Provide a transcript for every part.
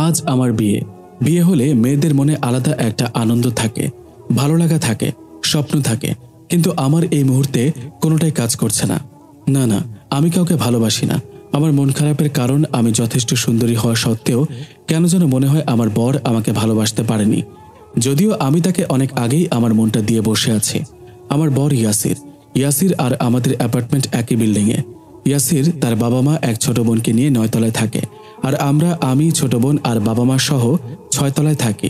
আজ আমার বিয়ে। বিয়ে হলে মেয়েদের মনে আলাদা একটা আনন্দ থাকে, ভালো লাগা থাকে, স্বপ্ন থাকে, কিন্তু আমার এই মুহূর্তে কোনোটাই কাজ করছে না। না না, আমি কাউকে ভালোবাসি না। আমার মন খারাপের কারণ আমি যথেষ্ট সুন্দরী হওয়া সত্ত্বেও কেন যেন মনে হয় আমার বর আমাকে ভালোবাসতে পারেনি, যদিও আমি তাকে অনেক আগেই আমার মনটা দিয়ে বসে আছি। আমার বর ইয়াসির। ইয়াসির আর আমাদের অ্যাপার্টমেন্ট একই বিল্ডিংয়ে। ইয়াসির তার বাবা মা এক ছোট বোনকে নিয়ে 9 তলায় থাকে, আর আমি ছোট বোন আর বাবা মা সহ 6 তলায় থাকি।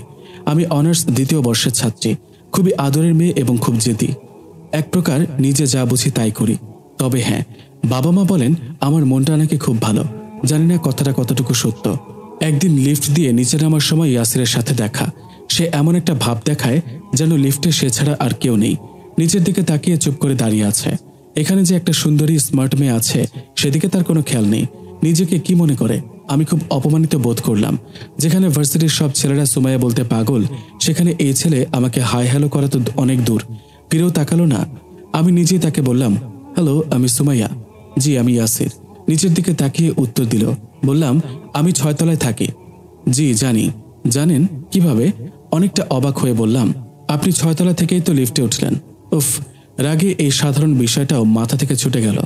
আমি অনার্স 2য় বর্ষের ছাত্রী, খুবই আদরের মেয়ে এবং খুব জেদি। এক প্রকার নিজে যা বুঝি তাই করি। তবে হ্যাঁ, বাবা মা বলেন আমার মনটা নাকি খুব ভালো। জানি না কথাটা কতটুকু সত্য। একদিন লিফট দিয়ে নিচে নামার সময় ইয়াসিরের সাথে দেখা। সে এমন একটা ভাব দেখায় যেন লিফটে সে ছাড়া আর কেউ নেই। নিচের দিকে তাকিয়ে চুপ করে দাঁড়িয়ে আছে। এখানে যে একটা সুন্দরী স্মার্ট মেয়ে আছে সেদিকে তার কোনো খেয়াল নেই। নিজেকে কি মনে করে? আমি খুব অপমানিত বোধ করলাম। যেখানে ভার্সিটির সব ছেলেরা সুমাইয়া বলতে পাগল, সেখানে এই ছেলে আমাকে হাই হ্যালো করা তো অনেক দূর, ফিরেও তাকালো না। আমি নিজেই তাকে বললাম, হ্যালো, আমি সুমাইয়া। জি, আমি ইয়াসির। নিচের দিকে তাকিয়ে উত্তর দিল। বললাম, আমি 6 তলায় থাকি। জি জানি। জানেন কিভাবে? অনেকটা অবাক হয়ে বললাম, আপনি 6 তলা থেকেই তো লিফটে উঠলেন। উফ, রাগে এই সাধারণ বিষয়টাও মাথা থেকে ছুটে গেল।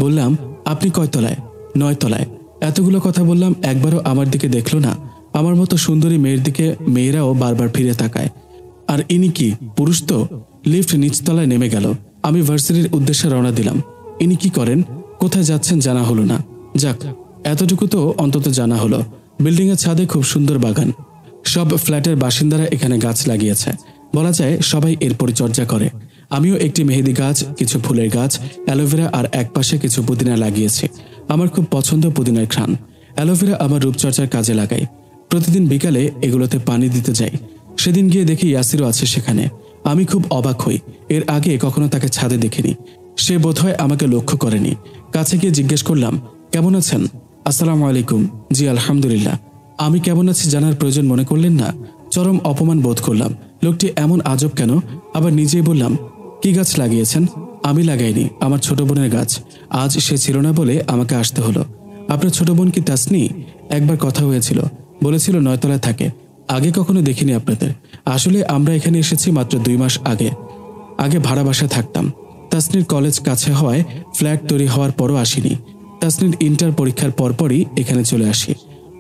বললাম, আপনি কয় তলায়? 9 তলায়। এতগুলো কথা বললাম, একবারও আমার দিকে দেখলো না। আমার মতো সুন্দরী মেয়ের দিকে মেয়েরাও বারবার ফিরে তাকায়। আর ইনি কি পুরুষ? তো লিফট নিচতলায় নেমে গেল। আমি ভার্সিটির উদ্দেশ্যে রওনা দিলাম। ইনি কি করেন, কোথায় যাচ্ছেন জানা হলো না। যাক, এতটুকু তো অন্তত জানা হলো। বিল্ডিংয়ের ছাদে খুব সুন্দর বাগান। সব ফ্ল্যাটের বাসিন্দারা এখানে গাছ লাগিয়েছে। বলা যায় সবাই এর পরিচর্যা করে। আমিও একটি মেহেদি গাছ, কিছু ফুলের গাছ, অ্যালোভেরা আর একপাশে কিছু পুদিনা লাগিয়েছি। আমার খুব পছন্দ পুদিনার ঘ্রাণ। অ্যালোভেরা আমার রূপচর্চার কাজে লাগাই। প্রতিদিন বিকালে এগুলোতে পানি দিতে যাই। সেদিন গিয়ে দেখি ইয়াসিরও আছে সেখানে। আমি খুব অবাক হই, এর আগে কখনো তাকে ছাদে দেখিনি। সে বোধহয় আমাকে লক্ষ্য করেনি। কাছে গিয়ে জিজ্ঞেস করলাম, কেমন আছেন? আসসালামু আলাইকুম। জি আলহামদুলিল্লাহ। আমি কেমন আছি জানার প্রয়োজন মনে করলেন না? চরম অপমান বোধ করলাম। লোকটি এমন আজব কেন? আবার নিজেই বললাম, কি গাছ লাগিয়েছেন? আমি লাগাইনি, আমার ছোট বোনের গাছ। আজ সে ছিল না বলে আমাকে আসতে হলো। আপনার ছোট বোন কি তাসনি? একবার কথা হয়েছিল, বলেছিল 9 তলায় থাকে। আগে কখনো দেখিনি আপনাদের। আসলে আমরা এখানে এসেছি মাত্র 2 মাস আগে। আগে ভাড়া বাসায় থাকতাম। তাসনির কলেজ কাছে হওয়ায় ফ্ল্যাট তৈরি হওয়ার পরও আসিনি। তাসনির ইন্টার পরীক্ষার পরপরই এখানে চলে আসি।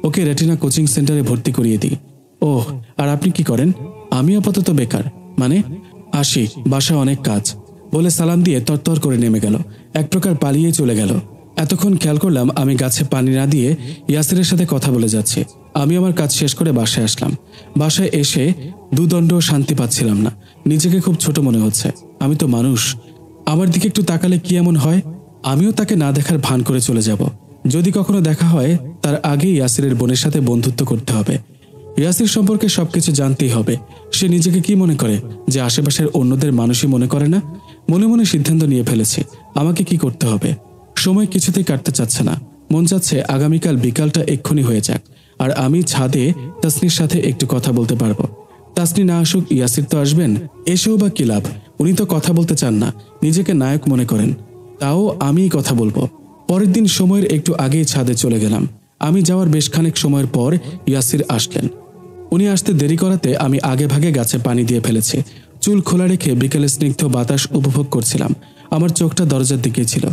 ওকে রেটিনা কোচিং সেন্টারে ভর্তি করিয়ে দিই। ওহ, আর আপনি কি করেন? আমি আপাতত বেকার। মানে? আসি, বাসায় অনেক কাজ, বলে সালাম দিয়ে তরতর করে নেমে গেল। এক প্রকার পালিয়ে চলে গেল। এতক্ষণ খেয়াল করলাম আমি গাছে পানি না দিয়ে ইয়াসিরের সাথে কথা বলে যাচ্ছি। আমি আমার কাজ শেষ করে বাসায় আসলাম। বাসায় এসে দুদণ্ড শান্তি পাচ্ছিলাম না। নিজেকে খুব ছোট মনে হচ্ছে। আমি তো মানুষ, আমার দিকে একটু তাকালে কি এমন হয়? আমিও তাকে না দেখার ভান করে চলে যাব। যদি কখনো দেখা হয় তার আগেই ইয়াসিরের বোনের সাথে বন্ধুত্ব করতে হবে। ইয়াসির সম্পর্কে সবকিছু জানতেই হবে। সে নিজেকে কি মনে করে যে আশেপাশের অন্যদের মানুষই মনে করে না? মনে মনে সিদ্ধান্ত নিয়ে ফেলেছি, আমাকে কি করতে হবে। সময় কিছুতেই কাটতে চাচ্ছে না। মন চাচ্ছে আগামীকাল বিকালটা এক্ষুনি হয়ে যাক, আর আমি ছাদে তাসনির সাথে একটু কথা বলতে পারবো। তাসনি না আসুক, ইয়াসির তো আসবেন। এসেও বা কি লাভ? উনি তো কথা বলতে চান না, নিজেকে নায়ক মনে করেন। তাও আমিই কথা বলবো। পরের দিন সময়ের একটু আগেই ছাদে চলে গেলাম। আমি যাওয়ার বেশ খানিক সময়ের পর ইয়াসির আসলেন। উনি আসতে দেরি করাতে আমি আগে ভাগে গাছে পানি দিয়ে ফেলেছি। চুল খোলা রেখে বিকেলে স্নিগ্ধ বাতাস উপভোগ করছিলাম। আমার চোখটা দরজার দিকে ছিল।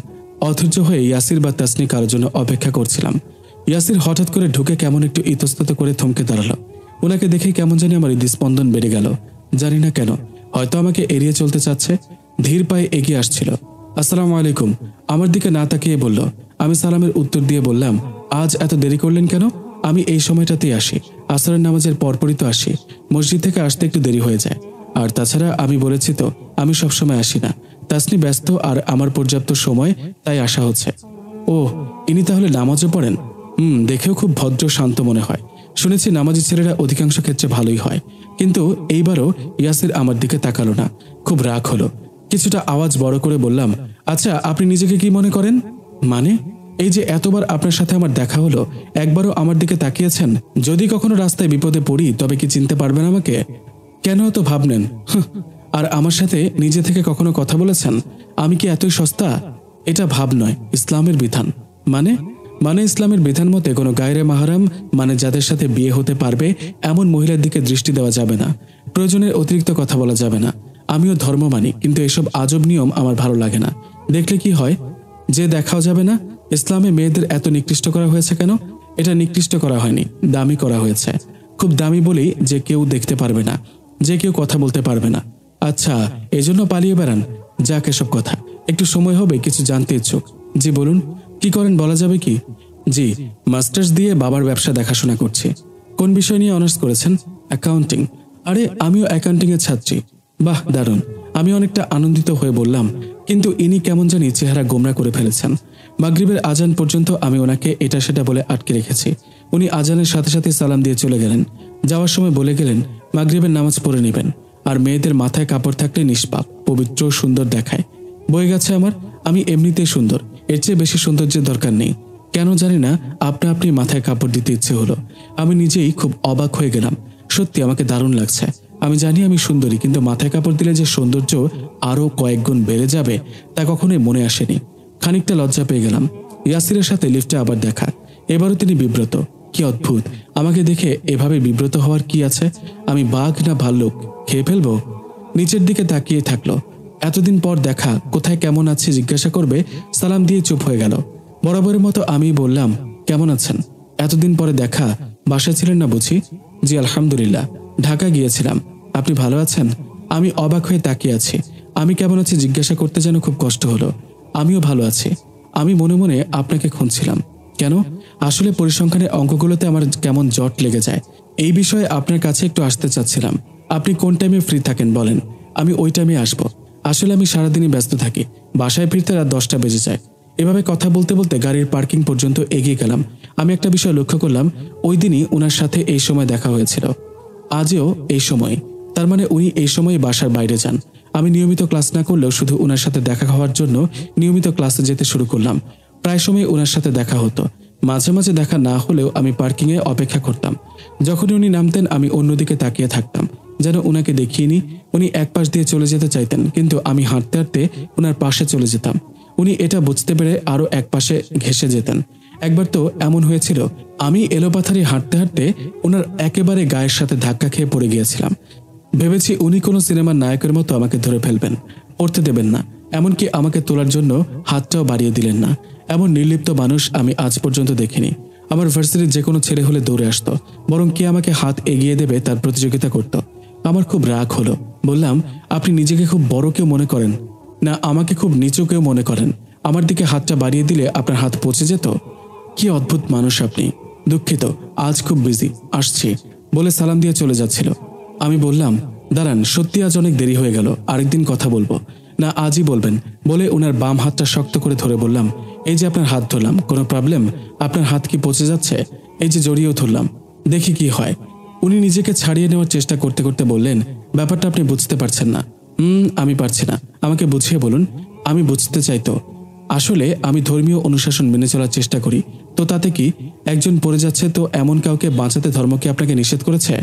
অধৈর্য হয়ে ইয়াসির বা তাসনি কারোর জন্য অপেক্ষা করছিলাম। ইয়াসির হঠাৎ করে ঢুকে কেমন একটু ইতস্তত করে থমকে দাঁড়ালো। ওনাকে দেখে কেমন জানি আমার হৃদস্পন্দন বেড়ে গেল। জানি না কেন, হয়তো আমাকে এড়িয়ে চলতে চাচ্ছে। ধীর পায়ে এগিয়ে আসছিল। আসসালামু আলাইকুম আমার দিকে না তাকিয়ে বলল। আমি সালামের উত্তর দিয়ে বললাম, আজ এত দেরি করলেন কেন? আমি এই সময়টাতেই আসি, আসরের নামাজের পরপরই তো আসি। মসজিদ থেকে আসতে একটু দেরি হয়ে যায়। আর তাছাড়া আমি বলেছি তো, আমি সবসময় আসি না। তাসনি ব্যস্ত আর আমার পর্যাপ্ত সময়, তাই আসা হচ্ছে। ও, ইনি তাহলে নামাজও পড়েন? দেখেও খুব ভদ্র শান্ত মনে হয়। শুনেছি নামাজি ছেলেরা অধিকাংশ ক্ষেত্রে ভালোই হয়। কিন্তু এইবারও ইয়াসির আমার দিকে তাকালো না। খুব রাগ হলো। কিছুটা আওয়াজ বড় করে বললাম, আচ্ছা আপনি নিজেকে কি মনে করেন? মানে? এই যে এতবার আপনার সাথে আমার দেখা হলো, একবারও আমার দিকে তাকিয়েছেন? যদি কখনো রাস্তায় বিপদে পড়ি তবে কি চিনতে পারবেন আমাকে? কেন এত ভাবনেন? আর আমার সাথে নিজে থেকে কখনো কথা বলেছেন? আমি কি এতই সস্তা? এটা ভাব নয়, ইসলামের বিধান। মানে? মানে ইসলামের বিধান মতে কোনো গায়রে মাহরাম মানে যাদের সাথে বিয়ে হতে পারবে এমন মহিলার দিকে দৃষ্টি দেওয়া যাবে না, প্রয়োজনের অতিরিক্ত কথা বলা যাবে না। আমিও ধর্ম মানি, কিন্তু এসব আজব নিয়ম আমার ভালো লাগে না। দেখলে কি হয় যে দেখাও যাবে না। ইসলামে মেয়েদের এত নিকৃষ্ট করা হয়েছে কেন? এটা নিকৃষ্ট করা হয়নি, দামি করা হয়েছে। খুব দামি বলেই যে কেউ দেখতে পারবে না, যে কেউ কথা বলতে পারবে না। আচ্ছা, এজন্য পালিয়ে বেড়ান? যাক এসব কথা, একটু সময় হবে কিছু জানতে ইচ্ছুক। জি বলুন, কি করেন বলা যাবে কি? জি, মাস্টার্স দিয়ে বাবার ব্যবসা দেখাশোনা করছি। কোন বিষয় নিয়ে অনার্স করেছেন? অ্যাকাউন্টিং। আরে আমিও অ্যাকাউন্টিং এর ছাত্রী। বাহ, দারুণ। আমি অনেকটা আনন্দিত হয়ে বললাম, কিন্তু ইনি কেমন জানি চেহারা গোমরা করে ফেলেছেন। মাগরিবের আজান পর্যন্ত আমি ওনাকে এটা সেটা বলে আটকে রেখেছি। উনি আজানের সাথে সাথে সালাম দিয়ে চলে গেলেন। যাওয়ার সময় বলে গেলেন মাগরিবের নামাজ পড়ে নেবেন, আর মেয়েদের মাথায় কাপড় থাকলে নিষ্পাপ, পবিত্র, সুন্দর দেখায়। বয়ে গেছে আমার, আমি এমনিতেই সুন্দর, এর চেয়ে বেশি সৌন্দর্যের দরকার নেই। কেন জানি না আপনা আপনি মাথায় কাপড় দিতে ইচ্ছে হলো। আমি নিজেই খুব অবাক হয়ে গেলাম। সত্যি আমাকে দারুণ লাগছে। আমি জানি আমি সুন্দরী, কিন্তু মাথায় কাপড় দিলে যে সৌন্দর্য আরো কয়েক গুণ বেড়ে যাবে তা কখনোই মনে আসেনি। খানিকটা লজ্জা পেয়ে গেলাম। ইয়াসিরের সাথে লিফটে আবার দেখা। এবারও তিনি বিব্রত। কি অদ্ভুত, আমাকে দেখে এভাবে বিব্রত হওয়ার কি আছে? আমি বাঘ না ভাল্লুক, খেয়ে ফেলবো? নিচের দিকে তাকিয়ে থাকলো। এতদিন পর দেখা, কোথায় কেমন আছে জিজ্ঞাসা করবে, সালাম দিয়ে চুপ হয়ে গেল। বরাবরের মতো আমি বললাম, কেমন আছেন? এতদিন পরে দেখা, বাসায় ছিলেন না বুঝি? জি আলহামদুলিল্লাহ, ঢাকা গিয়েছিলাম। আপনি ভালো আছেন? আমি অবাক হয়ে তাকিয়ে আছি। আমি কেমন আছি জিজ্ঞাসা করতে যেন খুব কষ্ট হলো। আমিও ভালো আছি। আমি মনে মনে আপনাকে খুঁজছিলাম। কেন? আসলে পরিসংখ্যানের অঙ্কগুলোতে আমার কেমন জট লেগে যায়। এই বিষয়ে আপনার কাছে একটু আসতে চাচ্ছিলাম। আপনি কোন টাইমে ফ্রি থাকেন বলেন, আমি ওই টাইমে আসবো। আসলে আমি সারাদিনই ব্যস্ত থাকি, বাসায় ফিরতে রাত 10টা বেজে যায়। এভাবে কথা বলতে বলতে গাড়ির পার্কিং পর্যন্ত এগিয়ে গেলাম। আমি একটা বিষয় লক্ষ্য করলাম, ওই দিনই ওনার সাথে এই সময় দেখা হয়েছিল, আজও এই সময়। তার মানে উনি এই সময় বাসার বাইরে যান। আমি নিয়মিত ক্লাস না করলেও শুধু ওনার সাথে দেখা হওয়ার জন্য নিয়মিত ক্লাসে যেতে শুরু করলাম। প্রায় সময় ওনার সাথে দেখা হতো। মাঝে মাঝে দেখা না হলেও আমি পার্কিংয়ে অপেক্ষা করতাম। যখনই উনি নামতেন আমি অন্যদিকে তাকিয়ে থাকতাম, যেন উনাকে দেখিনি। উনি এক পাশ দিয়ে চলে যেতে চাইতেন, কিন্তু আমি হাঁটতে হাঁটতে ওনার পাশে চলে যেতাম। উনি এটা বুঝতে পেরে আরো এক পাশে ঘেঁষে যেতেন। একবার তো এমন হয়েছিল, আমি এলোপাথারি হাঁটতে হাঁটতে ওনার একেবারে গায়ের সাথে ধাক্কা খেয়ে পড়ে গিয়েছিলাম। ভেবেছি উনি কোনো সিনেমার নায়কের মতো আমাকে ধরে ফেলবেন, পড়তে দেবেন না, এমনকি আমাকে তোলার জন্য হাতটাও বাড়িয়ে দিলেন না। এমন নির্লিপ্ত মানুষ আমি আজ পর্যন্ত দেখিনি। আমার ভার্সিটির যে কোনো ছেলে হলে দৌড়ে আসতো, বরং কে আমাকে হাত এগিয়ে দেবে তার প্রতিযোগিতা করত। আমার খুব রাগ হলো। বললাম, আপনি নিজেকে খুব বড় কেউ মনে করেন না আমাকে খুব নিচু কেউ মনে করেন? আমার দিকে হাতটা বাড়িয়ে দিলে আপনার হাত পচে যেত। কি অদ্ভুত মানুষ আপনি। দুঃখিত, আজ খুব বিজি, আসছি বলে সালাম দিয়ে চলে যাচ্ছিল। আমি বললাম, দাঁড়ান, সত্যি আজ অনেক দেরি হয়ে গেল, আরেকদিন কথা বলবো। না, আজই বলবেন বলে ওনার বাম হাতটা শক্ত করে ধরে বললাম, এই যে আপনার হাত ধরলাম, কোনো প্রবলেম? আপনার হাত কি পচে যাচ্ছে? এই যে জড়িয়েও ধরলাম, দেখি কি হয়। উনি নিজেকে ছাড়িয়ে নেওয়ার চেষ্টা করতে করতে বললেন, ব্যাপারটা আপনি বুঝতে পারছেন না। আমি পারছি না, আমাকে বুঝিয়ে বলুন। আমি বুঝতে চাইতো। আসলে আমি ধর্মীয় অনুশাসন মেনে চলার চেষ্টা করি, তো তাতে কি? একজন পড়ে যাচ্ছে, তো এমন কাউকে বাঁচাতে ধর্ম কি আপনাকে নিষেধ করেছে?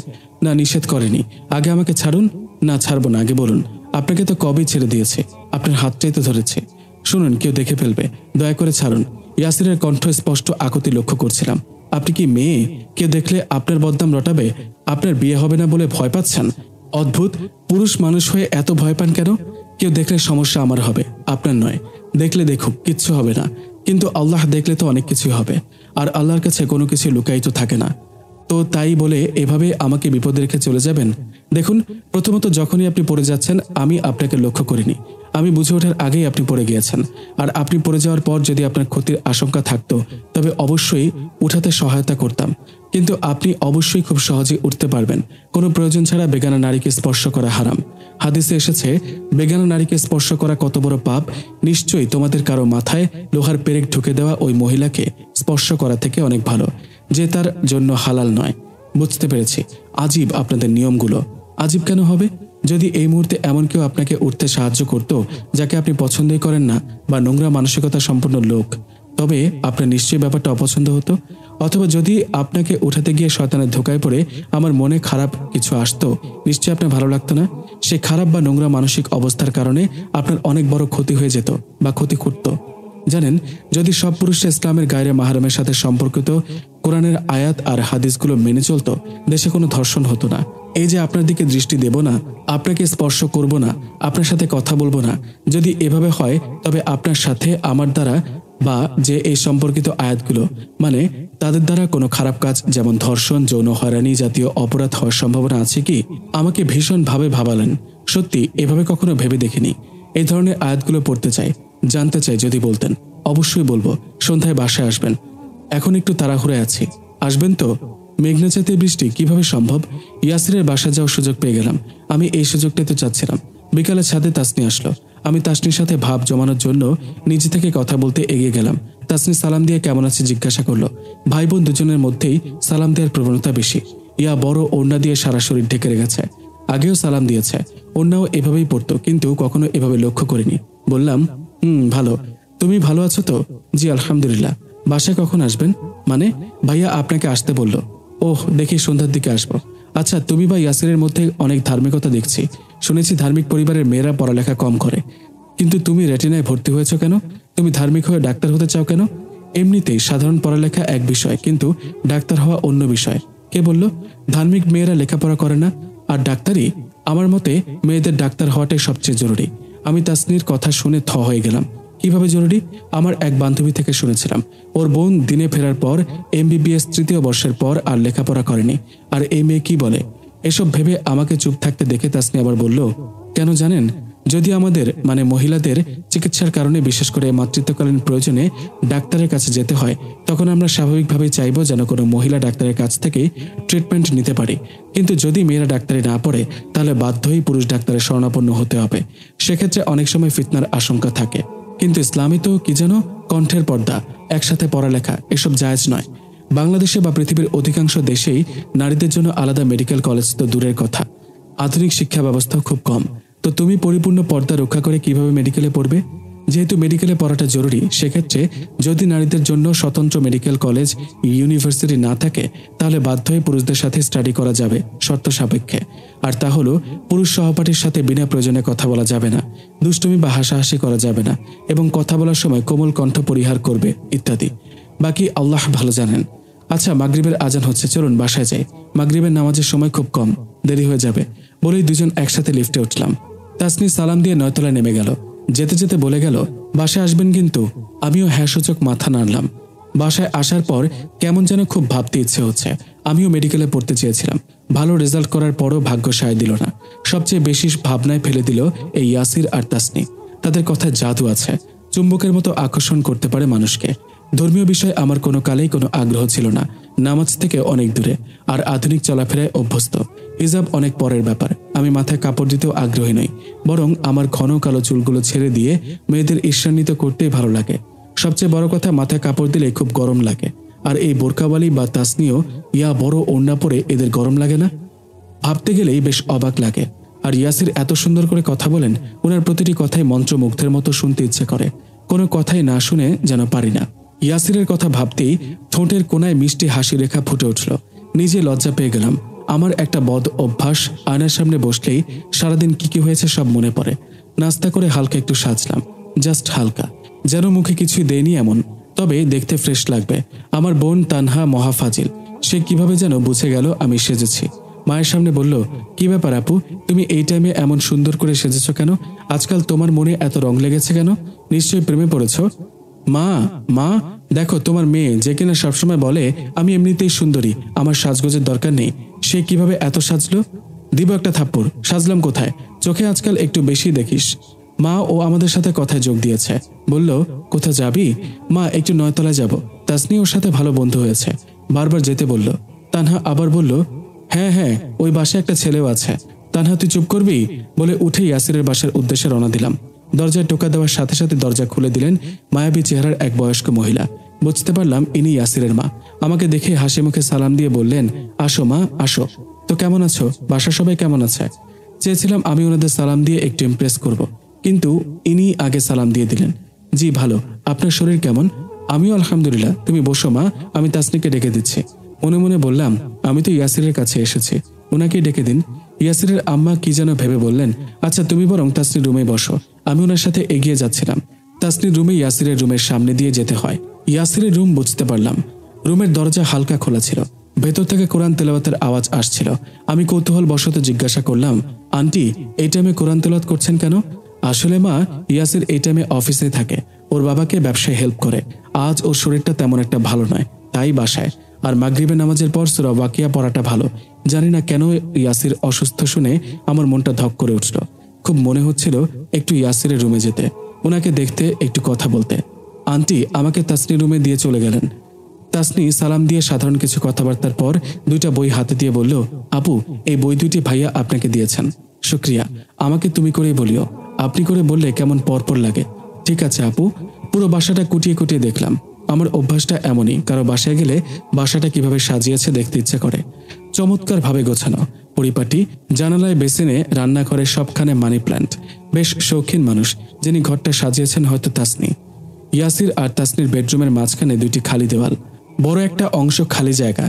না, নিষেধ করেনি। আগে আমাকে ছাড়ুন। না, ছাড়বো না, আগে বলুন। আপনাকে তো কবেই ছেড়ে দিয়েছে, আপনার হাতটাই তো ধরেছে। শুনুন, কেউ দেখে ফেলবে, দয়া করে ছাড়ুন। ইয়াসিরের কণ্ঠ স্পষ্ট আকুতি লক্ষ্য করছিলাম। আপনি কি মেয়ে? কেউ দেখলে আপনার বদনাম রটাবে? আপনার বিয়ে হবে না বলে ভয় পাচ্ছেন? অদ্ভুত, পুরুষ মানুষ হয়ে এত ভয় পান কেন? কেউ দেখলে সমস্যা আমার হবে, আপনার নয়। দেখলে দেখুক, কিচ্ছু হবে না, কিন্তু আল্লাহ দেখলে তো অনেক কিছুই হবে, আর আল্লাহর কাছে কোনো কিছু লুকায়িত থাকে না। তো তাই বলে এভাবে আমাকে বিপদে রেখে চলে যাবেন? দেখুন, প্রথমত যখনই আপনি পড়ে যাচ্ছেন আমি আপনাকে লক্ষ্য করিনি। আমি বুঝে ওঠার আগেই আপনি পড়ে গিয়েছেন। আর আপনি পড়ে যাওয়ার পর যদি আপনার ক্ষতির আশঙ্কা থাকতো তবে অবশ্যই উঠাতে সহায়তা করতাম। কিন্তু আপনি অবশ্যই খুব সহজে উঠতে পারবেন। কোনো প্রয়োজন ছাড়া বেগানা নারীকে স্পর্শ করা হারাম। হাদিসে এসেছে, বেগানা নারীকে স্পর্শ করা কত বড় পাপ। নিশ্চয়ই তোমাদের কারো মাথায় লোহার পেরেক ঢুকে দেওয়া ওই মহিলাকে স্পর্শ করা থেকে অনেক ভালো, যে তার জন্য হালাল নয়। বুঝতে পেরেছি, আজীব আপনাদের নিয়মগুলো। আজীব কেন হবে? যদি এই মুহূর্তে এমন কেউ আপনাকে উঠতে সাহায্য করত যাকে আপনি পছন্দই করেন না, বা নোংরা মানসিকতা সম্পন্ন লোক, তবে আপনার নিশ্চয়ই ব্যাপারটা অপছন্দ হতো। অথবা যদি আপনাকে উঠাতে গিয়ে শয়তানের ধোকায় পড়ে আমার মনে খারাপ কিছু আসতো, নিশ্চয়ই আপনার ভালো লাগতো না। সে খারাপ বা নোংরা মানসিক অবস্থার কারণে আপনার অনেক বড় ক্ষতি হয়ে যেত বা ক্ষতি করত। জানেন, যদি সব পুরুষরা ইসলামের গায়রে মাহরামের সাথে সম্পর্কিত কোরআনের আয়াত আর হাদিসগুলো মেনে চলতো, দেশে কোনো ধর্ষণ হতো না। এই যে আপনার দিকে দৃষ্টি দেব না, আপনাকে স্পর্শ করব না, আপনার সাথে কথা বলবো না, যদি এভাবে হয় তবে আপনার সাথে আমার দ্বারা বা যে এই সম্পর্কিত আয়াতগুলো মানে তাদের দ্বারা কোনো খারাপ কাজ যেমন ধর্ষণ, যৌন হয়রানি জাতীয় অপরাধ হওয়ার সম্ভাবনা আছে কি? আমাকে ভীষণভাবে ভাবালেন। সত্যি এভাবে কখনো ভেবে দেখিনি। এই ধরনের আয়াতগুলো পড়তে চাই, জানতে চাই, যদি বলতেন। অবশ্যই বলবো। সন্ধ্যায় বাসায় আসবেন। এখন একটু তাড়াহুড়োয় আছি। আসবেন তো? মেঘনা জাতীয় বৃষ্টি কিভাবে সম্ভব? ইয়াসিরের বাসা যাওয়ার সুযোগ পেয়ে গেলাম। আমি এই সুযোগটাই তো চাচ্ছিলাম। বিকালে ছাদে তাসনি আসলো। আমি তাসনির সাথে ভাব জমানোর জন্য নিজে থেকে কথা বলতে এগিয়ে গেলাম। তাসনি সালাম দিয়ে কেমন আছে জিজ্ঞাসা করলো। ভাই বোন দুজনের মধ্যেই সালাম দেওয়ার প্রবণতা বেশি। ইয়া বড় ওড়না দিয়ে সারা শরীর ঢেকে রেখেছে। আগেও সালাম দিয়েছে, ওড়নাও এভাবেই পড়তো, কিন্তু কখনো এভাবে লক্ষ্য করিনি। বললাম, ভালো। তুমি ভালো আছো তো? জি আলহামদুলিল্লাহ। বাসায় কখন আসবেন? মানে ভাইয়া আপনাকে আসতে বলল। ওহ, দেখি সন্ধ্যার দিকে আসবো। আচ্ছা, তুমি বা ইয়াসিরের মধ্যে অনেক ধার্মিকতা দেখছি। শুনেছি ধার্মিক পরিবারের মেয়েরা পড়ালেখা কম করে, কিন্তু তুমি রেটিনায় ভর্তি হয়েছ কেন? তুমি ধার্মিক হয়ে ডাক্তার হতে চাও কেন? এমনিতেই সাধারণ পড়ালেখা এক বিষয়, কিন্তু ডাক্তার হওয়া অন্য বিষয়। কে বলল ধার্মিক মেয়েরা লেখাপড়া করে না? আর ডাক্তারি? আমার মতে মেয়েদের ডাক্তার হওয়াটাই সবচেয়ে জরুরি। আমি তাসনির কথা শুনে থ হয়ে গেলাম। কিভাবে জরুরি? আমার এক বান্ধবী থেকে শুনেছিলাম, ওর বোন দিনে ফেরার পর MBBS তৃতীয় বর্ষের পর আর লেখাপড়া করেনি। আর এই মেয়ে কি বলে? এসব ভেবে আমাকে চুপ থাকতে দেখে তাসনি আবার বলল, কেন জানেন? যদি আমাদের মানে মহিলাদের চিকিৎসার কারণে, বিশেষ করে মাতৃত্বকালীন প্রয়োজনে ডাক্তারের কাছে যেতে হয়, তখন আমরা স্বাভাবিকভাবেই চাইব যেন কোনো মহিলা ডাক্তারের কাছ থেকেই ট্রিটমেন্ট নিতে পারি। কিন্তু যদি মেয়েরা ডাক্তারি না পড়ে, তাহলে বাধ্যই পুরুষ ডাক্তারের শরণাপন্ন হতে হবে। সেক্ষেত্রে অনেক সময় ফিতনার আশঙ্কা থাকে। কিন্তু ইসলামে তো কি যেন কণ্ঠের পর্দা, একসাথে পড়ালেখা, এসব জায়েজ নয়। বাংলাদেশে বা পৃথিবীর অধিকাংশ দেশেই নারীদের জন্য আলাদা মেডিকেল কলেজ তো দূরের কথা, আধুনিক শিক্ষা ব্যবস্থাও খুব কম। তো তুমি পরিপূর্ণ পর্দা রক্ষা করে কিভাবে মেডিকেলে পড়বে? যেহেতু মেডিকেলে পড়াটা জরুরি, সেক্ষেত্রে যদি নারীদের জন্য স্বতন্ত্র মেডিকেল কলেজ, ইউনিভার্সিটি না থাকে, তাহলে বাধ্য হয়ে পুরুষদের সাথে স্টাডি করা যাবে শর্ত সাপেক্ষে। আর তা হলো, পুরুষ সহপাঠীর সাথে বিনা প্রয়োজনে কথা বলা যাবে না, দুষ্টুমি বা হাসাহাসি করা যাবে না, এবং কথা বলার সময় কোমল কণ্ঠ পরিহার করবে, ইত্যাদি। বাকি আল্লাহ ভালো জানেন। আচ্ছা, মাগরিবের আজান হচ্ছে, চলুন বাসায় যাই। মাগরিবের নামাজের সময় খুব কম, দেরি হয়ে যাবে। বলেই দুজন একসাথে লিফটে উঠলাম। তাসনি সালাম দিয়ে 9 তলায় নেমে গেল। যেতে যেতে বলে গেল, বাসায় আসবেন কিন্তু? আমিও হ্যাঁ সূচক মাথা নাড়লাম। বাসায় আসার পর কেমন যেন খুব ভাবতে ইচ্ছে হচ্ছে। আমিও মেডিকেলে পড়তে চেয়েছিলাম। ভালো রেজাল্ট করার পরও ভাগ্য সায় দিল না। সবচেয়ে বেশি ভাবনায় ফেলে দিল এই ইয়াসির আর তাসনি। তাদের কথায় জাদু আছে, চুম্বকের মতো আকর্ষণ করতে পারে মানুষকে। ধর্মীয় বিষয়ে আমার কোনো কালেই কোনো আগ্রহ ছিল না, নামাজ থেকে অনেক দূরে, আর আধুনিক চলাফেরায় অভ্যস্ত। হিজাব অনেক পরের ব্যাপার। আমি মাথায় কাপড় দিতেও আগ্রহী নই, বরং আমার ঘন কালো চুলগুলো ছেড়ে দিয়ে মেয়েদের ঈর্ষান্বিত করতেই ভালো লাগে। সবচেয়ে বড় কথা, মাথায় কাপড় দিলে খুব গরম লাগে। আর এই বোরকাওয়ালি বা তাসনিও ইয়া বড় ওড়না পরে এদের গরম লাগে না? ভাবতে গেলেই বেশ অবাক লাগে। আর ইয়াসির এত সুন্দর করে কথা বলেন, ওনার প্রতিটি কথাই মন্ত্রমুগ্ধের মতো শুনতে ইচ্ছে করে। কোনো কথাই না শুনে যেন পারি না। ইয়াসিরের কথা ভাবতেই ঠোঁটের কোনায় মিষ্টি হাসি রেখা ফুটে উঠল। নিজে লজ্জা পেয়ে গেলাম। আমার একটা বদ অভ্যাস, আয়নার সামনে বসলেই সারাদিন কি হয়েছে সব মনে পড়ে। নাস্তা করে হালকা একটু সাজলাম, জাস্ট হালকা, যেন মুখে কিছুই দেয়নি এমন, তবে দেখতে ফ্রেশ লাগবে। আমার বোন তানহা মহাফাজিল, সে কিভাবে যেন বুঝে গেল আমি সেজেছি। মায়ের সামনে বলল, কি ব্যাপার আপু, তুমি এই টাইমে এমন সুন্দর করে সেজেছ কেন? আজকাল তোমার মনে এত রং লেগেছে কেন? নিশ্চয়ই প্রেমে পড়েছ। মা মা দেখো, তোমার মেয়ে যে কিনা সবসময় বলে আমি এমনিতেই সুন্দরী, আমার সাজগোজের দরকার নেই, সে কিভাবে এত সাজলো? দিব একটা থাপ্পড়। সাজলাম কোথায়? চোখে আজকাল একটু বেশি দেখিস। মা ও আমাদের সাথে কথায় যোগ দিয়েছে। বলল, কোথা যাবি? মা, একটু 9 তলায় যাব। তাসনি ওর সাথে ভালো বন্ধু হয়েছে, বারবার যেতে বলল। তানহা আবার বলল, হ্যাঁ হ্যাঁ, ওই বাসায় একটা ছেলেও আছে। তানহা, তুই চুপ করবি? বলে উঠে ইয়াসিরের বাসার উদ্দেশ্যে রওনা দিলাম। দরজায় টোকা দেওয়ার সাথে সাথে দরজা খুলে দিলেন মায়াবী চেহারার এক বয়স্ক মহিলা। বুঝতে পারলাম ইনি ইয়াসিরের মা। আমাকে দেখে হাসি মুখে সালাম দিয়ে বললেন, আসো মা, আসো। তো কেমন আছো? বাসার সবাই কেমন আছে? চেয়েছিলাম আমি ওনাদের সালাম দিয়ে একটু ইমপ্রেস করব, কিন্তু ইনি আগে সালাম দিয়ে দিলেন। জি ভালো, আপনার শরীর কেমন? আমিও আলহামদুলিল্লাহ। তুমি বসো মা, আমি তাসনিকে ডেকে দিচ্ছি। মনে মনে বললাম, আমি তো ইয়াসিরের কাছে এসেছি, ওনাকেই ডেকে দিন। ইয়াসিরের আম্মা কি যেন ভেবে বললেন, আচ্ছা তুমি বরং তাসনির রুমে বসো। আমি ওনার সাথে এগিয়ে যাচ্ছিলাম। তাসনির রুমে ইয়াসিরের রুমের সামনে দিয়ে যেতে হয়। ইয়াসিরের রুম বুঝতে পারলাম। রুমের দরজা হালকা খোলা ছিল, ভেতর থেকে কোরআন তেলাওয়াতের আওয়াজ আসছিল। আমি কৌতূহল বশত জিজ্ঞাসা করলাম, আন্টি এই টাইমে কোরআন তেলাওয়াত করছেন কেন? আসলে মা, ইয়াসির এই টাইমে অফিসে থাকে, ওর বাবাকে ব্যবসায় হেল্প করে। আজ ওর শরীরটা তেমন একটা ভালো নয়, তাই বাসায়। আর মাগরিবের নামাজের পর সূরা ওয়াকিয়া পড়াটা ভালো। জানি না কেন ইয়াসির অসুস্থ শুনে আমার মনটা ধক করে উঠল। খুব মনে হচ্ছিল একটু ইয়াসিরের রুমে যেতে, ওনাকে দেখতে, একটু কথা বলতে। আন্টি আমাকে তাসনি রুমে দিয়ে চলে গেলেন। তাসনি সালাম দিয়ে সাধারণ কিছু কথাবার্তার পর 2টা বই হাতে দিয়ে বলল, আপু এই বই 2টি ভাইয়া আপনাকে দিয়েছেন। শুক্রিয়া। আমাকে তুমি করেই বলিও, আপনি করে বললে কেমন পরপর লাগে। ঠিক আছে আপু। পুরো বাসাটা কুটিয়ে কুটিয়ে দেখলাম। আমার অভ্যাসটা এমনই, কারো বাসায় গেলে বাসাটা কিভাবে সাজিয়েছে দেখতে ইচ্ছে করে। চমৎকার ভাবে গোছানো, পরিপাটি, জানালায় বেসিনে, রান্নাঘরে সবখানে মানি প্ল্যান্ট। বেশ শৌখিন মানুষ যিনি ঘরটা সাজিয়েছেন হয়তো তাসনি। ইয়াসির আর তাসনির বেডরুমের মাঝখানে 2টি খালি দেওয়াল, বড় একটা অংশ খালি জায়গা,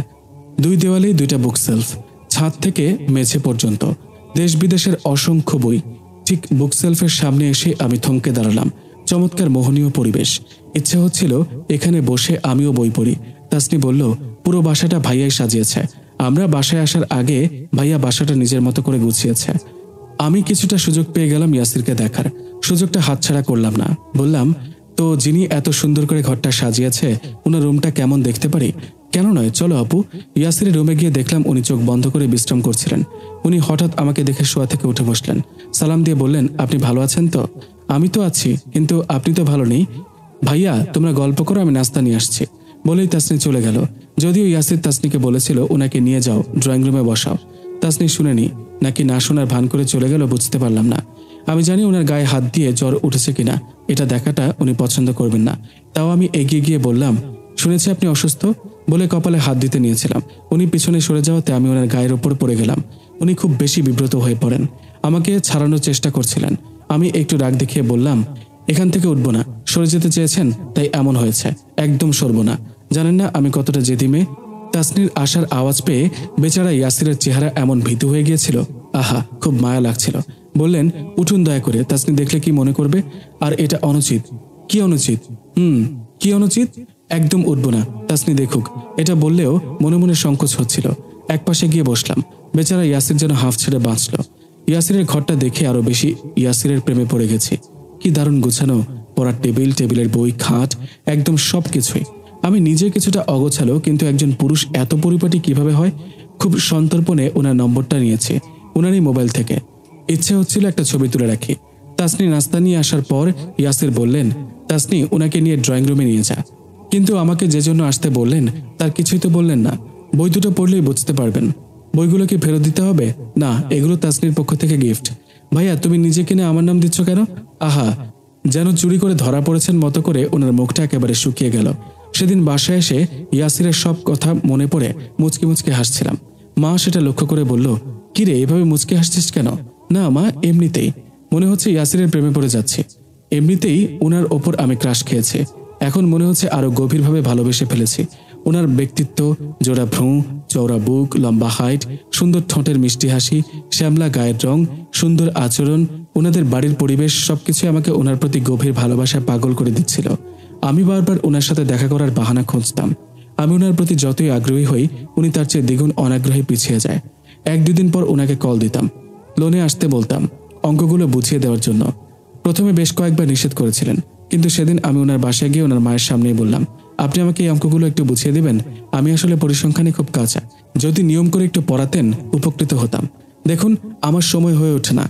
2 দেওয়ালেই 2টা বুকসেলফ, ছাদ থেকে মেঝে পর্যন্ত দেশ বিদেশের অসংখ্য বই। ঠিক বুকসেলফের সামনে এসে আমি থমকে দাঁড়ালাম। চমৎকার মোহনীয় পরিবেশ। ইচ্ছে হচ্ছিল এখানে বসে আমিও বই পড়ি। তাসনি বলল, পুরো বাসাটা ভাইয়াই সাজিয়েছে। আমরা বাসায় আসার আগে ভাইয়া বাসাটা নিজের মতো করে গুছিয়েছে। আমি কিছুটা সুযোগ পেয়ে গেলাম ইয়াসিরকে দেখার। সুযোগটা হাতছাড়া করলাম না। বললাম, তো যিনি এত সুন্দর করে ঘরটা সাজিয়েছে ওনার রুমটা কেমন দেখতে পারি? কেন নয়, চলো আপু। ইয়াসিরের রুমে গিয়ে দেখলাম উনি চোখ বন্ধ করে বিশ্রাম করছিলেন। উনি হঠাৎ আমাকে দেখে শোয়া থেকে উঠে বসলেন। সালাম দিয়ে বললেন, আপনি ভালো আছেন তো? আমি তো আছি, কিন্তু আপনি তো ভালো নেই। ভাইয়া তোমরা গল্প করো, আমি নাস্তা নিয়ে আসছি। বলেই তাসনি চলে গেল। যদিও ইয়াসির তাসনিকে বলেছিল ওনাকে নিয়ে যাও, ড্রয়িং রুমে বসাও। তাসনি শুনেনি নাকি না শোনার ভান করে চলে গেল বুঝতে পারলাম না। আমি জানি ওনার গায়ে হাত দিয়ে জ্বর উঠেছে কিনা, এটা দেখাটা উনি পছন্দ করবেন না। তাও আমি এগিয়ে গিয়ে বললাম, শুনেছি আপনি অসুস্থ। বলে কপালে হাত দিতে নিয়েছিলাম। উনি পিছনে সরে যাওয়াতে আমি ওনার গায়ের ওপর পড়ে গেলাম। উনি খুব বেশি বিব্রত হয়ে পড়েন, আমাকে ছাড়ানোর চেষ্টা করছিলেন। আমি একটু রাগ দেখিয়ে বললাম, এখান থেকে উঠবো না। সরে যেতে চেয়েছেন তাই এমন হয়েছে, একদম সরবো না। জানেন না আমি কতটা জেদি মেয়ে। তাসনির আসার আওয়াজ পেয়ে বেচারা ইয়াসিরের চেহারা এমন ভীতু হয়ে গিয়েছিল, আহা খুব মায়া লাগছিল। বললেন, উঠুন দয়া করে, তাসনি দেখলে কি মনে করবে? আর এটা অনুচিত। কি অনুচিত? কি অনুচিত? একদম উঠবো না, তাসনি দেখুক। এটা বললেও মনে মনে সংকোচ হচ্ছিল। একপাশে গিয়ে বসলাম। বেচারা ইয়াসির যেন হাঁফ ছেড়ে বাঁচল। ইয়াসিরের ঘরটা দেখে আরো বেশি ইয়াসিরের প্রেমে পড়ে গেছি। কি দারুণ গোছানো, পড়ার টেবিল, টেবিলের বই, খাট, একদম সবকিছুই। আমি নিজে কিছুটা অগোছালো, কিন্তু একজন পুরুষ এত পরিপাটি কিভাবে হয়? খুব সন্তর্পণে ওনার নম্বরটা নিয়েছে ওনারই মোবাইল থেকে। ইচ্ছে হচ্ছিল একটা ছবি তুলে রাখি। তাসনি নাস্তা নিয়ে আসার পর ইয়াসির বললেন, তাসনি ওনাকে নিয়ে ড্রয়িং রুমে নিয়ে যা। কিন্তু আমাকে যে জন্য আসতে বললেন তার কিছুই তো বললেন না। বই 2টো পড়লেই বুঝতে পারবেন। বইগুলো কি ফেরত দিতে হবে? না, এগুলো তাসনির পক্ষ থেকে গিফট। ভাইয়া তুমি নিজে কিনে আমার নাম দিচ্ছ কেন? আহা, যেন চুরি করে ধরা পড়েছেন মতো করে ওনার মুখটা একেবারে শুকিয়ে গেল। সেদিন বাসায় এসে ইয়াসিরের সব কথা মনে পড়ে মুচকি মুচকি হাসছিলাম। মা সেটা লক্ষ্য করে বলল, কিরে এভাবে মুচকি হাসছিস কেন? না মা, এমনিতেই। মনে হচ্ছে ইয়াসিরের প্রেমে পড়ে যাচ্ছে। এমনিতেই ওনার ওপর আমি ক্রাশ খেয়েছি। এখন মনে হচ্ছে আরো গভীরভাবে ভালোবেসে ফেলেছি। ওনার ব্যক্তিত্ব, জোড়া ভ্রু, চওড়া বুক, লম্বা হাইট, সুন্দর ঠোঁটের মিষ্টি হাসি, শ্যামলা গায়ের রং, সুন্দর আচরণ, ওনাদের বাড়ির পরিবেশ, সবকিছু আমাকে ওনার প্রতি গভীর ভালোবাসায় পাগল করে দিচ্ছিল। আমি বারবার ওনার সাথে দেখা করার বাহানা খুঁজতাম। আমি ওনার প্রতি যতই আগ্রহী হই উনি তার চেয়ে দ্বিগুণ অনাগ্রহে পিছিয়ে যায়। 1-2 দিন পর ওনাকে কল দিতাম, লোনে আসতে বলতাম অঙ্কগুলো বুঝিয়ে দেওয়ার জন্য। প্রথমে বেশ কয়েকবার নিষেধ করেছিলেন, কিন্তু সেদিন আমি ওনার বাসায় গিয়ে ওনার মায়ের সামনেই বললাম, আপনি আমাকে এই অঙ্কগুলো একটু বুঝিয়ে দেবেন? আমি আসলে পরিসংখ্যানে খুব কাঁচা, যদি নিয়ম করে একটু পড়াতেন উপকৃত হতাম। দেখুন আমার সময় হয়ে ওঠে না,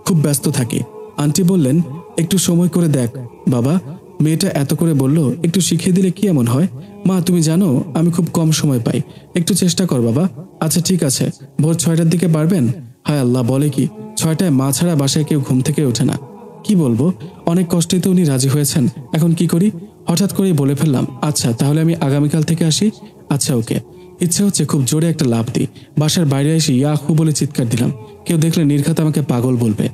খুব ব্যস্ত থাকি। আন্টি বললেন, একটু সময় করে দেখ বাবা। মেয়েটা এত করে বলল, একটু শিখিয়ে দিলে কি এমন হয়? মা তুমি জানো আমি খুব কম সময় পাই, একটু চেষ্টা কর বাবা। আচ্ছা ঠিক আছে, ভোর 6টার দিকে পারবেন? হায় আল্লাহ, বলে কি 6টায় মা ছাড়া বাসায় কেউ ঘুম থেকে ওঠে না। কি বলবো, অনেক কষ্টে তো উনি রাজি হয়েছেন, এখন কি করি? হঠাৎ করেই বলে ফেললাম, আচ্ছা তাহলে আমি আগামীকাল থেকে আসি। আচ্ছা ওকে। ইচ্ছে হচ্ছে খুব জোরে একটা লাফ দিই। বাসার বাইরে এসে ইয়াহু বলে চিৎকার দিলাম। কেউ দেখলে নির্ঘাত আমাকে পাগল বলবে।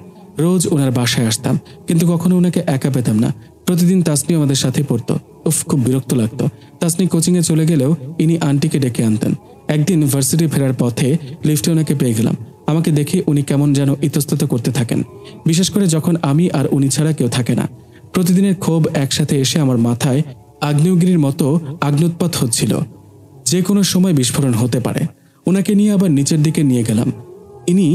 রোজ ওনার বাসায় আসতাম, কিন্তু কখনো ওনাকে একা পেতাম না। প্রতিদিন তাসনি আমাদের সাথে পড়তো। উফ, খুব বিরক্ত লাগতো। তাসনি কোচিংয়ে চলে গেলেও ইনি আন্টিকে ডেকে আনতেন। একদিন ভার্সিটি ফেরার পথে লিফটে ওনাকে পেয়ে গেলাম। আমাকে দেখে উনি কেমন যেন ইতস্তত করতে থাকেন, বিশেষ করে যখন আমি আর উনি ছাড়া কেউ থাকে না। প্রতিদিনের ক্ষোভ একসাথে এসে আমার মাথায় আগ্নেয়গিরির মতো আগ্নোৎপাত হচ্ছিল। যে কোনো সময় বিস্ফোরণ হতে পারে। ওনাকে নিয়ে আবার নিচের দিকে নিয়ে গেলাম। ইনি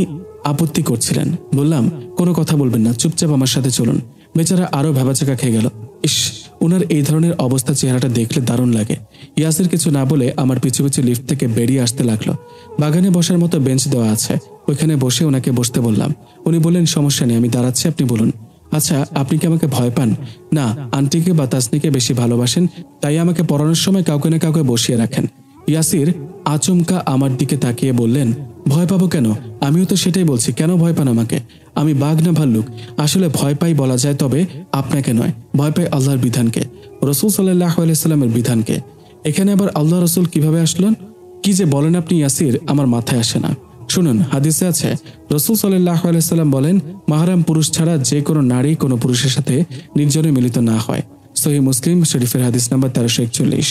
আপত্তি করছিলেন। বললাম, কোনো কথা বলবেন না, চুপচাপ আমার সাথে চলুন। বেচারা আরো ভেবাচাকা খেয়ে গেল। ইস, ওনার এই ধরনের অবস্থা চেহারাটা দেখলে দারুণ লাগে। ইয়াসির কিছু না বলে আমার পিছু পিছু লিফট থেকে বেরিয়ে আসতে লাগলো। বাগানে বসার মতো বেঞ্চ দেওয়া আছে, ওইখানে বসে ওনাকে বসতে বললাম। উনি বললেন, সমস্যা নেই, আমি দাঁড়াচ্ছি, আপনি বলুন। আচ্ছা, আপনি কি আমাকে ভয় পান? না, আন্টিকে বা তাসনিকে বেশি ভালোবাসেন, তাই আমাকে পড়ানোর সময় কাউকে না কাউকে বসিয়ে রাখেন। ইয়াসির আচমকা আমার দিকে তাকিয়ে বললেন, ভয় পাবো কেন? আমিও তো সেটাই বলছি, কেন ভয় পান আমাকে? আমি বাঘ না ভাল্লুক? আসলে ভয় পাই বলা যায়, তবে আপনাকে নয়, ভয় পাই আল্লাহর বিধানকে, রসুল সাল্লাল্লাহু আলাইহি সাল্লামের বিধানকে। এখানে আবার আল্লাহ রসুল কিভাবে আসলেন? কি যে বলেন আপনি ইয়াসির, আমার মাথায় আসে না। শুনুন, হাদিসে আছে, রসুল সাল্লাল্লাহু আলাইহি সাল্লাম বলেন, মাহরাম পুরুষ ছাড়া যে কোনো নারী কোনো পুরুষের সাথে নির্জনে মিলিত না হয়। সহিহ মুসলিম শরীফের হাদিস নাম্বার 1341।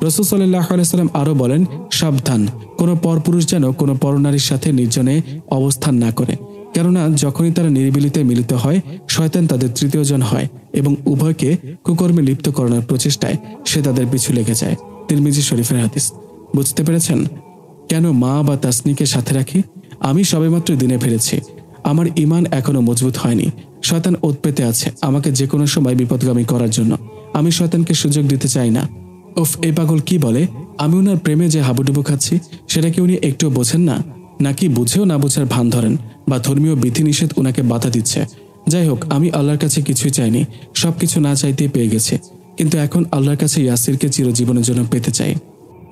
রসুল সাল্লাল্লাহু আলাইহি সাল্লাম আরো বলেন, সাবধান, কোনো পরপুরুষ যেন কোনো পরনারীর সাথে নির্জনে অবস্থান না করে, কেননা যখনই তারা নিরিবিলিতে মিলিত হয়, শয়তান তাদের তৃতীয় জন হয় এবং উভয়কে কুকর্মে লিপ্ত করানোর প্রচেষ্টায় সে তাদের পিছু লেগে যায়। তিরমিজি শরীফের হাদিস। বুঝতে পেরেছেন কেন মা বা তাসনিকে সাথে রাখি? আমি সবেমাত্র দিনে ফিরেছি, আমার ঈমান এখনো মজবুত হয়নি। শয়তান ওৎ পেতে আছে আমাকে যে কোনো সময় বিপদগামী করার জন্য। আমি শয়তানকে সুযোগ দিতে চাই না। উফ, এই পাগল কি বলে? আমি ওনার প্রেমে যে হাবুডুবু খাচ্ছি, সেটা কি উনি একটু বোঝেন না? নাকি বুঝেও না বোঝার ভান ধরেন, বা ধর্মীয় বিধিনিষেধ উনাকে বাধা দিচ্ছে? যাই হোক, আমি আল্লাহর কাছে কিছুই চাইনি, সবকিছু না চাইতেই পেয়ে গেছে। কিন্তু এখন আল্লাহর কাছে ইয়াসিরকে চিরজীবনের জন্য পেতে চাই।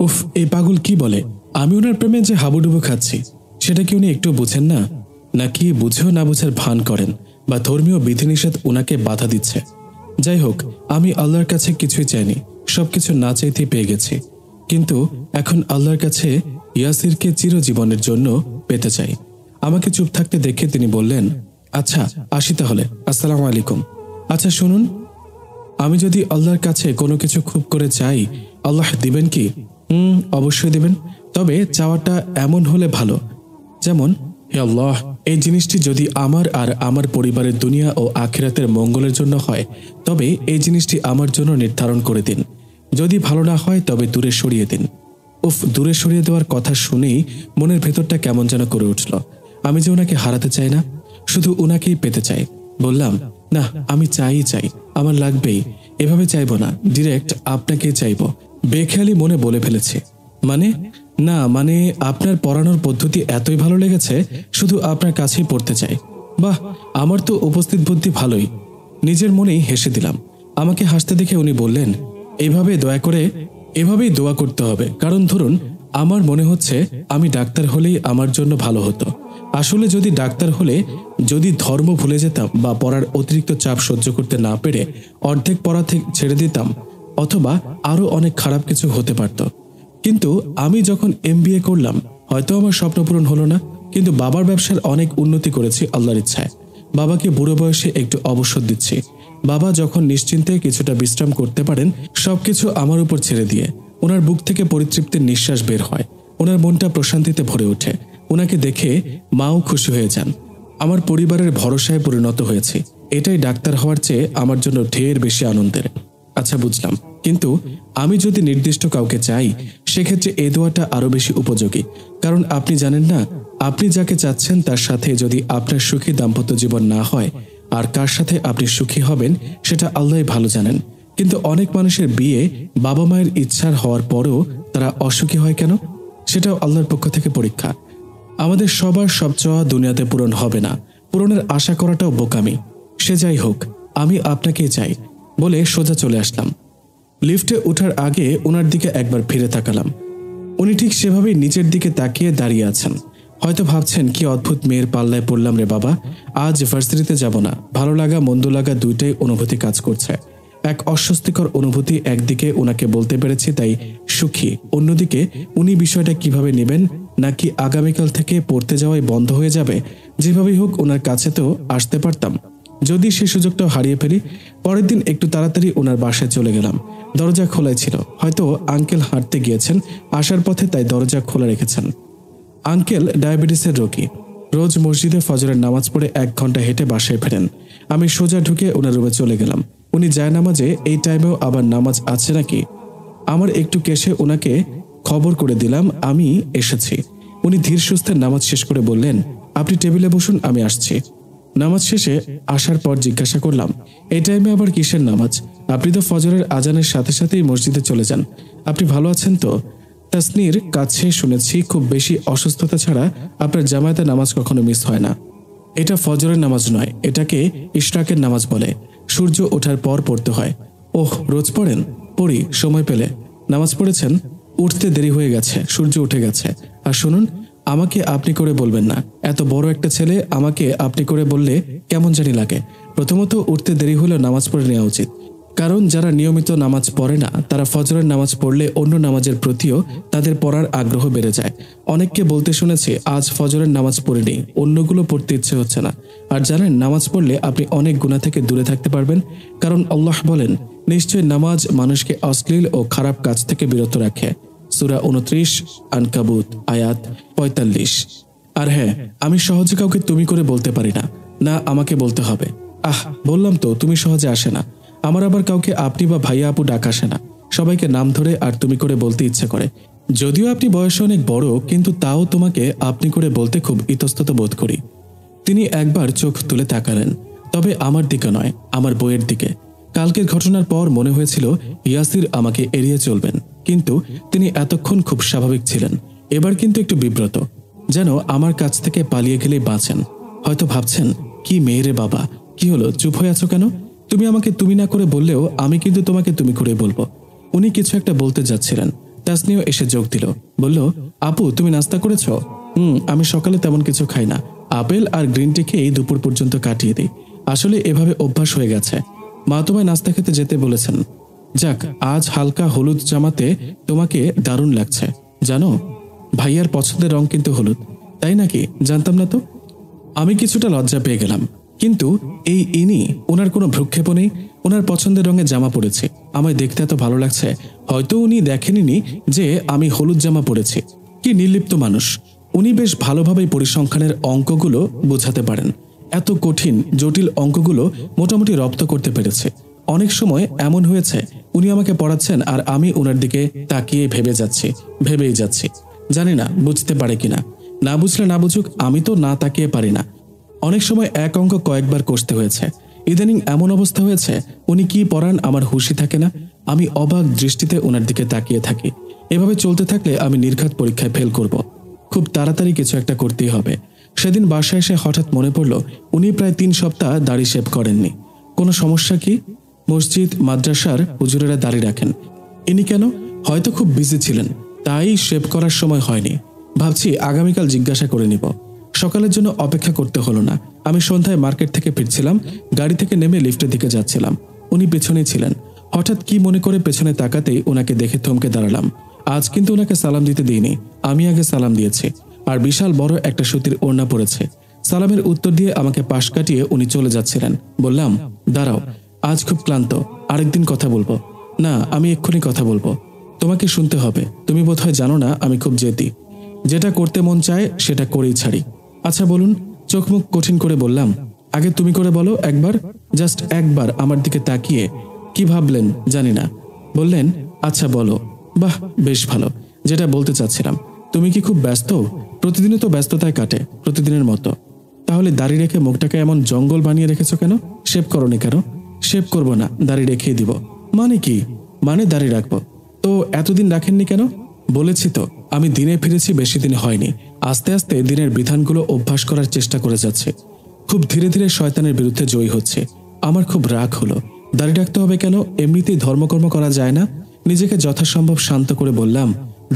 উফ, এই পাগল কি বলে? আমি ওনার প্রেমে যে হাবুডুবু খাচ্ছি, সেটা কি উনি একটু বুঝেন না? নাকি বুঝেও না বোঝার ভান করেন, বা ধর্মীয় বিধিনিষেধ উনাকে বাধা দিচ্ছে? যাই হোক, আমি আল্লাহর কাছে কিছুই চাইনি, সবকিছু না চাইতেই পেয়ে গেছি। কিন্তু এখন আল্লাহর কাছে ইয়াসিরকে চিরজীবনের জন্য পেতে চাই। আমাকে চুপ থাকতে দেখে তিনি বললেন, আচ্ছা আসি তাহলে, আসসালামু আলাইকুম। আচ্ছা শুনুন, আমি যদি আল্লাহর কাছে কোনো কিছু খুব করে চাই, আল্লাহ দিবেন কি? অবশ্যই দিবেন, তবে চাওয়াটা এমন হলে ভালো, যেমন, হে আল্লাহ, এই জিনিসটি যদি আমার আর আমার পরিবারের দুনিয়া ও আখিরাতের মঙ্গলের জন্য হয়, তবে এই জিনিসটি আমার জন্য নির্ধারণ করে দিন। যদি ভালো না হয়, তবে দূরে সরিয়ে দিন। উফ, দূরে সরিয়ে দেওয়ার কথা শুনেই মনের ভেতরটা কেমন যেন করে উঠল। আমি যে ওনাকে হারাতে চাই না, শুধু ওনাকেই পেতে চাই। বললাম, না, আমি চাই, আমার লাগবেই। এভাবে চাইবো না, ডিরেক্ট আপনাকেই চাইবো। বেখেয়ালি মনে বলে ফেলেছি। মানে? না মানে, আপনার পড়ানোর পদ্ধতি এতই ভালো লেগেছে, শুধু আপনার কাছেই পড়তে চাই। বাহ, আমার তো উপস্থিত বুদ্ধি ভালোই। নিজের মনেই হেসে দিলাম। আমাকে হাসতে দেখে উনি বললেন, এভাবেই দোয়া করতে হবে, কারণ ধরুন আমার মনে হচ্ছে আমি ডাক্তার হলেই আমার জন্য ভালো হতো। আসলে যদি ডাক্তার হলে যদি ধর্ম ভুলে যেতাম বা পড়ার অতিরিক্ত চাপ সহ্য করতে না পেরে অর্ধেক পড়া থেকে ছেড়ে দিতাম, অথবা আরো অনেক খারাপ কিছু হতে পারত। কিন্তু আমি যখন MBA করলাম, হয়তো আমার স্বপ্ন পূরণ হলো না, কিন্তু বাবার ব্যবসার অনেক উন্নতি করেছি আল্লাহর ইচ্ছায়। বাবাকে বুড়ো বয়সে একটু অবসর দিচ্ছি। বাবা যখন নিশ্চিন্তে কিছুটা বিশ্রাম করতে পারেন, সবকিছু আমার উপর ছেড়ে দিয়ে ওনার বুক থেকে পরিতৃপ্তির নিঃশ্বাস বের হয়। ওনার মনটা প্রশান্তিতে ভরে ওঠে। ওনাকে দেখে মাও খুশি হয়ে যান। আমার পরিবারের ভরসায় পরিণত হয়েছি। এটাই ডাক্তার হওয়ার চেয়ে আমার জন্য ঢের বেশি আনন্দের। আচ্ছা বুঝলাম, কিন্তু আমি যদি নির্দিষ্ট কাউকে চাই, সেক্ষেত্রে এই দোয়াটা আরো বেশি উপযোগী। কারণ আপনি জানেন না, আপনি যাকে চাচ্ছেন তার সাথে যদি আপনার সুখী দাম্পত্য জীবন না হয়, আর কার সাথে আপনি সুখী হবেন সেটা আল্লাহই ভালো জানেন। কিন্তু অনেক মানুষের বিয়ে বাবা মায়ের ইচ্ছার হওয়ার পরেও তারা অসুখী হয় কেন? সেটাও আল্লাহর পক্ষ থেকে পরীক্ষা। আমাদের সবার সব চাওয়া দুনিয়াতে পূরণ হবে না, পূরণের আশা করাটাও বোকামি। সে যাই হোক, আমি আপনাকেই চাই বলে সোজা চলে আসলাম। লিফটে ওঠার আগে ওনার দিকে একবার ফিরে তাকালাম। উনি ঠিক সেভাবেই নিচের দিকে তাকিয়ে দাঁড়িয়ে আছেন। হয়তো ভাবছেন, কি অদ্ভুত মেয়ের পাল্লায় পড়লাম রে বাবা, আজ ভার্সিটিতে যাব না। ভালো লাগা মন্দ লাগা দুইটাই অনুভূতি কাজ করছে। এক অস্বস্তিকর অনুভূতি, একদিকে ওনাকে বলতে পেরেছি তাই সুখী, অন্যদিকে উনি বিষয়টা কিভাবে নেবেন, নাকি আগামীকাল থেকে পড়তে যাওয়াই বন্ধ হয়ে যাবে। যেভাবেই হোক ওনার কাছে তো আসতে পারতাম। যদি সে সুযোগটাও হারিয়ে ফেলি। পরের দিন একটু তাড়াতাড়ি ওনার বাসায় চলে গেলাম। দরজা খোলাই ছিল, হয়তো আঙ্কেল হাঁটতে গিয়েছেন, আসার পথে তাই দরজা খোলা রেখেছেন। আঙ্কেল ডায়াবেটিসের রোগী, রোজ মসজিদে ফজরের নামাজ পড়ে 1 ঘন্টা হেঁটে বাসায় ফেরেন। আমি সোজা ঢুকে ওনার রুমে চলে গেলাম। উনি জায়নামাজে এই টাইমেও আবার নামাজ আছে নাকি। আমার একটু কেশে ওনাকে খবর করে দিলাম আমি এসেছি। উনি ধীর সুস্থে নামাজ শেষ করে বললেন, আপনি টেবিলে বসুন, আমি আসছি। নামাজ শেষে আসার পর জিজ্ঞাসা করলাম, এই টাইমে আবার কিসের নামাজ? আপনি তো ফজরের আজানের সাথে সাথেই মসজিদে চলে যান। আপনি ভালো আছেন তো? তাসনির কাছে শুনেছি খুব বেশি অসুস্থতা ছাড়া আপনার জামায়াতে নামাজ কখনো মিস হয় না। এটা ফজরের নামাজ নয়, এটাকে ইশরাকের নামাজ বলে। সূর্য ওঠার পর পড়তে হয়। ওহ, রোজ পড়েন? পড়ি, সময় পেলে। নামাজ পড়েছেন? উঠতে দেরি হয়ে গেছে, সূর্য উঠে গেছে। আর শুনুন, আমাকে আপনি করে বলবেন না। এত বড় একটা ছেলে আমাকে আপনি করে বললে কেমন জানি লাগে। প্রথমত উঠতে দেরি হলেও নামাজ পড়ে নেওয়া উচিত, কারণ যারা নিয়মিত নামাজ পড়ে না তারা ফজরের নামাজ পড়লে অন্য নামাজের প্রতিও তাদের পড়ার আগ্রহ বেড়ে যায়। অনেককে বলতে শুনেছি, আজ ফজরের নামাজ পড়িনি, অন্যগুলো পড়তে ইচ্ছে হচ্ছে না। আর জানেন, নামাজ পড়লে আপনি অনেক গুনাহ থেকে দূরে থাকতে পারবেন, কারণ আল্লাহ বলেন, নিশ্চয় নামাজ মানুষকে অশ্লীল ও খারাপ কাজ থেকে বিরত রাখে। সূরা 29 আনকাবুত আয়াত 45। আর হ্যাঁ, আমি সহজে কাউকে তুমি করে বলতে পারি না, না আমাকে বলতে হবে। বললাম তো, তুমি সহজে আসে না। আমার আবার কাউকে আপনি বা ভাইয়া আপু ডাক আসে না। সবাইকে নাম ধরে আর তুমি করে বলতে ইচ্ছে করে। যদিও আপনি বয়সে অনেক বড়, কিন্তু তাও তোমাকে আপনি করে বলতে খুব ইতস্তত বোধ করি। তিনি একবার চোখ তুলে তাকালেন, তবে আমার দিকে নয়, আমার বইয়ের দিকে। কালকের ঘটনার পর মনে হয়েছিল ইয়াসির আমাকে এড়িয়ে চলবেন, কিন্তু তিনি এতক্ষণ খুব স্বাভাবিক ছিলেন। এবার কিন্তু একটু বিব্রত, যেন আমার কাছ থেকে পালিয়ে গেলেই বাঁচেন। হয়তো ভাবছেন, কি মেয়েরে বাবা, কি হলো, চুপ হয়ে আছো কেন? তুমি আমাকে তুমি না করে বললেও আমি কিন্তু তোমাকে তুমি করে বলবো। উনি কিছু একটা বলতে যাচ্ছিলেন, তাসনিও এসে যোগ দিল। বলল, আপু তুমি নাস্তা করেছ? আমি সকালে তেমন কিছু খাই না, আপেল আর গ্রিন টি খেয়ে দুপুর পর্যন্ত কাটিয়ে দিই। আসলে এভাবে অভ্যাস হয়ে গেছে। মা তোমায় নাস্তা খেতে যেতে বলেছেন। যাক, আজ হালকা হলুদ জামাতে তোমাকে দারুণ লাগছে। জানো, ভাইয়ার পছন্দের রং কিন্তু হলুদ। তাই নাকি? জানতাম না তো। আমি কিছুটা লজ্জা পেয়ে গেলাম, কিন্তু ইনি, ওনার কোনো ভ্রুক্ষেপ নেই। ওনার পছন্দের রঙের জামা পরেছি, আমায় দেখতে এত ভালো লাগছে। হয়তো উনি দেখেননি যে আমি হলুদ জামা পরেছি। কি নির্লিপ্ত মানুষ! উনি বেশ ভালোভাবেই পরিসংখ্যানের অঙ্কগুলো বোঝাতে পারেন। এত কঠিন জটিল অঙ্কগুলো মোটামুটি রপ্ত করতে পেরেছে। অনেক সময় এমন হয়েছে উনি আমাকে পড়াচ্ছেন আর আমি ওনার দিকে তাকিয়ে ভেবেই যাচ্ছি। জানি না বুঝতে পারে কিনা। না বুঝলে না বুঝুক, আমি তো না তাকিয়ে পারি না। অনেক সময় এক অঙ্ক কয়েকবার কষতে হয়েছে। ইদানিং এমন অবস্থা হয়েছে, উনি কি পড়ান আমার হুঁশই থাকে না। আমি অবাক দৃষ্টিতে ওনার দিকে তাকিয়ে থাকি। এভাবে চলতে থাকলে আমি নির্ঘাত পরীক্ষায় ফেল করব। খুব তাড়াতাড়ি কিছু একটা করতেই হবে। সেদিন বাসায় এসে হঠাৎ মনে পড়ল, উনি প্রায় 3 সপ্তাহ দাড়ি শেভ করেননি। কোনো সমস্যা কি? মসজিদ মাদ্রাসার হুজুরেরা দাড়ি রাখেন, ইনি কেন? হয়তো খুব বিজি ছিলেন, তাই শেভ করার সময় হয়নি। ভাবছি আগামীকাল জিজ্ঞাসা করে নিব। সকালের জন্য অপেক্ষা করতে হলো না। আমি সন্ধ্যায় মার্কেট থেকে ফিরছিলাম, গাড়ি থেকে নেমে লিফটের দিকে যাচ্ছিলাম। উনি পেছনেই ছিলেন। হঠাৎ কি মনে করে পেছনে তাকাতেই ওনাকে দেখে থমকে দাঁড়ালাম। আজ কিন্তু ওনাকে সালাম দিতে দিইনি, আমি আগে সালাম দিয়েছি। আর বিশাল বড় একটা সুতির ওড়না পড়েছে। সালামের উত্তর দিয়ে আমাকে পাশ কাটিয়ে উনি চলে যাচ্ছিলেন। বললাম, দাঁড়াও, আজ খুব ক্লান্ত, আরেকদিন কথা বলবো। না, আমি এক্ষুনি কথা বলবো। তোমাকে শুনতে হবে। তুমি বোধহয় জানো না আমি খুব জেদি। যেটা করতে মন চায় সেটা করেই ছাড়ি। আচ্ছা বলুন। চোখ মুখ কঠিন করে বললাম, আগে তুমি করে বলো একবার, জাস্ট একবার আমার দিকে তাকিয়ে। কি ভাবলেন জানি না। বললেন, আচ্ছা বলো। বাহ, বেশ ভালো। যেটা বলতে চাচ্ছিলাম, তুমি কি খুব ব্যস্ত? প্রতিদিনই তো ব্যস্ততায় কাটে, প্রতিদিনের মতো। তাহলে দাড়ি রেখে মুখটাকে এমন জঙ্গল বানিয়ে রেখেছো কেন? শেভ করোনি কেন? শেভ করবো না, দাড়ি রেখেই দিব। মানে কি? মানে দাড়ি রাখবো। তো এতদিন রাখেননি কেন? বলেছি তো, আমি দিনে ফিরেছি বেশি দিন হয়নি। আস্তে আস্তে দিনের বিধানগুলো অভ্যাস করার চেষ্টা করে যাচ্ছে। খুব ধীরে ধীরে শয়তানের বিরুদ্ধে জয়ী হচ্ছে। আমার খুব রাগ হলো। দাড়ি রাখতে হবে কেন? এমনিতেই ধর্মকর্ম করা যায় না? নিজেকে যথাসম্ভব শান্ত করে বললাম,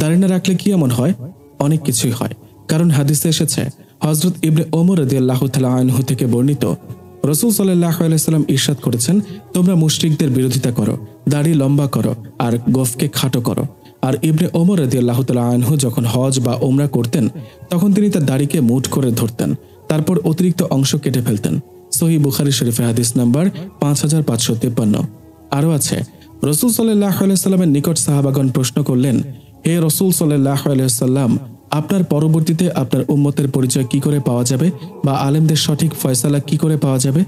দাড়ি না রাখলে কি এমন হয়? অনেক কিছুই হয়। কারণ হাদিসে এসেছে, হযরত ইবনে ওমর রাদিয়াল্লাহু তাআলা আনহু থেকে বর্ণিত, রাসূল সাল্লাল্লাহু আলাইহি ওয়াসাল্লাম ইরশাদ করেছেন, তোমরা মুশরিকদের বিরোধিতা করো, দাড়ি লম্বা করো আর গোফকে খাটো করো। আর ইবনে ওমর রাদিয়াল্লাহু তাআলা আনহু যখন হজ বা ওমরা করতেন, তখন তিনি তার দাড়িকে মুঠ করে ধরতেন, তারপর অতিরিক্ত অংশ কেটে ফেলতেন। সহিহ বুখারী শরীফে হাদিস নাম্বার 5553। আরও আছে, রাসূল সাল্লাল্লাহু আলাইহি ওয়াসাল্লামের নিকট সাহাবাগণ প্রশ্ন করলেন, হে রাসূল সাল্লাল্লাহু আলাইহি ওয়াসাল্লাম, আপনার পরবর্তীতে আপনার উম্মতের পরিচয় কি করে পাওয়া যাবে, বা আলেমদের সঠিক ফয়সালা কি করে পাওয়া যাবে?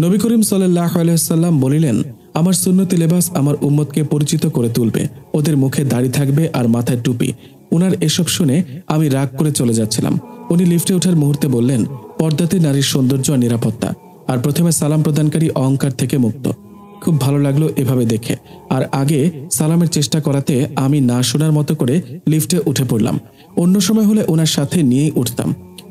নবী করিম সাল্লাল্লাহু আলাইহি ওয়াসাল্লাম বলিলেন, আমার সুন্নতি লেবাস আমার উম্মতকে পরিচিত করে তুলবে, ওদের মুখে দাড়ি থাকবে আর মাথায় টুপি। উনার এসব শুনে আমি রাগ করে চলে যাচ্ছিলাম। উনি লিফটে ওঠার মুহূর্তে বললেন, পর্দাতে নারীর সৌন্দর্য আর নিরাপত্তা, আর প্রথমে সালাম প্রদানকারী অহংকার থেকে মুক্ত। খুব ভালো লাগলো এভাবে দেখে। আর আগে সালামের চেষ্টা করাতে আমি না শোনার মতো করে লিফটে উঠে পড়লাম। অন্য সময় হলে ওনার সাথে নিয়েই উঠতাম,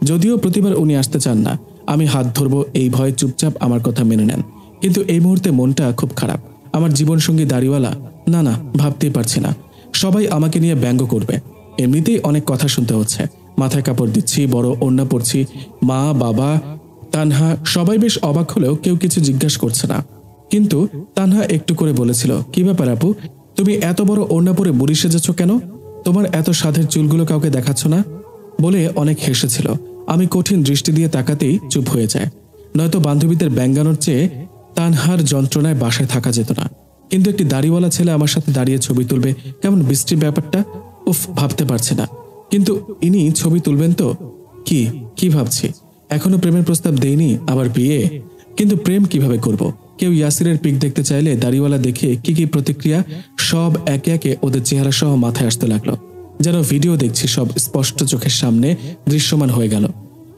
যদিও প্রতিবার উনি আসতে চান না। আমি হাত ধরবো এই ভয়ে চুপচাপ আমার কথা মেনে নেন। কিন্তু এই মুহূর্তে মনটা খুব খারাপ। আমার জীবনসঙ্গী দাড়িওয়ালা, না না, ভাবতেই পারছি না। সবাই আমাকে নিয়ে ব্যঙ্গ করবে। এমনিতেই অনেক কথা শুনতে হচ্ছে। মাথায় কাপড় দিচ্ছি, বড় ওড়না পরছি, মা বাবা তানহা সবাই বেশ অবাক হলেও কেউ কিছু জিজ্ঞাসা করছে না। কিন্তু তানহা একটু করে বলেছিল, কি ব্যাপার আপু, তুমি এত বড় ওড়না পরে বুড়ি সেজেছ কেন? তোমার এত সাধের চুলগুলো কাউকে দেখাচ্ছ না? বলে অনেক হেসেছিল। আমি কঠিন দৃষ্টি দিয়ে তাকাতেই চুপ হয়ে যায়। নয়তো বান্ধবীদের ব্যঙ্গানোর চেয়ে তানহার যন্ত্রণায় বাসায় থাকা যেত না। কিন্তু একটি দাড়িওয়ালা ছেলে আমার সাথে দাঁড়িয়ে ছবি তুলবে, কেমন বৃষ্টির ব্যাপারটা, উফ, ভাবতে পারছি না। কিন্তু ইনি ছবি তুলবেন তো? কি ভাবছি, এখনো প্রেমের প্রস্তাব দেইনি, আবার বিয়ে। কিন্তু প্রেম কিভাবে করব? কেউ ইয়াসিরের পিক দেখতে চাইলে দাড়িওয়ালা দেখে কি প্রতিক্রিয়া সব একে একে ওদের চেহারা সহ মাথায় আসতে লাগলো। যেন ভিডিও দেখছি, সব স্পষ্ট চোখের সামনে দৃশ্যমান হয়ে গেল।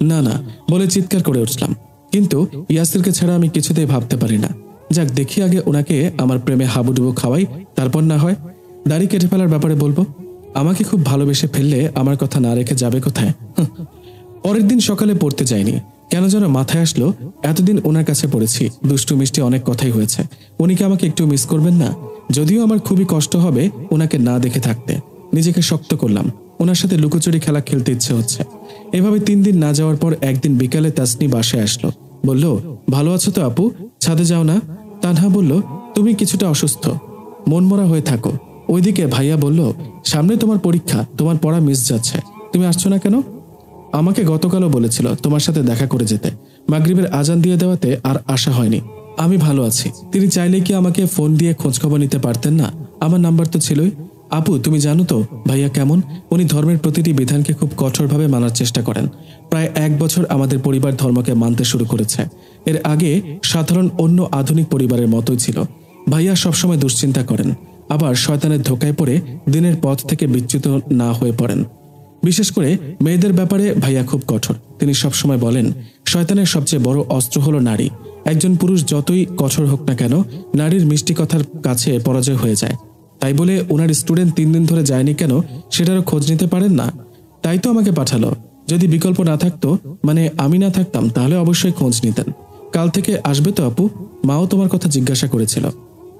না না বলে চিৎকার করে উঠলাম। কিন্তু ইয়াসিরকে ছাড়া আমি কিছুতেই ভাবতে পারি না। যাক, দেখি আগে ওনাকে আমার প্রেমে হাবুডুবু খাওয়াই, তারপর না হয় দাড়ি কেটে ফেলার ব্যাপারে বলবো। আমাকে খুব ভালোবেসে ফেললে আমার কথা না রেখে যাবে কোথায়? পরের দিন সকালে পড়তে যাইনি। কেন যেন মাথায় আসলো, এতদিন ওনার কাছে পড়েছি, দুষ্টু মিষ্টি অনেক কথাই হয়েছে। উনি কি আমাকে একটু মিস করবেন না? যদিও আমার খুবই কষ্ট হবে ওনাকে না দেখে থাকতে। নিজেকে শক্ত করলাম। ওনার সাথে লুকোচুরি খেলা খেলতে ইচ্ছে হচ্ছে। এভাবে 3 দিন না যাওয়ার পর একদিন বিকালে তাসনি বাসায় আসলো। বলল, ভালো আছো তো আপু, ছাদে যাও না? তানহা বলল, তুমি কিছুটা অসুস্থ, মনমরা হয়ে থাকো। ওইদিকে ভাইয়া বলল, সামনে তোমার পরীক্ষা, তোমার পড়া মিস যাচ্ছে, তুমি আসছো না কেন? আমাকে গতকালও বলেছিল তোমার সাথে দেখা করে যেতে। মাগরিবের আজান দিয়ে দেওয়াতে আর আশা হয়নি। আমি ভালো আছি। তিনি চাইলে কি আমাকে ফোন দিয়ে খোঁজখবর নিতে পারতেন না? আমার নাম্বার তো ছিলই। আপু, তুমি জানো তো ভাইয়া কেমন? উনি ধর্মের প্রতিটি বিধানকে খুব কঠোরভাবে মানার চেষ্টা করেন। প্রায় 1 বছর আমাদের পরিবার ধর্মকে মানতে শুরু করেছে। এর আগে সাধারণ অন্য আধুনিক পরিবারের মতোই ছিল। ভাইয়া সবসময় দুশ্চিন্তা করেন, আবার শয়তানের ধোকায় পড়ে দিনের পথ থেকে বিচ্যুত না হয়ে পড়েন। বিশেষ করে মেয়েদের ব্যাপারে ভাইয়া খুব কঠোর। তিনি সবসময় বলেন, শয়তানের সবচেয়ে বড় অস্ত্র হলো নারী। একজন পুরুষ যতই কঠোর হোক না কেন, নারীর মিষ্টি কথার কাছে পরাজয় হয়ে যায়। তাই বলে ওনার স্টুডেন্ট 3 দিন ধরে যায়নি কেন, সেটারও খোঁজ নিতে পারেন না? তাই তো আমাকে পাঠালো। যদি বিকল্প না থাকতো, মানে আমি না থাকতাম, তাহলে অবশ্যই খোঁজ নিতেন। কাল থেকে আসবে তো আপু? মাও তোমার কথা জিজ্ঞাসা করেছিল।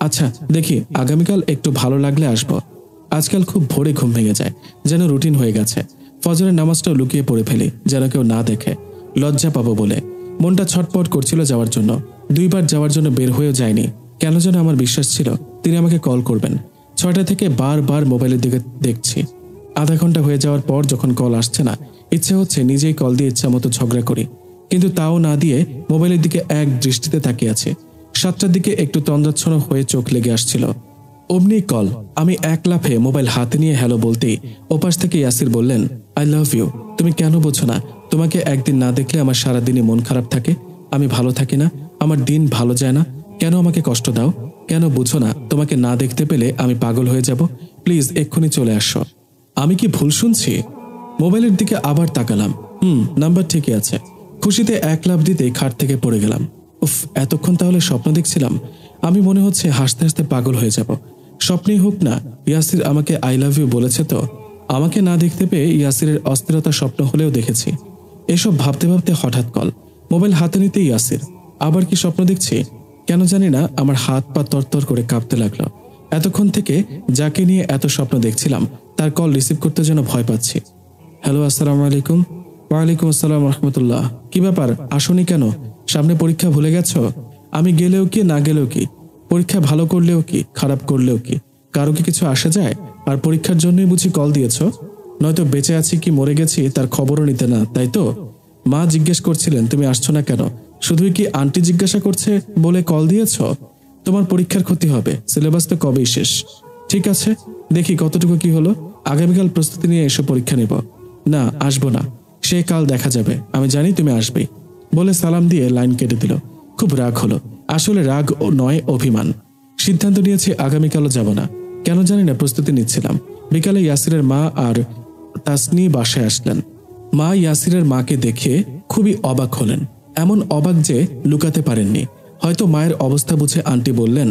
আচ্ছা দেখি, আগামীকাল একটু ভালো লাগলে আসবো। আজকাল খুব ভোরে ঘুম ভেঙে যায়, যেন রুটিন হয়ে গেছে। ফজরের নামাজটাও লুকিয়ে পড়ে ফেলি, যেন কেউ না দেখে, লজ্জা পাবো বলে। মনটা ছটপট করছিল যাওয়ার জন্য। 2 বার যাওয়ার জন্য বের হয়েও যায়নি। কেন যেন আমার বিশ্বাস ছিল তিনি আমাকে কল করবেন। 6টা থেকে বারবার মোবাইলের দিকে দেখছি। আধা ঘন্টা হয়ে যাওয়ার পর যখন কল আসছে না, ইচ্ছে হচ্ছে নিজেই কল দিয়ে ইচ্ছা মতো ঝগড়া করি। কিন্তু তাও না দিয়ে মোবাইলের দিকে এক দৃষ্টিতে তাকিয়ে আছে। 7টার দিকে একটু তন্দ্রাচ্ছন্ন হয়ে চোখ লেগে আসছিল। অমনি কল। আমি এক লাফে মোবাইল হাতে নিয়ে হ্যালো বলতেই ওপাশ থেকে ইয়াসির বললেন, আই লাভ ইউ। তুমি কেন বোঝো না, তোমাকে একদিন না দেখলে আমার সারাদিনই মন খারাপ থাকে, আমি ভালো থাকি না, আমার দিন ভালো যায় না। কেন আমাকে কষ্ট দাও? কেন বুঝো না তোমাকে না দেখতে পেলে আমি পাগল হয়ে যাব? প্লিজ এক্ষুনি চলে আসো। আমি কি ভুল শুনছি? মোবাইলের দিকে আবার তাকালাম। নাম্বার ঠিকই আছে। খুশিতে এক লাফ দিতে খাট থেকে পড়ে গেলাম। উফ, এতক্ষণ তাহলে স্বপ্ন দেখছিলাম? আমি মনে হচ্ছে হাসতে হাসতে পাগল হয়ে যাব। স্বপ্নেই হোক না, ইয়াসির আমাকে আই লাভ ইউ বলেছে তো। আমাকে না দেখতে পেয়ে ইয়াসিরের অস্থিরতা স্বপ্ন হলেও দেখেছি। এসব ভাবতে ভাবতে হঠাৎ কল। মোবাইল হাতে নিতে ইয়াসির। আবার কি স্বপ্ন দেখছি? কেন জানি না আমার হাত পা তরতর করে কাঁপতে লাগলো। এতক্ষণ থেকে যাকে নিয়ে এত স্বপ্ন দেখছিলাম তার কল রিসিভ করতে যেন ভয় পাচ্ছি। হ্যালো, আসসালামু আলাইকুম। ওয়ালাইকুম আসসালাম রহমতুল্লাহ। কি ব্যাপার, আসনি কেন? সামনে পরীক্ষা ভুলে গেছো? আমি গেলেও কি না গেলেও কি, পরীক্ষা ভালো করলেও কি খারাপ করলেও কি, কারো কি কিছু আসে যায়? আর পরীক্ষার জন্যই বুঝি কল দিয়েছ? নয়তো বেঁচে আছি কি মরে গেছি তার খবরও নিতে না, তাই তো? মা জিজ্ঞেস করছিলেন তুমি আসছো না কেন। শুধুই কি আন্টি জিজ্ঞাসা করছে বলে কল দিয়েছ? তোমার পরীক্ষার ক্ষতি হবে, সিলেবাস তো কবেই শেষ। ঠিক আছে, দেখি কতটুকু কি হলো। আগামীকাল প্রস্তুতি নিয়ে এসে পরীক্ষা নেব। না, আসবো না, সে কাল দেখা যাবে, আমি জানি তুমি আসবেই বলে সালাম দিয়ে লাইন কেটে দিল। খুব রাগ হলো। আসলে রাগ ও নয়, অভিমান। সিদ্ধান্ত নিয়েছি আগামীকালও যাব না। কেন জানি না, প্রস্তুতি নিচ্ছিলাম। বিকালে ইয়াসিরের মা আর তাসনি বাসায় আসলেন। মা ইয়াসিরের মাকে দেখে খুবই অবাক হলেন, এমন অবাক যে লুকাতে পারেননি। হয়তো মায়ের অবস্থা বুঝে আন্টি বললেন,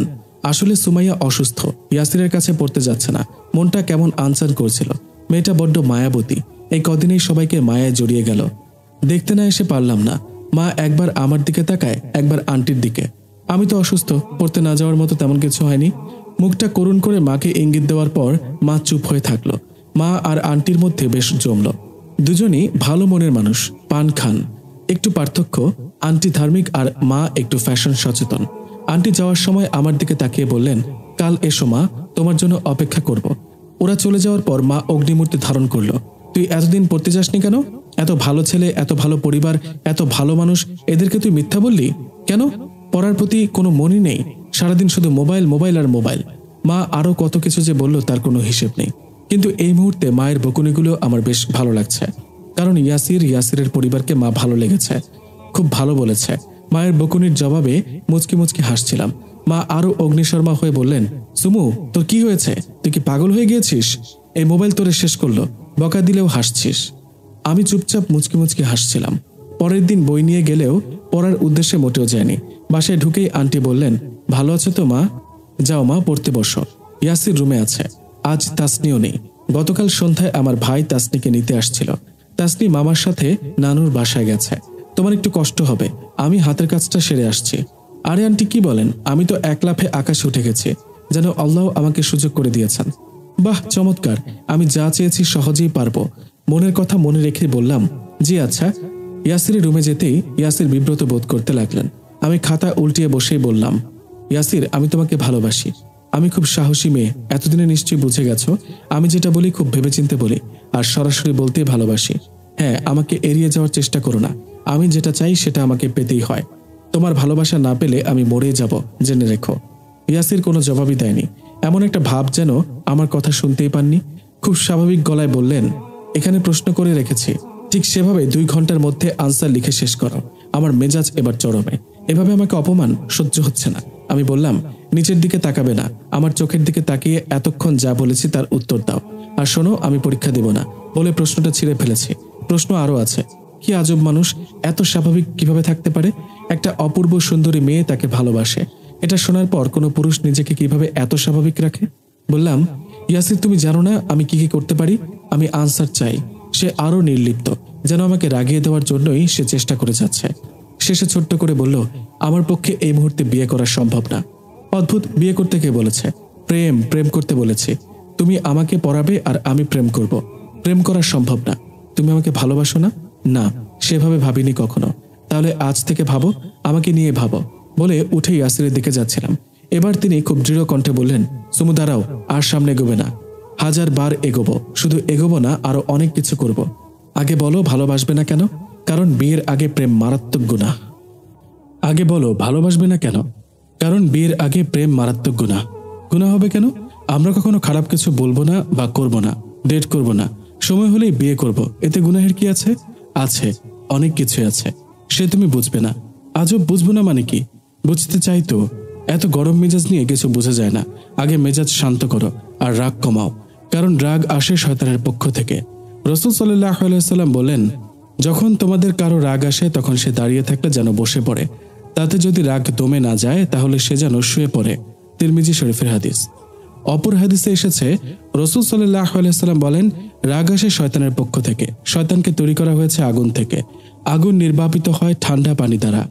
আসলে সুমাইয়া অসুস্থ, ইয়াসিরের কাছে পড়তে যাচ্ছে না, মনটা কেমন আনচান করছিল, মেয়েটা বড্ড মায়াবতী, এই কদিনেই সবাইকে মায়ায় জড়িয়ে গেল। দেখতে না এসে পারলাম না। মা একবার আমার দিকে তাকায়, একবার আন্টির দিকে। আমি তো অসুস্থ, পড়তে না যাওয়ার মতো তেমন কিছু হয়নি। মুখটা করুণ করে মাকে ইঙ্গিত দেওয়ার পর মা চুপ হয়ে থাকলো। মা আর আন্টির মধ্যে বেশ জমল। দুজনই ভালো মনের মানুষ, পান খান। একটু পার্থক্য, আন্টি ধার্মিক আর মা একটু ফ্যাশন সচেতন। আন্টি যাওয়ার সময় আমার দিকে তাকিয়ে বললেন, কাল এসো মা, তোমার জন্য অপেক্ষা করব। ওরা চলে যাওয়ার পর মা অগ্নিমূর্তি ধারণ করলো। তুই এতদিন পড়তে যাসনি কেন? এত ভালো ছেলে, এত ভালো পরিবার, এত ভালো মানুষ, এদেরকে তুই মিথ্যা বললি কেন? পড়ার প্রতি কোনো মনই নেই, সারাদিন শুধু মোবাইল মোবাইল আর মোবাইল। মা আরো কত কিছু যে বলল তার কোনো হিসেব নেই। কিন্তু এই মুহূর্তে মায়ের বকুনিগুলো আমার বেশ ভালো লাগছে, কারণ ইয়াসিরের পরিবারকে মা ভালো লেগেছে, খুব ভালো বলেছে। মায়ের বকুনির জবাবে মুচকি মুচকি হাসছিলাম। মা আরো অগ্নিশর্মা হয়ে বললেন, সুমু, তোর কি হয়েছে? তুই কি পাগল হয়ে গিয়েছিস? এই মোবাইল তোরে শেষ করলো, বকা দিলেও হাসছিস। আমি চুপচাপ মুচকি মুচকি হাসছিলাম। পরের দিন বই নিয়ে গেলেও পড়ার উদ্দেশ্যে মোটেও যায়নি। বাসায় ঢুকেই আন্টি বললেন, ভালো আছো তো মা? যাও মা, পড়তে বসো। ইয়াসির রুমে আছে, আজ তাসনিও নেই। গতকাল সন্ধ্যায় আমার ভাই তাসনিকে নিতে আসছিল। তাসনি মামার সাথে নানুর বাসায় গেছে। তোমার একটু কষ্ট হবে, আমি হাতের কাজটা সেরে আসছি। আরে আন্টি কি বলেন? আমি তো এক লাফে আকাশে উঠে গেছি, যেন আল্লাহ আমাকে সুযোগ করে দিয়েছেন। বাহ, চমৎকার, আমি যা চেয়েছি সহজেই পারবো। মনের কথা মনে রেখে বললাম, জি আচ্ছা। ইয়াসিরের রুমে যেতেই ইয়াসির বিব্রত বোধ করতে লাগলেন। আমি খাতা উল্টিয়ে বসেই বললাম, ইয়াসির, আমি তোমাকে ভালোবাসি। আমি খুব সাহসী মেয়ে, এতদিনে নিশ্চয়ই বুঝে গেছো। আমি যেটা বলি খুব ভেবেচিন্তে বলি, আর সরাসরি বলতেই ভালোবাসি। হ্যাঁ, আমাকে এড়িয়ে যাওয়ার চেষ্টা করো না। আমি যেটা চাই সেটা আমাকে পেতেই হয়। তোমার ভালোবাসা না পেলে আমি মরে যাব, জেনে রেখো। ইয়াসির কোনো জবাবই দেয়নি, এমন একটা ভাব যেন আমার কথা শুনতেই পাননি। খুব স্বাভাবিক গলায় বললেন, এখানে প্রশ্ন করে রেখেছি, ঠিক সেভাবে 2 ঘন্টার মধ্যে আনসার লিখে শেষ করো। আমার মেজাজ এবার চরমে, এভাবে আমাকে অপমান সহ্য হচ্ছে না। আমি বললাম, নিচের দিকে তাকাবে না, আমার চোখের দিকে তাকিয়ে এতক্ষণ যা বলেছি তার উত্তর দাও। আর শোনো, আমি পরীক্ষা দেব না বলে প্রশ্নটা ছিঁড়ে ফেলেছি। প্রশ্ন আরো আছে। কি আজব মানুষ, এত স্বাভাবিক কিভাবে থাকতে পারে? একটা অপূর্ব সুন্দরী মেয়ে তাকে ভালোবাসে, এটা শোনার পর কোনো পুরুষ নিজেকে কিভাবে এত স্বাভাবিক রাখে? বললাম, ইয়াসির, তুমি জানো না আমি কি কি করতে পারি? আমি আনসার চাই। সে আরো নির্লিপ্ত, যেন আমাকে রাগিয়ে দেওয়ার জন্যই সে চেষ্টা করে যাচ্ছে। শেষে ছোট্ট করে বলল, আমার পক্ষে এই মুহূর্তে বিয়ে করা সম্ভব না। অদ্ভুত, বিয়ে করতে কে বলেছে? প্রেম করতে বলেছি। তুমি আমাকে পড়াবে আর আমি প্রেম করব। প্রেম করা সম্ভব না। তুমি আমাকে ভালোবাসো না? না, সেভাবে ভাবিনি কখনো। তাহলে আজ থেকে ভাবো, আমাকে নিয়ে ভাবো। বলে উঠে ইয়াসিরের দিকে যাচ্ছিলাম। এবার তিনি খুব দৃঢ় কণ্ঠে বললেন, সুমু দাঁড়াও, আর সামনে এগোবে না। 1000 বার এগোবো, শুধু এগোবো না, আরো অনেক কিছু করব। আগে বলো, ভালোবাসবে না কেন? কারণ বিয়ের আগে প্রেম মারাত্মক গুনাহ। আগে বলো, ভালোবাসবে না কেন? কারণ বিয়ের আগে প্রেম মারাত্মক গুনাহ। গুনাহ হবে কেন? আমরা কখনো খারাপ কিছু বলবো না বা করব না, ডেট করব না, সময় হলেই বিয়ে করব, এতে গুনাহের কি আছে? আছে, অনেক কিছু আছে, সে তুমি বুঝবে না। আজও বুঝবো না মানে কি? বুঝতে চাই তো। এত গরম মেজাজ নিয়ে কিছু বোঝা যায় না। আগে মেজাজ শান্ত করো আর রাগ কমাও, কারণ রাগ আসে শয়তানের পক্ষ থেকে। রাসূল সাল্লাল্লাহু আলাইহি ওয়াসাল্লাম বলেন, যখন তোমাদের কারো রাগ আসে তখন সে দাঁড়িয়ে থাকলে যেন বসে পড়ে, তাতে যদি রাগ দমে না যায় তাহলে সে যেন শুয়ে পড়ে। তিরমিজি শরীফের হাদিস। অপর হাদিসে এসেছে, রাসূল সাল্লাল্লাহু আলাইহি ওয়াসাল্লাম বলেন, রাগ আসে শয়তানের পক্ষ থেকে। শয়তানকে তৈরি করা হয়েছে আগুন থেকে। আগুন নির্বাপিত হয় ঠান্ডা পানি দ্বারা।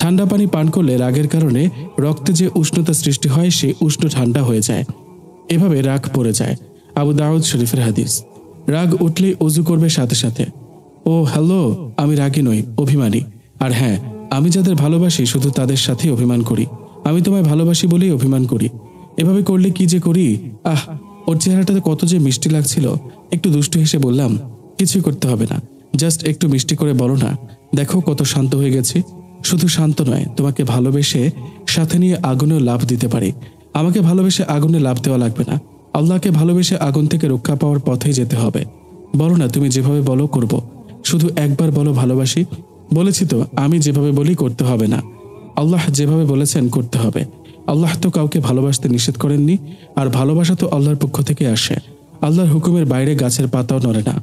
ঠান্ডা পানি পান করলে রাগের কারণে রক্তে যে উষ্ণতা সৃষ্টি হয় সেই উষ্ণ ঠান্ডা হয়ে যায়, এভাবে রাগ পড়ে যায়। আবু দাউদ শরীফের হাদিস। রাগ উঠলেই ওযু করবে সাথে সাথে। ও হ্যালো, আমি রাগী নই, অভিমানী। আর হ্যাঁ, আমি যাদের ভালোবাসি শুধু তাদের সাথেই অভিমান করি। আমি তোমায় ভালোবাসি বলেই অভিমান করি। এভাবে করলে কি যে করি। আহ, ওর চেহারাটাতে কত যে মিষ্টি লাগছিল। একটু দুষ্টু হেসে বললাম, কিছুই করতে হবে না, জাস্ট একটু মিষ্টি করে বলো না, দেখো কত শান্ত হয়ে গেছি। শুধু শান্ত নয়, তোমাকে ভালোবেসে সাথে নিয়ে আগুনেও লাফ দিতে পারি। আমাকে ভালোবেসে আগুনে লাফ দেওয়া লাগবে না, আল্লাহকে ভালোবেসে আগুন থেকে রক্ষা পাওয়ার পথেই যেতে হবে। বলো না, তুমি যেভাবে বলো করব। শুধু একবার বলো ভালোবাসি। বলেছি তো, আমি যেভাবে বলি করতে হবে না, আল্লাহ যেভাবে বলেছেন করতে হবে। আল্লাহ তো কাউকে ভালোবাসতে নিষেধ করেননি, আর ভালোবাসা তো আল্লাহর পক্ষ থেকে আসে। আল্লাহর হুকুমের বাইরে গাছের পাতাও নড়ে না।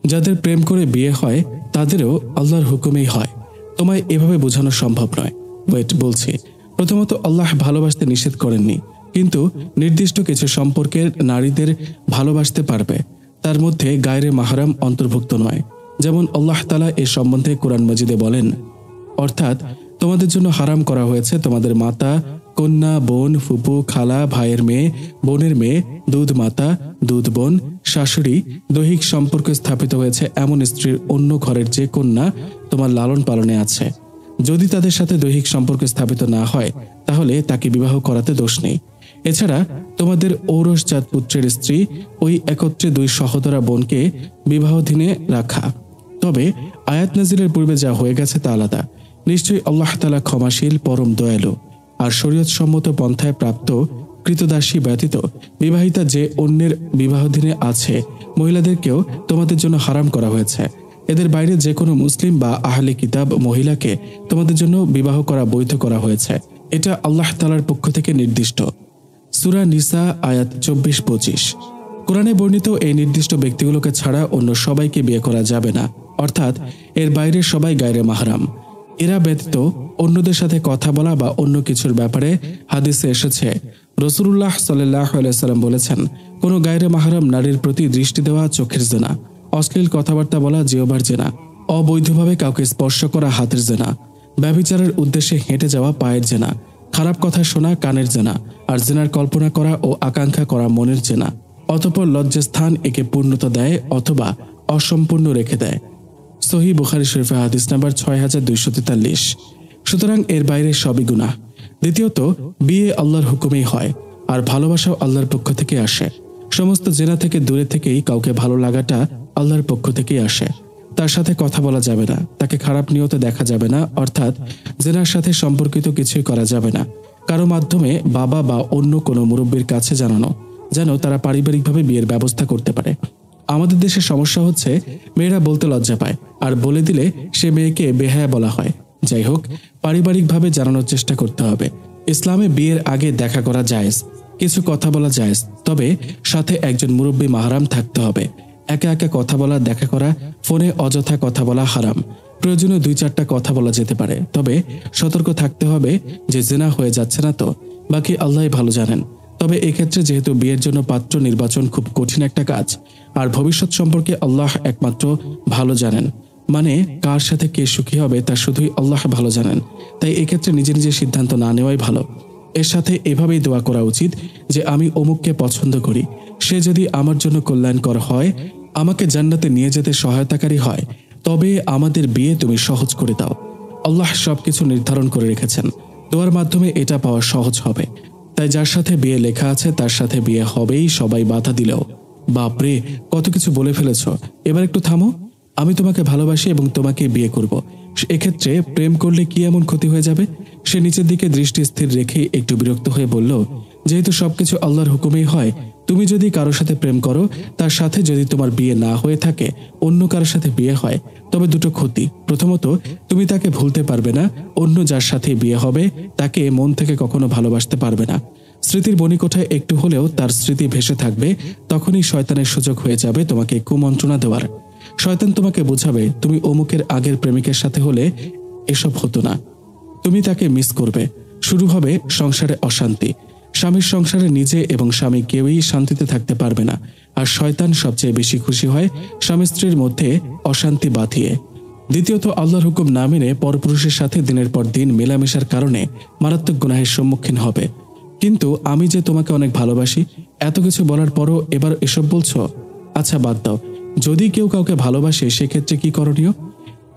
যাদের প্রেম করে বিয়ে হয় তাদেরও আল্লাহর হুকুমেই হয়। তোমায় এভাবে বোঝানো সম্ভব নয়। ওয়েট, বলছি। প্রথমত, আল্লাহ ভালোবাসতে নিষেধ করেননি, কিন্তু নির্দিষ্ট কিছু সম্পর্কের নারীদের ভালোবাসতে পারবে, তার মধ্যে গায়রে মাহরাম অন্তর্ভুক্ত নয়। যেমন আল্লাহ তাআলা এ সম্বন্ধে কোরআন মাজিদে বলেন, অর্থাৎ তোমাদের জন্য হারাম করা হয়েছে তোমাদের মাতা, কন্যা, বোন, ফুপু, খালা, ভাইয়ের মেয়ে, বোনের মেয়ে, দুধ মাতা, দুধ বোন, শাশুড়ি, দৈহিক সম্পর্ক স্থাপিত হয়েছে এমন স্ত্রীর অন্য ঘরের যে কন্যা তোমার লালন পালনে আছে। যদি তাদের সাথে দৈহিক সম্পর্ক স্থাপিত না হয় তাহলে তাকে বিবাহ করাতে দোষ নেই। এছাড়া তোমাদের ঔরসজাত পুত্রের স্ত্রী ওই একত্রে দুই সহোদরা বোনকে বিবাহাধীনে রাখা। তবে আয়াত নাজিলের পূর্বে যা হয়ে গেছে তা আলাদা। নিশ্চয়ই আল্লাহ তাআলা ক্ষমাশীল, পরম দয়ালু। আর শরীয়ত সম্মত পন্থায় প্রাপ্ত কৃতদাসী ব্যতীত বিবাহিতা যে অন্যের বিবাহাধীনে আছে মহিলাদেরকেও তোমাদের জন্য হারাম করা হয়েছে। এদের বাইরে যে কোনো মুসলিম বা আহলে কিতাব মহিলাকে তোমাদের জন্য বিবাহ করা বৈধ করা হয়েছে। এটা আল্লাহ তাআলার পক্ষ থেকে নির্দিষ্ট। সূরা নিসা আয়াত 24-25। কোরআনে বর্ণিত এই নির্দিষ্ট ব্যক্তিগুলোকে ছাড়া অন্য সবাইকে বিয়ে করা যাবে না, অর্থাৎ এর বাইরে সবাই গায়রে মাহরাম। এরা ব্যতীত অন্যদের সাথে কথা বলা বা অন্য কিছুর ব্যাপারে হাদিসে এসেছে, রাসূলুল্লাহ সাল্লাল্লাহু আলাইহি ওয়াসাল্লাম বলেছেন, কোনো গায়রে মাহরাম নারীর প্রতি দৃষ্টি দেওয়া চোখের জেনা, অশ্লীল কথাবার্তা বলা জিহ্বার জেনা, অবৈধভাবে কাউকে স্পর্শ করা হাতের জেনা, ব্যভিচারের উদ্দেশ্যে হেঁটে যাওয়া পায়ের জেনা, খারাপ কথা শোনা কানের জেনা, আর জেনার কল্পনা করা ও আকাঙ্ক্ষা করা মনের জেনা। অতঃপর লজ্জাস্থান একে পূর্ণতা দেয় অথবা অসম্পূর্ণ রেখে দেয়। সহিহ বুখারী শরীফে হাদিস নাম্বার 6243। সুতরাং এর বাইরে সবই গুনাহ। দ্বিতীয়ত, বিয়ে আল্লাহর হুকুমেই হয়, আর ভালোবাসাও আল্লাহর পক্ষ থেকে আসে। সমস্ত জেনা থেকে দূরে থেকেই কাউকে ভালো লাগাটা আল্লাহর পক্ষ থেকেই আসে। তার সাথে কথা বলা যাবে না, তাকে খারাপ নিয়তে দেখা যাবে না, অর্থাৎ জেনার সাথে সম্পর্কিত কিছুই করা যাবে না। কারো মাধ্যমে বাবা বা অন্য কোনো মুরব্বীর কাছে জানানো, যেন তারা পারিবারিকভাবে বিয়ের ব্যবস্থা করতে পারে। আমাদের দেশে সমস্যা হচ্ছে, মেয়েরা বলতে লজ্জা পায়, আর বলে দিলে সে মেয়েকে বেহায়া বলা হয়। যাই হোক, পারিবারিকভাবে জানানোর চেষ্টা করতে হবে। ইসলামে বিয়ের আগে দেখা করা জায়েজ, কিছু কথা বলা জায়েজ, তবে সাথে একজন মুরব্বী মাহরাম থাকতে হবে। একা একা কথা বলা, দেখা করা, ফোনে অযথা কথা বলা হারাম। প্রয়োজনে 2-4টা কথা বলা যেতে পারে, তবে সতর্ক থাকতে হবে যে জেনা হয়ে যাচ্ছে না তো। বাকি আল্লাহই ভালো জানেন। তবে এক্ষেত্রে যেহেতু বিয়ের জন্য পাত্র নির্বাচন খুব কঠিন একটা কাজ, আর ভবিষ্যৎ সম্পর্কে আল্লাহ একমাত্র ভালো জানেন, মানে কার সাথে কে সুখী হবে তা শুধুই আল্লাহ ভালো জানেন, তাই এক্ষেত্রে নিজে নিজে সিদ্ধান্ত না নেওয়াই ভালো। এর সাথে এভাবেই দোয়া করা উচিত যে আমি অমুককে পছন্দ করি, সে যদি আমার জন্য কল্যাণকর হয়, আমাকে জান্নাতে নিয়ে যেতে সহায়তাকারী হয়, তবে আমাদের বিয়ে তুমি সহজ করে দাও। আল্লাহ সবকিছু নির্ধারণ করে রেখেছেন, দোয়ার মাধ্যমে এটা পাওয়া সহজ হবে। তাই যার সাথে বিয়ে লেখা আছে তার সাথে বিয়ে হবেই, সবাই বাধা দিলেও। বাপরে, কত কিছু বলে ফেলেছ, এবার একটু থামো। আমি তোমাকে ভালোবাসি এবং তোমাকে বিয়ে করব। এক্ষেত্রে প্রেম করলে কি এমন ক্ষতি হয়ে যাবে? সে নিচের দিকে দৃষ্টি স্থির রেখে একটু বিরক্ত হয়ে বলল, যেহেতু সবকিছু আল্লাহর হুকুমেই হয়, তুমি যদি কারোর সাথে প্রেম করো, তার সাথে যদি তোমার বিয়ে না হয়ে থাকে, অন্য কারোর সাথে বিয়ে হয়, তবে দুটো ক্ষতি। প্রথমত, তুমি তাকে ভুলতে পারবে না, অন্য যার সাথে বিয়ে হবে তাকে মন থেকে কখনো ভালোবাসতে পারবে না। স্মৃতির বনিকোঠায় একটু হলেও তার স্মৃতি ভেসে থাকবে, তখনই শয়তানের সুযোগ হয়ে যাবে তোমাকে কুমন্ত্রণা দেওয়ার। শয়তান তোমাকে বোঝাবে, তুমি অমুকের আগের প্রেমিকের সাথে হলে এসব হতো না। তুমি তাকে মিস করবে, শুরু হবে সংসারে অশান্তি। স্বামীর সংসারে নিজে এবং স্বামী কেউই শান্তিতে থাকতে পারবে না, আর শয়তান সবচেয়ে বেশি খুশি হয় স্বামী স্ত্রীর মধ্যে অশান্তি বাঁধিয়ে। দ্বিতীয়ত, আল্লাহর হুকুম না মেনে পরপুরুষের সাথে দিনের পর দিন মেলামেশার কারণে মারাত্মক গুনাহের সম্মুখীন হবে। কিন্তু আমি যে তোমাকে অনেক ভালোবাসি, এত কিছু বলার পরও এবার এসব বলছো? আচ্ছা বাদ দাও, যদি কেউ কাউকে ভালোবাসে সেক্ষেত্রে কি করণীয়?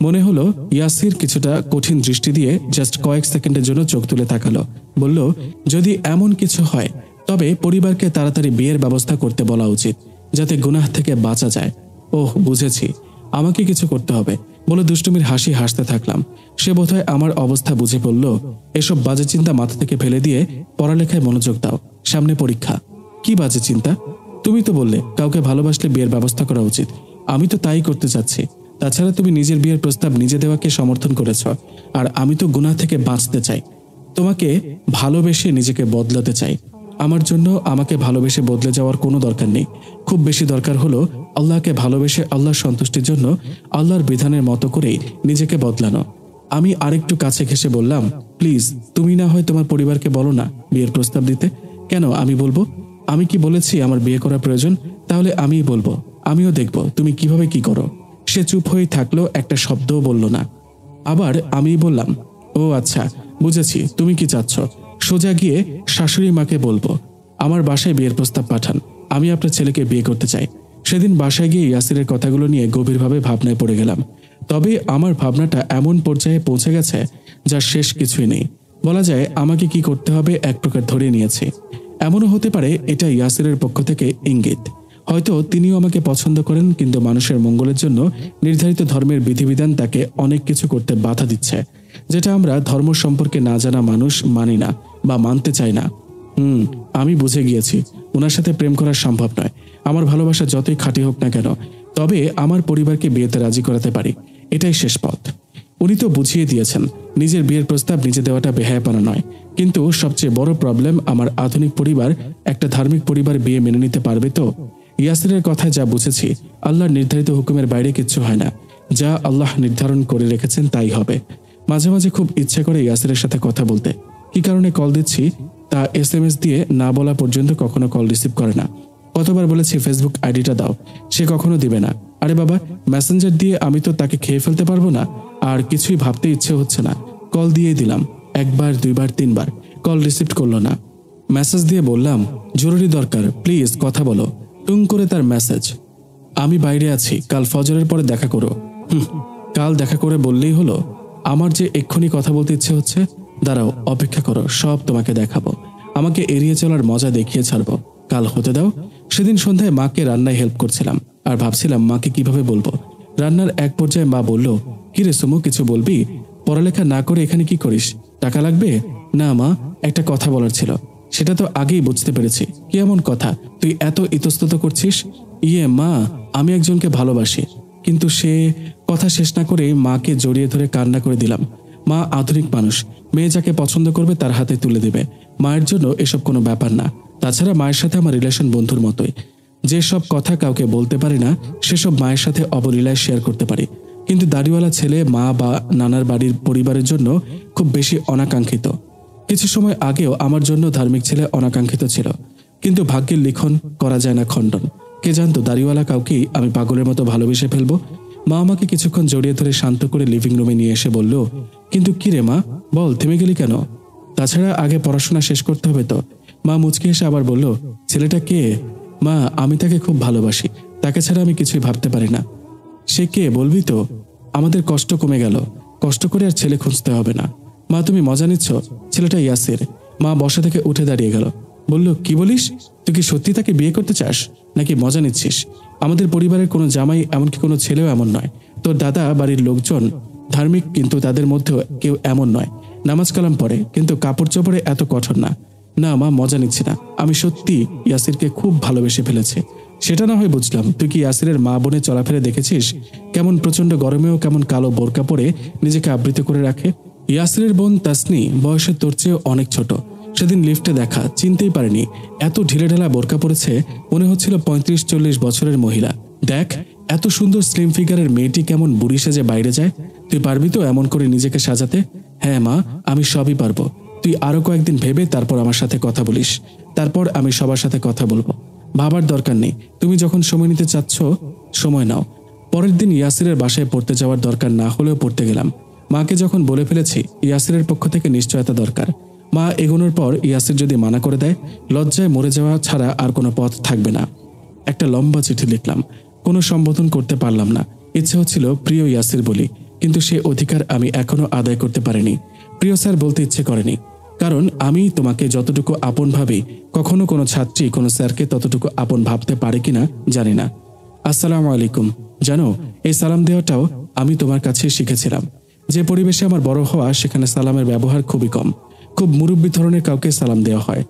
মনে হলো ইয়াসির কিছুটা কঠিন দৃষ্টি দিয়ে জাস্ট কয়েক সেকেন্ডের জন্য চোখ তুলে তাকালো, বলল, যদি এমন কিছু হয় তবে পরিবারকে তাড়াতাড়ি বিয়ের ব্যবস্থা করতে বলা উচিত, যাতে গুনাহ থেকে বাঁচা যায়। ওহ, বুঝেছি, আমাকে কিছু করতে হবে বলে দুষ্টুমির হাসি হাসতে থাকলাম। সে বোধহয় আমার অবস্থা বুঝে বলল, এসব বাজে চিন্তা মাথা থেকে ফেলে দিয়ে পড়ালেখায় মনোযোগ দাও, সামনে পরীক্ষা। কি বাজে চিন্তা? তুমি তো বললে কাউকে ভালোবাসলে বিয়ের ব্যবস্থা করা উচিত, আমি তো তাই করতে চাচ্ছি। তাছাড়া তুমি নিজের বিয়ের প্রস্তাব নিজে দেওয়াকে সমর্থন করেছ, আর আমি তো গুনাহ থেকে বাঁচতে চাই। তোমাকে ভালোবেসে নিজেকে বদলাতে চাই। আমার জন্য আমাকে ভালোবেসে বদলে যাওয়ার কোনো দরকার নেই। খুব বেশি দরকার হলো আল্লাহকে ভালোবেসে আল্লাহর সন্তুষ্টির জন্য আল্লাহর বিধানের মতো করেই নিজেকে বদলানো। আমি আরেকটু কাছে ঘেঁষে বললাম, প্লিজ তুমি না হয় তোমার পরিবারকে বলো না বিয়ের প্রস্তাব দিতে। কেন আমি বলবো? আমি কি বলেছি আমার বিয়ে করা প্রয়োজন? তাহলে আমিই বলবো, আমিও দেখব তুমি কিভাবে কি করো। সে চুপ হয়ে থাকলো, একটা শব্দও বলল না। আবার আমি বললাম, ও আচ্ছা বুঝেছি তুমি কি চাচ্ছ। সোজা গিয়ে শাশুড়ি মাকে বলবো আমার বাসায় বিয়ের প্রস্তাব পাঠান, আমি আপনার ছেলেকে বিয়ে করতে চাই। সেদিন বাসায় গিয়ে ইয়াসিরের কথাগুলো নিয়ে গভীরভাবে ভাবনায় পড়ে গেলাম। তবে আমার ভাবনাটা এমন পর্যায়ে পৌঁছে গেছে যার শেষ কিছুই নেই। বলা যায় আমাকে কি করতে হবে এক প্রকার ধরে নিয়েছে। এমনও হতে পারে এটা ইয়াসিরের পক্ষ থেকে ইঙ্গিত। হয়তো তিনিও আমাকে পছন্দ করেন, কিন্তু মানুষের মঙ্গলের জন্য নির্ধারিত ধর্মের বিধিবিধান তাকে অনেক কিছু করতে বাধা দিচ্ছে, যেটা আমরা ধর্ম সম্পর্কে না জানা মানুষ মানি না বা মানতে চাই না। আমি বুঝে গিয়েছি ওনার সাথে প্রেম করা সম্ভব নয়। আমার ভালোবাসা যতই খাঁটি হোক না কেন, তবে আমার পরিবারকে বিয়েতে রাজি করাতে পারি, এটাই শেষ পথ। উনি তো বুঝিয়ে দিয়েছেন নিজের বিয়ের প্রস্তাব নিজে দেওয়াটা বেহায়াপনা নয়, কিন্তু সবচেয়ে বড় প্রবলেম আমার আধুনিক পরিবার একটা ধার্মিক পরিবার বিয়ে মেনে নিতে পারবে তো? ইয়াসিরের কথায় যা বুঝেছি, আল্লাহর নির্ধারিত হুকুমের বাইরে কিচ্ছু হয় না। যা আল্লাহ নির্ধারণ করে রেখেছেন তাই হবে। মাঝে মাঝে খুব ইচ্ছে করে ইয়াসিরের সাথে কথা বলতে। কি কারণে কল দিচ্ছি তা SMS দিয়ে না বলা পর্যন্ত কখনো কল রিসিভ করে না। কতবার বলেছি ফেসবুক আইডিটা দাও, সে কখনো দিবে না। আরে বাবা, মেসেঞ্জার দিয়ে আমি তো তাকে খেয়ে ফেলতে পারবো না। আর কিছুই ভাবতে ইচ্ছে হচ্ছে না, কল দিয়ে দিলাম। একবার, দুইবার, তিনবার, কল রিসিভ করলো না। মেসেজ দিয়ে বললাম জরুরি দরকার, প্লিজ কথা বলো। টুং করে তার মেসেজ, আমি বাইরে আছি, কাল ফজরের পরে দেখা করো। কাল দেখা করে বললেই হলো? আমার যে এক্ষুনি কথা বলতে ইচ্ছে হচ্ছে। দাঁড়াও, অপেক্ষা করো, সব তোমাকে দেখাবো। আমাকে এড়িয়ে চলার মজা দেখিয়ে ছাড়বো, কাল হতে দাও। সেদিন সন্ধ্যায় মাকে রান্নায় হেল্প করছিলাম আর ভাবছিলাম মাকে কিভাবে বলবো। রান্নার এক পর্যায়ে মা বলল, কিরে সুমু, কিছু বলবি? পড়ালেখা না করে এখানে কি করিস? টাকা লাগবে? না মা, একটা কথা বলার ছিল। সেটা তো আগেই বুঝতে পেরেছি। কি এমন কথা তুই এত ইতস্তত করছিস? ইয়ে মা, আমি একজনকে ভালোবাসি, কিন্তু সে। কথা শেষ না করে মাকে জড়িয়ে ধরে কান্না করে দিলাম। মা আধুনিক মানুষ, মেয়ে যাকে পছন্দ করবে তার হাতে তুলে দেবে। মায়ের জন্য এসব কোনো ব্যাপার না। তাছাড়া মায়ের সাথে আমার রিলেশন বন্ধুর মতোই। যেসব কথা কাউকে বলতে পারি না, সেসব মায়ের সাথে অবলীলায় শেয়ার করতে পারি। কিন্তু দাড়িওয়ালা ছেলে মা বা নানার বাড়ির পরিবারের জন্য খুব বেশি অনাকাঙ্ক্ষিত। কিছু সময় আগেও আমার জন্য ধার্মিক ছেলে অনাকাঙ্ক্ষিত ছিল, কিন্তু ভাগ্যের লিখন করা যায় না খণ্ডন। কে জানতো দাড়িওয়ালা কাউকেই আমি পাগলের মতো ভালোবেসে ফেলবো। মা আমাকে কিছুক্ষণ জড়িয়ে ধরে শান্ত করে লিভিং রুমে নিয়ে এসে বলল, কিন্তু কি রে মা, বল থেমে গেলি কেন? তাছাড়া আগে পড়াশোনা শেষ করতে হবে তো। মা মুচকি এসে আবার বলল, ছেলেটা কে? মা, আমি তাকে খুব ভালোবাসি, তাকে ছাড়া আমি কিছুই ভাবতে পারি না। সে কে বলবি তো? আমাদের কষ্ট কমে গেল, কষ্ট করে আর ছেলে খুঁজতে হবে না। মা, তুমি মজা নিচ্ছ? ছেলেটা ইয়াসির। মা বসা থেকে উঠে দাঁড়িয়ে গেল, বলল, কি বলিস? তুই কি সত্যি তাকে বিয়ে করতে চাস নাকি মজা নিচ্ছিস? আমাদের পরিবারের কোনো জামাই, এমনকি কোনো ছেলেও এমন নয়। তোর দাদা বাড়ির লোকজন ধার্মিক, কিন্তু তাদের মধ্যেও কেউ এমন নয়। নামাজ কালাম পড়ে, কিন্তু কাপড় চোপড়ে এত কঠোর না। না মা, মজা নিচ্ছি না, আমি সত্যি ইয়াসিরকে খুব ভালোবেসে ফেলেছি। সেটা না হয় বুঝলাম, তুই কি ইয়াসিরের মা বোনে চলাফেরা দেখেছিস? কেমন প্রচন্ড গরমেও কেমন কালো বোরকা পরে নিজেকে আবৃত করে রাখে। ইয়াসিরের বোন তাসনি বয়সে তোর চেয়েও অনেক ছোট। সেদিন লিফটে দেখা, চিনতেই পারিনি। এত ঢিলেঢালা বোরকা পরেছে, মনে হচ্ছিল 35-40 বছরের মহিলা। দেখ, এত সুন্দর স্লিম ফিগারের মেয়েটি কেমন বুড়ি সেজে বাইরে যায়। তুই পারবি তো এমন করে নিজেকে সাজাতে? হ্যাঁ মা, আমি সবই পারবো। তুই আরো কয়েকদিন ভেবে তারপর আমার সাথে কথা বলিস, তারপর আমি সবার সাথে কথা বলবো। ভাবার দরকার নেই, তুমি যখন সময় নিতে চাচ্ছ সময় নাও। পরের দিন ইয়াসিরের বাসায় পড়তে যাওয়ার দরকার না হলেও পড়তে গেলাম। মাকে যখন বলে ফেলেছি ইয়াসিরের পক্ষ থেকে নিশ্চয়তা দরকার। মা এগোনোর পর ইয়াসির যদি মানা করে দেয়, লজ্জায় মরে যাওয়া ছাড়া আর কোনো পথ থাকবে না। একটা লম্বা চিঠি লিখলাম, কোনো সম্বোধন করতে পারলাম না। ইচ্ছে হচ্ছিল প্রিয় ইয়াসির বলি, কিন্তু সে অধিকার আমি এখনো আদায় করতে পারিনি। প্রিয় স্যার বলতে ইচ্ছে করেনি, কারণ আমি তোমাকে যতটুকু আপন ভাবি, কখনো কোনো ছাত্রী কোনো স্যারকে ততটুকু আপন ভাবতে পারে কিনা জানি না। আসসালামু আলাইকুম। জানো, এই সালাম দেওয়াটাও আমি তোমার কাছে শিখেছিলাম। যে পরিবেশে আমার বড় হওয়া, সেখানে সালামের ব্যবহার খুবই কম। খুব মুরব্বী ধরনের কাউকে সালাম দেওয়া হয়।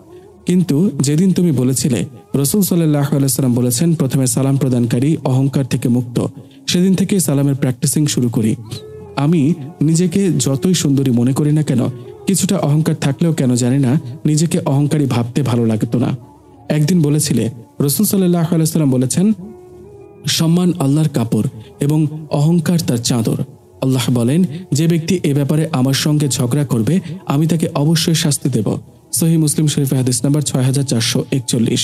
কিন্তু যেদিন তুমি বলেছিলে রাসূল সাল্লাল্লাহু আলাইহি ওয়াসাল্লাম বলেছেন প্রথমে সালাম প্রদানকারী অহংকার থেকে মুক্ত, সেদিন থেকে সালামের প্র্যাকটিসিং শুরু করি। আমি নিজেকে যতই সুন্দরী মনে করি না কেন, কিছুটা অহংকার থাকলেও কেন জানি না নিজেকে অহংকারী ভাবতে ভালো লাগতো না। একদিন বলেছিলে, রাসূল সাল্লাল্লাহু আলাইহি ওয়াসাল্লাম বলেছেন, সম্মান আল্লাহর কাপড় এবং অহংকার তার চাদর। আল্লাহ বলেন, যে ব্যক্তি এ ব্যাপারে আমার সঙ্গে ঝগড়া করবে আমি তাকে অবশ্যই শাস্তি দেব। সহিহ মুসলিম শরীফে হাদিস নাম্বার 6441।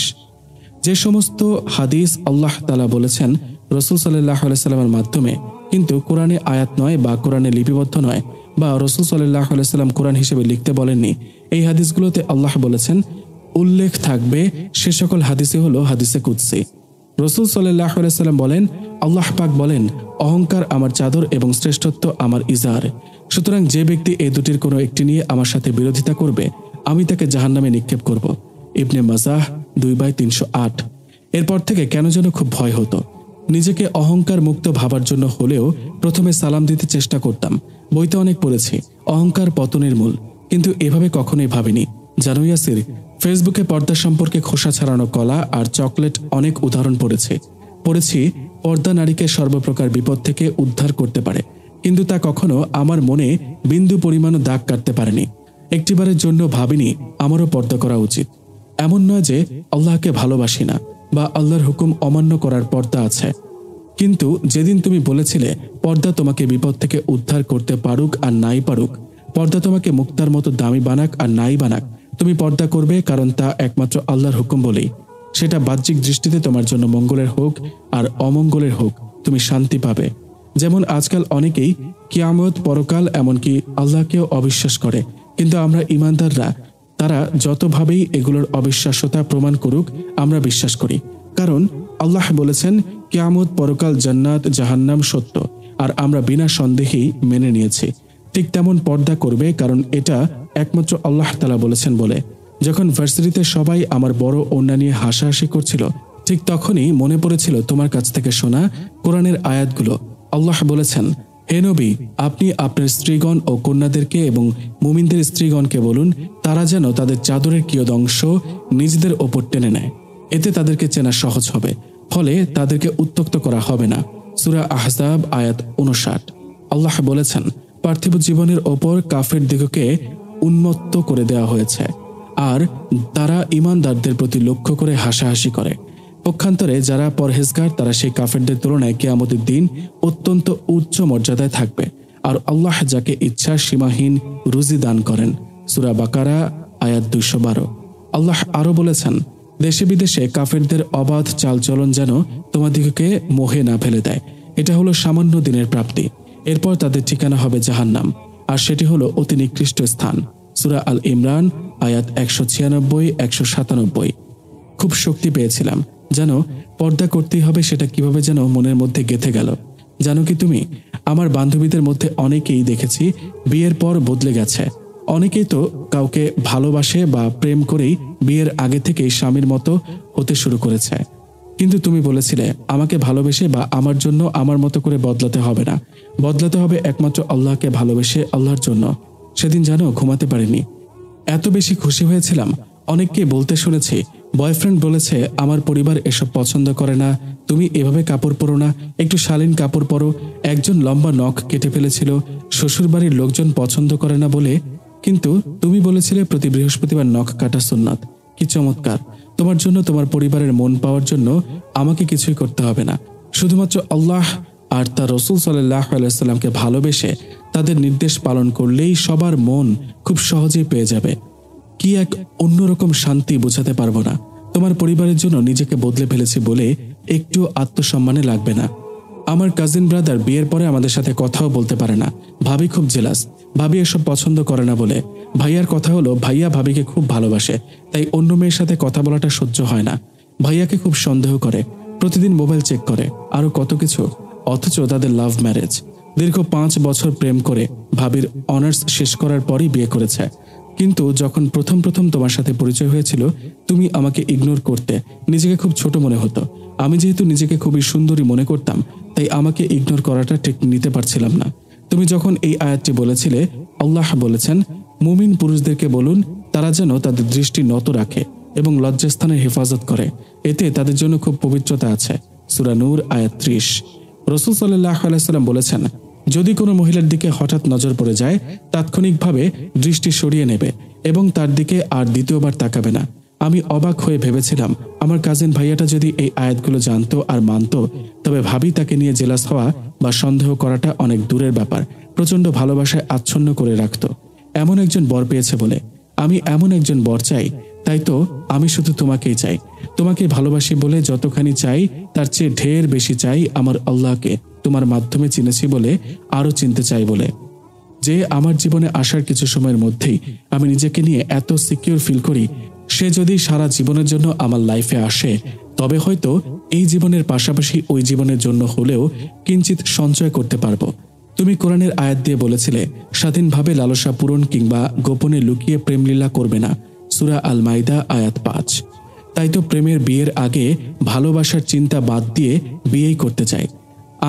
যে সমস্ত হাদিস আল্লাহ তাআলা বলেছেন রাসূল সাল্লাল্লাহু আলাইহি ওয়াসাল্লামের মাধ্যমে, কিন্তু কোরআনে আয়াত নয় বা কোরআনে লিপিবদ্ধ নয় বা রাসূল সাল্লাল্লাহু আলাইহি ওয়াসাল্লাম কোরআন হিসেবে লিখতে বলেননি, এই হাদিসগুলোতে আল্লাহ বলেছেন উল্লেখ থাকবে, সে সকল হাদিসই হলো হাদিসে কুদসি। রাসূল সাল্লাল্লাহু আলাইহি ওয়াসাল্লাম বলেন, আল্লাহ পাক বলেন, অহংকার আমার চাদর এবং শ্রেষ্ঠত্ব আমার ইজার। সুতরাং যে ব্যক্তি এই দুটির কোনো একটি নিয়ে আমার সাথে বিরোধিতা করবে আমি তাকে জাহান্নামে নিক্ষেপ করব। ইবনে মাজাহ 2/308। এরপর থেকে কেন যেন খুব ভয় হতো। নিজেকে অহংকার মুক্ত ভাবার জন্য হলেও প্রথমে সালাম দিতে চেষ্টা করতাম। বইতে অনেক পড়েছি অহংকার পতনের মূল, কিন্তু এভাবে কখনোই ভাবিনি। জানো ইয়াসির, ফেসবুকে পর্দা সম্পর্কে খোসা ছাড়ানো কলা আর চকলেট অনেক উদাহরণ পড়েছি পর্দা নারীকে সর্বপ্রকার বিপদ থেকে উদ্ধার করতে পারে, কিন্তু তা কখনো আমার মনে বিন্দু পরিমাণও দাগ কাটতে পারেনি। একটিবারের জন্য ভাবিনি আমারও পর্দা করা উচিত। এমন নয় যে আল্লাহকে ভালোবাসি না বা আল্লাহর হুকুম অমান্য করার পর্দা আছে, কিন্তু যেদিন তুমি বলেছিলে পর্দা তোমাকে বিপদ থেকে উদ্ধার করতে পারুক আর নাই পারুক, পর্দা তোমাকে মুক্তার মতো দামি বানাক আর নাই বানাক, তুমি পর্দা করবে, কারণ তা একমাত্র আল্লাহর হুকুম বলেই। সেটা বাহ্যিক দৃষ্টিতে তোমার জন্য মঙ্গলের হোক আর অমঙ্গলের হোক, তুমি শান্তি পাবে। যেমন আজকাল অনেকেই কিয়ামত, পরকাল, এমনকি আল্লাহকেও অবিশ্বাস করে, কিন্তু আমরা ইমানদাররা তারা যতভাবেই এগুলোর অবিশ্বাস্যতা প্রমাণ করুক আমরা বিশ্বাস করি, কারণ আল্লাহ বলেছেন কিয়ামত, পরকাল, জান্নাত, জাহান্নাম সত্য, আর আমরা বিনা সন্দেহেই মেনে নিয়েছি। ঠিক তেমন পর্দা করবে, কারণ এটা একমাত্র আল্লাহ তাআলা বলেছেন বলে। যখন ভার্সিটিতে সবাই আমার বড় ওড়না নিয়ে হাসাহাসি করছিল, ঠিক তখনই মনে পড়েছিল তোমার কাছ থেকে শোনা কোরআনের আয়াতগুলো। আল্লাহ বলেছেন, হে নবী, আপনি আপনার স্ত্রীগণ ও কন্যাদেরকে এবং মুমিনদের স্ত্রীগণকে বলুন তারা যেন তাদের চাদরের কিয়দংশ নিজেদের ওপর টেনে নেয়, এতে তাদেরকে চেনা সহজ হবে, ফলে তাদেরকে উত্ত্যক্ত করা হবে না। সূরা আহজাব আয়াত 59। আল্লাহ বলেছেন, পার্থিব জীবনের ওপর কাফের দিগকে উন্মত্ত করে দেওয়া হয়েছে, আর তারা ঈমানদারদের প্রতি লক্ষ্য করে হাসাহাসি করে। পক্ষান্তরে যারা পরহেজগার তারা সেই কাফেরদের তুলনায় কিয়ামতের দিন অত্যন্ত উচ্চ মর্যাদায় থাকবে, আর আল্লাহ যাকে ইচ্ছা সীমাহীন রুজি দান করেন। সূরা বাকারা আয়াত 212। আল্লাহ আরো বলেছেন, দেশে বিদেশে কাফেরদের অবাধ চালচলন যেন তোমাদিগকে মোহে না ফেলে দেয়। এটা হলো সামান্য দিনের প্রাপ্তি, এরপর তাদের ঠিকানা হবে জাহান্নাম, আর সেটি হলো অতি নিকৃষ্ট স্থান। সূরা আল ইমরান আয়াত 196-197। খুব শক্তি পেয়েছিলাম, যেন পর্দা করতেই হবে, সেটা কিভাবে যেন মনের মধ্যে গেঁথে গেল। জানো কি তুমি, আমার বান্ধবীদের মধ্যে অনেকেই দেখেছি বিয়ের পর বদলে গেছে। অনেকেই তো কাউকে ভালোবাসে বা প্রেম করেই বিয়ের আগে থেকেই স্বামীর মতো হতে শুরু করেছে। কিন্তু তুমি বলেছিলে আমাকে ভালোবেসে বা আমার জন্য আমার মতো করে বদলাতে হবে না, বদলাতে হবে একমাত্র আল্লাহকে ভালোবেসে আল্লাহর জন্য। সেদিন জানো ঘুমাতে পারিনি, এত বেশি খুশি হয়েছিলাম। অনেককে বলতে শুনেছি, বয়ফ্রেন্ড বলেছে আমার পরিবার এসব পছন্দ করে না, তুমি এভাবে কাপড় পরো না, একটু শালীন কাপড় পরো। একজন লম্বা নখ কেটে ফেলেছিল, শ্বশুরবাড়ির লোকজন পছন্দ করে না বলে, কিন্তু তুমি বলেছিলে প্রতি বৃহস্পতিবার নখ কাটা সুন্নাত। কি চমৎকার! তোমার জন্য, তোমার পরিবারের মন পাওয়ার জন্য আমাকে কিছুই করতে হবে না, শুধুমাত্র আল্লাহ আর তার রাসূল সাল্লাল্লাহু আলাইহি ওয়াসাল্লামকে ভালোবেসে তাদের নির্দেশ পালন করলেই সবার মন খুব সহজেই পেয়ে যাবে। কি এক অন্যরকম শান্তি বোঝাতে পারবো না। তোমার পরিবারের জন্য নিজেকে বদলে ফেলেছি বলে একটু আত্মসম্মানে লাগবে না। আমার কাজিন ব্রাদার বিয়ের পরে আমাদের সাথে কথাও বলতে পারে না, ভাবি খুব জেলাস, ভাবি এসব পছন্দ করে না বলে। ভাইয়ার কথা হলো ভাইয়া ভাবিকে খুব ভালোবাসে, তাই অন্য মেয়ের সাথে কথা বলাটা সহ্য হয় না। ভাইয়াকে খুব সন্দেহ করে, প্রতিদিন মোবাইল চেক করে, আরো কত কিছু। অথচ তাদের লাভ ম্যারেজ, দীর্ঘ 5 বছর প্রেম করে ভাবির অনার্স শেষ করার পরই বিয়ে করেছে। কিন্তু যখন প্রথম তোমার সাথে পরিচয় হয়েছিল, তুমি আমাকে ইগনোর করতে, নিজেকে খুব ছোট মনে হতো। আমি যেহেতু নিজেকে খুবই সুন্দরী মনে করতাম, তাই আমাকে ইগনোর করাটা ঠিক নিতে পারছিলাম না। তুমি যখন এই আয়াতটি বলেছিলে, আল্লাহ বলেছেন মুমিন পুরুষদেরকে বলুন তারা যেন তাদের দৃষ্টি নত রাখে এবং লজ্জাস্থানের হেফাজত করে, এতে তাদের জন্য খুব পবিত্রতা আছে। সূরা নূর আয়াত 30। রাসূল সাল্লাল্লাহু আলাইহি ওয়াসাল্লাম বলেছেন, যদি কোনো মহিলার দিকে হঠাৎ নজর পড়ে যায় তাৎক্ষণিকভাবে দৃষ্টি সরিয়ে নেবে এবং তার দিকে আর দ্বিতীয়বার তাকাবে না। আমি অবাক হয়ে ভেবেছিলাম আমার কাজিন ভাইয়াটা যদি এই আয়াতগুলো জানতো আর মানতো তবে ভাবি তাকে নিয়ে জেলাস হওয়া বা সন্দেহ করাটা অনেক দূরের ব্যাপার, প্রচণ্ড ভালোবাসায় আচ্ছন্ন করে রাখত। এমন একজন বর পেয়েছে বলে। আমি এমন একজন বর চাই, তাই তো আমি শুধু তোমাকেই চাই। তোমাকে ভালোবাসি বলে যতখানি চাই তার চেয়ে ঢের বেশি চাই আমার আল্লাহকে তোমার মাধ্যমে চিনেছি বলে, আরও চিনতে চাই বলে। যে আমার জীবনে আসার কিছু সময়ের মধ্যেই আমি নিজেকে নিয়ে এত সিকিউর ফিল করি, সে যদি সারা জীবনের জন্য আমার লাইফে আসে তবে হয়তো এই জীবনের পাশাপাশি ওই জীবনের জন্য হলেও কিঞ্চিত সঞ্চয় করতে পারবো। তুমি কোরআনের আয়াত দিয়ে বলেছিলে স্বাধীনভাবে লালসা পূরণ কিংবা গোপনে লুকিয়ে প্রেমলীলা করবে না, সূরা আল মাইদা আয়াত 5। তাই তো প্রেমের বিয়ের আগে ভালোবাসার চিন্তা বাদ দিয়ে বিয়েই করতে চাই।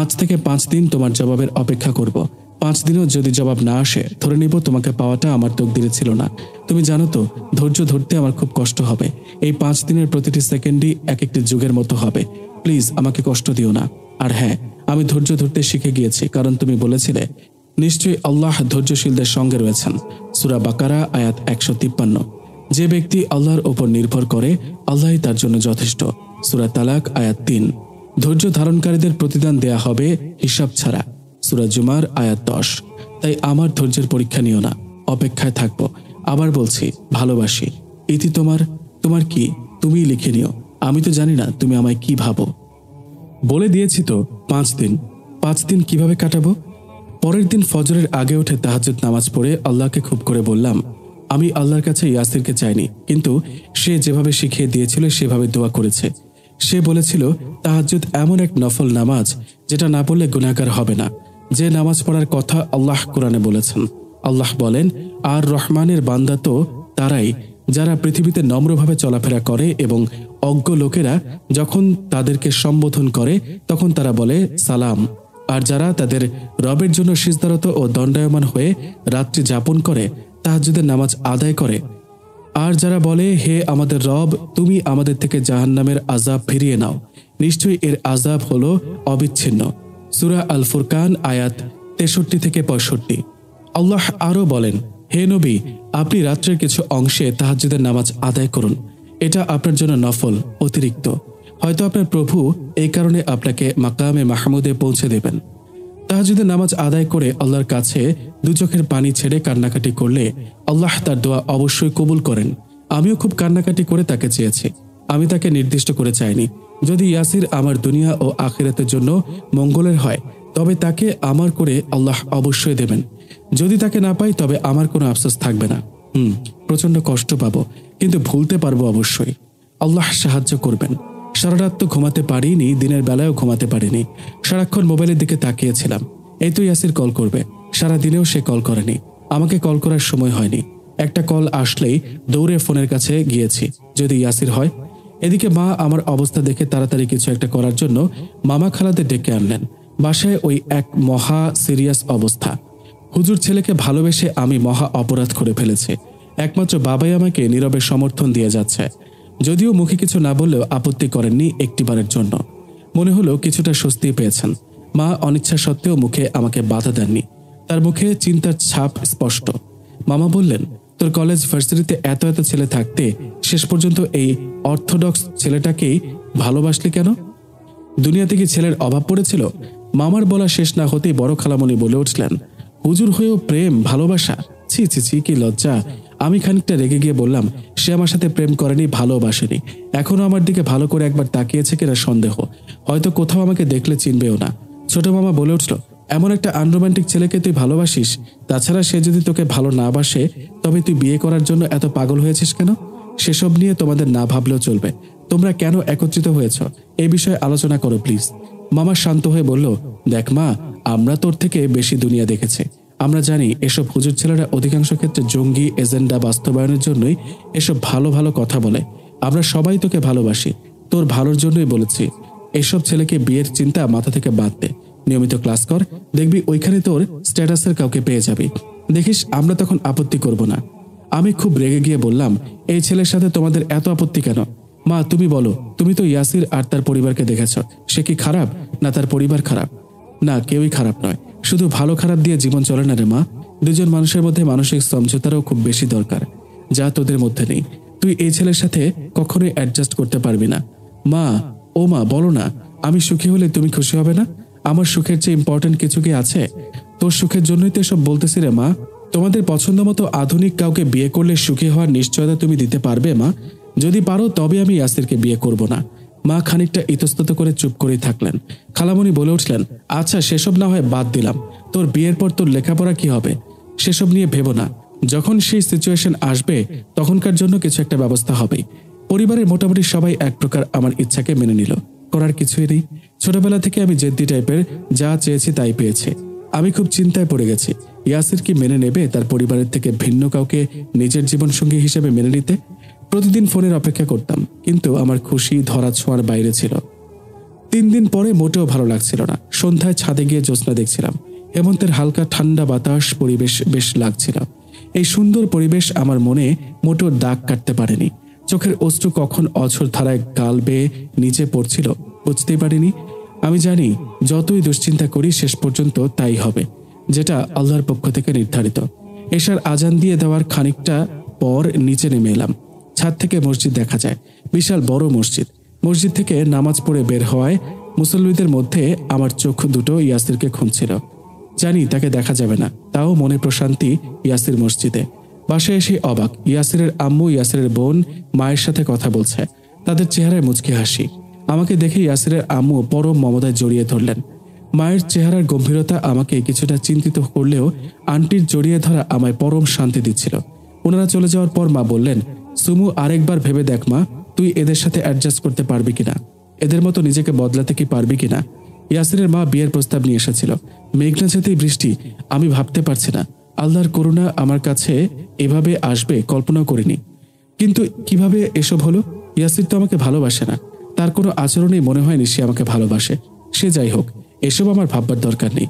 আজ থেকে 5 দিন তোমার জবাবের অপেক্ষা করব। 5 দিনও যদি জবাব না আসে ধরে নিব তোমাকে পাওয়াটা আমার তকদিরে ছিল না। তুমি জানো তো ধৈর্য ধরতে আমার খুব কষ্ট হবে। এই 5 দিনের প্রতিটি সেকেন্ডই এক একটি যুগের মতো হবে। প্লিজ আমাকে কষ্ট দিও না। আর হ্যাঁ, আমি ধৈর্য ধরতে শিখে গিয়েছি, কারণ তুমি বলেছিলে নিশ্চয়ই আল্লাহ ধৈর্যশীলদের সঙ্গে রয়েছেন, সূরা বাকারা আয়াত 153। যে ব্যক্তি আল্লাহর ওপর নির্ভর করে আল্লাহই তার জন্য যথেষ্ট, সূরা তালাক আয়াত 3। ধৈর্য ধারণকারীদের প্রতিদান দেয়া হবে হিসাব ছাড়া, সূরা জুমার আয়াত 10। তাই আমার ধৈর্যের পরীক্ষা নিও না, অপেক্ষায় থাকবো। আবার বলছি ভালোবাসি। ইতি তোমার কি তুমিই লিখে নিও। আমি তো জানি না তুমি আমায় কি ভাবো। বলে দিয়েছি তো 5 দিন। 5 দিন কিভাবে কাটাবো? পরের দিন ফজরের আগে উঠে তাহাজ্জুদ নামাজ পড়ে আল্লাহকে খুব করে বললাম, আমি আল্লাহর কাছে ইয়াসিরকে চাইনি, কিন্তু সে যেভাবে শিখিয়ে দিয়েছিল সেভাবে দোয়া করেছে। সে বলেছিল তাহাজ্জুদ এমন এক নফল নামাজ যেটা না পড়লে গুনাহগার হবে না, যে নামাজ পড়ার কথা আল্লাহ কোরআনে বলেছেন। আল্লাহ বলেন, আর রহমানের বান্দা তো তারাই যারা পৃথিবীতে নম্রভাবে চলাফেরা করে এবং অজ্ঞ লোকেরা যখন তাদেরকে সম্বোধন করে তখন তারা বলে সালাম। আর যারা তাদের রবের জন্য সিজদারত ও দণ্ডায়মান হয়ে রাত্রি যাপন করে তাহাজ্জুদের নামাজ আদায় করে। আর যারা বলে হে আমাদের রব, তুমি আমাদের থেকে জাহান্নামের আযাব ফিরিয়ে নাও, নিশ্চয়ই এর আযাব হলো অবিচ্ছিন্ন, সূরা আল ফুরকান আয়াত 63 থেকে 65। আল্লাহ আরও বলেন, হে নবী, আপনি রাত্রের কিছু অংশে তাহাজ্জুদের নামাজ আদায় করুন। এটা আপনার জন্য নফল, অতিরিক্ত। হয়তো আপনার প্রভু এই কারণে আপনাকে মাকামে মাহমুদে পৌঁছে দেবেন। তাহাজ্জুদের নামাজ আদায় করে আল্লাহর কাছে দু চোখের পানি ছেড়ে কান্নাকাটি করলে আল্লাহ তার দোয়া অবশ্যই কবুল করেন। আমিও খুব কান্নাকাটি করে তাকে চেয়েছি। আমি তাকে নির্দিষ্ট করে চাইনি। যদি ইয়াসির আমার দুনিয়া ও আখিরাতের জন্য মঙ্গলের হয় তবে তাকে আমার করে আল্লাহ অবশ্যই দেবেন। যদি তাকে না পাই তবে আমার কোনো আফসোস থাকবে না। প্রচন্ড কষ্ট পাবো, কিন্তু ভুলতে পারবো অবশ্যই। আল্লাহ সাহায্য করবেন। সারা রাত তো ঘুমাতে পারিনি, দিনের বেলায়ও ঘুমাতে পারিনি। সারাক্ষণ মোবাইলের দিকে তাকিয়েছিলাম, এই তো ইয়াসির কল করবে। সারা দিনেও সে কল করেনি, আমাকে কল করার সময় হয়নি। একটা কল আসলেই দৌড়ে ফোনের কাছে গিয়েছি, যদি ইয়াসির হয়। এদিকে মা আমার অবস্থা দেখে তাড়াতাড়ি কিছু একটা করার জন্য মামা খালাদের ডেকে আনলেন। বাসায় ওই এক মহা সিরিয়াস অবস্থা। হুজুর ছেলেকে ভালোবেসে আমি মহা অপরাধ করে ফেলেছি। একমাত্র বাবাই আমাকে নীরবে সমর্থন দিয়ে যাচ্ছে। যদিও মুখে কিছু না বললেও আপত্তি করেননি একটিবারের জন্য। মনে হলো কিছুটা স্বস্তি পেয়েছেন। মা অনিচ্ছা সত্ত্বেও মুখে আমাকে বাধা দেননি। তার মুখে চিন্তার ছাপ স্পষ্ট। মামা বললেন, তোর কলেজ ভার্সিটিতে এত এত ছেলে থাকতে শেষ পর্যন্ত এই অর্থোডক্স ছেলেটাকেই ভালোবাসলি কেন? দুনিয়াতে কি ছেলের অভাব পড়েছিল? মামার বলা শেষ না হতেই বড় খালামণি বলে উঠলেন, হুজুর হয়েও প্রেম ভালোবাসা, ছি ছি ছি, কি লজ্জা। আমি খানিকটা রেগে গিয়ে বললাম, সে আমার সাথে প্রেম করেনি, ভালোবাসেনি। এখনো আমার দিকে ভালো করে একবার তাকিয়েছে কিনা সন্দেহ। হয়তো কোথাও আমাকে দেখলে চিনবেও না। ছোট মামা বলে উঠল, এমন একটা আনরোম্যান্টিক ছেলেকে তুই ভালোবাসিস? তাছাড়া সে যদি তোকে ভালো না বাসে তবে তুই বিয়ে করার জন্য এত পাগল হয়েছিস কেন? সেসব নিয়ে তোমাদের না ভাবলেও চলবে। তোমরা কেন একত্রিত হয়েছ এই বিষয়ে আলোচনা করো প্লিজ। মামা শান্ত হয়ে বলল, দেখ মা, আমরা তোর থেকে বেশি দুনিয়া দেখেছি। আমরা জানি এসব হুজুর ছেলেরা অধিকাংশ ক্ষেত্রে জঙ্গি এজেন্ডা বাস্তবায়নের জন্যই এসব ভালো ভালো কথা বলে। আমরা সবাই তোকে ভালোবাসি, তোর ভালোর জন্যই বলেছি। এসব ছেলেকে বিয়ের চিন্তা মাথা থেকে বাদ দে, নিয়মিত ক্লাস কর, দেখবি ওইখানে তোর স্ট্যাটাসের কাউকে পেয়ে যাবি। দেখিস আমরা তখন আপত্তি করব না। আমি খুব রেগে গিয়ে বললাম, এই ছেলের সাথে তোমাদের এত আপত্তি কেন? মা তুমি বলো, তুমি তো ইয়াসির আর তার পরিবারকে দেখেছ। সে কি খারাপ, না তার পরিবার খারাপ? না, কেউই খারাপ নয়। শুধু ভালো খারাপ দিয়ে জীবন চলে না রে মা। দুজন মানুষের মধ্যে মানসিক সমঝোতারও খুব বেশি দরকার, যা তোদের মধ্যে নেই। তুই এই ছেলের সাথে কখনোই অ্যাডজাস্ট করতে পারবি না। মা, ও মা, বলো না, আমি সুখী হলে তুমি খুশি হবে না? আমার সুখের চেয়ে ইম্পর্টেন্ট কিছু কি আছে? তোর সুখের জন্যই তো এসব বলতেছি রে মা। তোমাদের পছন্দ মতো আধুনিক কাউকে বিয়ে করলে সুখী হওয়ার নিশ্চয়তা তুমি দিতে পারবে মা? যদি পারো তবে আমি ইয়াসিরকে বিয়ে করব না। মা খানিকটা ইতস্তত করে চুপ করেই থাকলেন। খালামণি বলে উঠলেন, আচ্ছা সেসব না হয় বাদ দিলাম, তোর বিয়ের পর তোর লেখাপড়া কি হবে সেসব নিয়ে ভেবো না। যখন সেই সিচুয়েশন আসবে তখনকার জন্য কিছু একটা ব্যবস্থা হবেই। পরিবারের মোটামুটি সবাই এক প্রকার আমার ইচ্ছাকে মেনে নিল। করার কিছুই নেই। ছোটবেলা থেকে আমি জেদ্দি টাইপের, যা চেয়েছি তাই পেয়েছি। আমি খুব চিন্তায় পড়ে গেছি, ইয়াসির কি মেনে নেবে তার পরিবারের থেকে ভিন্ন কাউকে নিজের জীবনসঙ্গী হিসেবে মেনে নিতে? প্রতিদিন ফোনের অপেক্ষা করতাম, কিন্তু আমার খুশি ধরা ছোঁয়ার বাইরে ছিল। 3 দিন পরে মোটেও ভালো লাগছিল না। সন্ধ্যায় ছাদে গিয়ে জ্যোৎস্না দেখছিলাম। হেমন্তের হালকা ঠান্ডা বাতাস, পরিবেশ বেশ লাগছিল। এই সুন্দর পরিবেশ আমার মনে মোটেও দাগ কাটতে পারেনি। চোখের অশ্রু কখন অঝোর ধারায় গাল বেয়ে নিচে পড়ছিল বুঝতেই পারিনি। আমি জানি যতই দুশ্চিন্তা করি শেষ পর্যন্ত তাই হবে, যেটা আল্লাহর পক্ষ থেকে নির্ধারিত। এশার আজান দিয়ে দেওয়ার খানিকটা পর নিচে নেমে এলাম। ছাদ থেকে মসজিদ দেখা যায়, বিশাল বড় মসজিদ। মসজিদ থেকে নামাজ পড়ে বের হওয়ায় মুসল্লিদের মধ্যে আমার চোখ দুটো ইয়াসিরকে খুঁজছিল। জানি তাকে দেখা যাবে না, তাও মনে প্রশান্তি ইয়াসির মসজিদে। বাসায় এসে অবাক, ইয়াসিরের আম্মু ইয়াসিরের বোন মায়ের সাথে কথা বলছে। তাদের চেহারায় মুচকি হাসি। আমাকে দেখে ইয়াসিরের আম্মু পরম মমতায় জড়িয়ে ধরলেন। মায়ের চেহারার গম্ভীরতা আমাকে কিছুটা চিন্তিত করলেও আন্টির জড়িয়ে ধরা আমায় পরম শান্তি দিচ্ছিল। ওনারা চলে যাওয়ার পর মা বললেন, সুমু, আরেকবার ভেবে দেখ মা, তুই এদের সাথে অ্যাডজাস্ট করতে পারবি কিনা, এদের মতো নিজেকে বদলাতে কি পারবি কিনা। ইয়াসিরের মা বিয়ের প্রস্তাব নিয়ে এসেছিল। মেঘনা যেতেই বৃষ্টি। আমি ভাবতে পারছি না, আল্লাহর করুণা আমার কাছে এভাবে আসবে কল্পনাও করিনি। কিন্তু কিভাবে এসব হলো? ইয়াসির তো আমাকে ভালোবাসে না, তার কোনো আচরণেই মনে হয়নি সে আমাকে ভালোবাসে। সে যাই হোক, এসব আমার ভাববার দরকার নেই।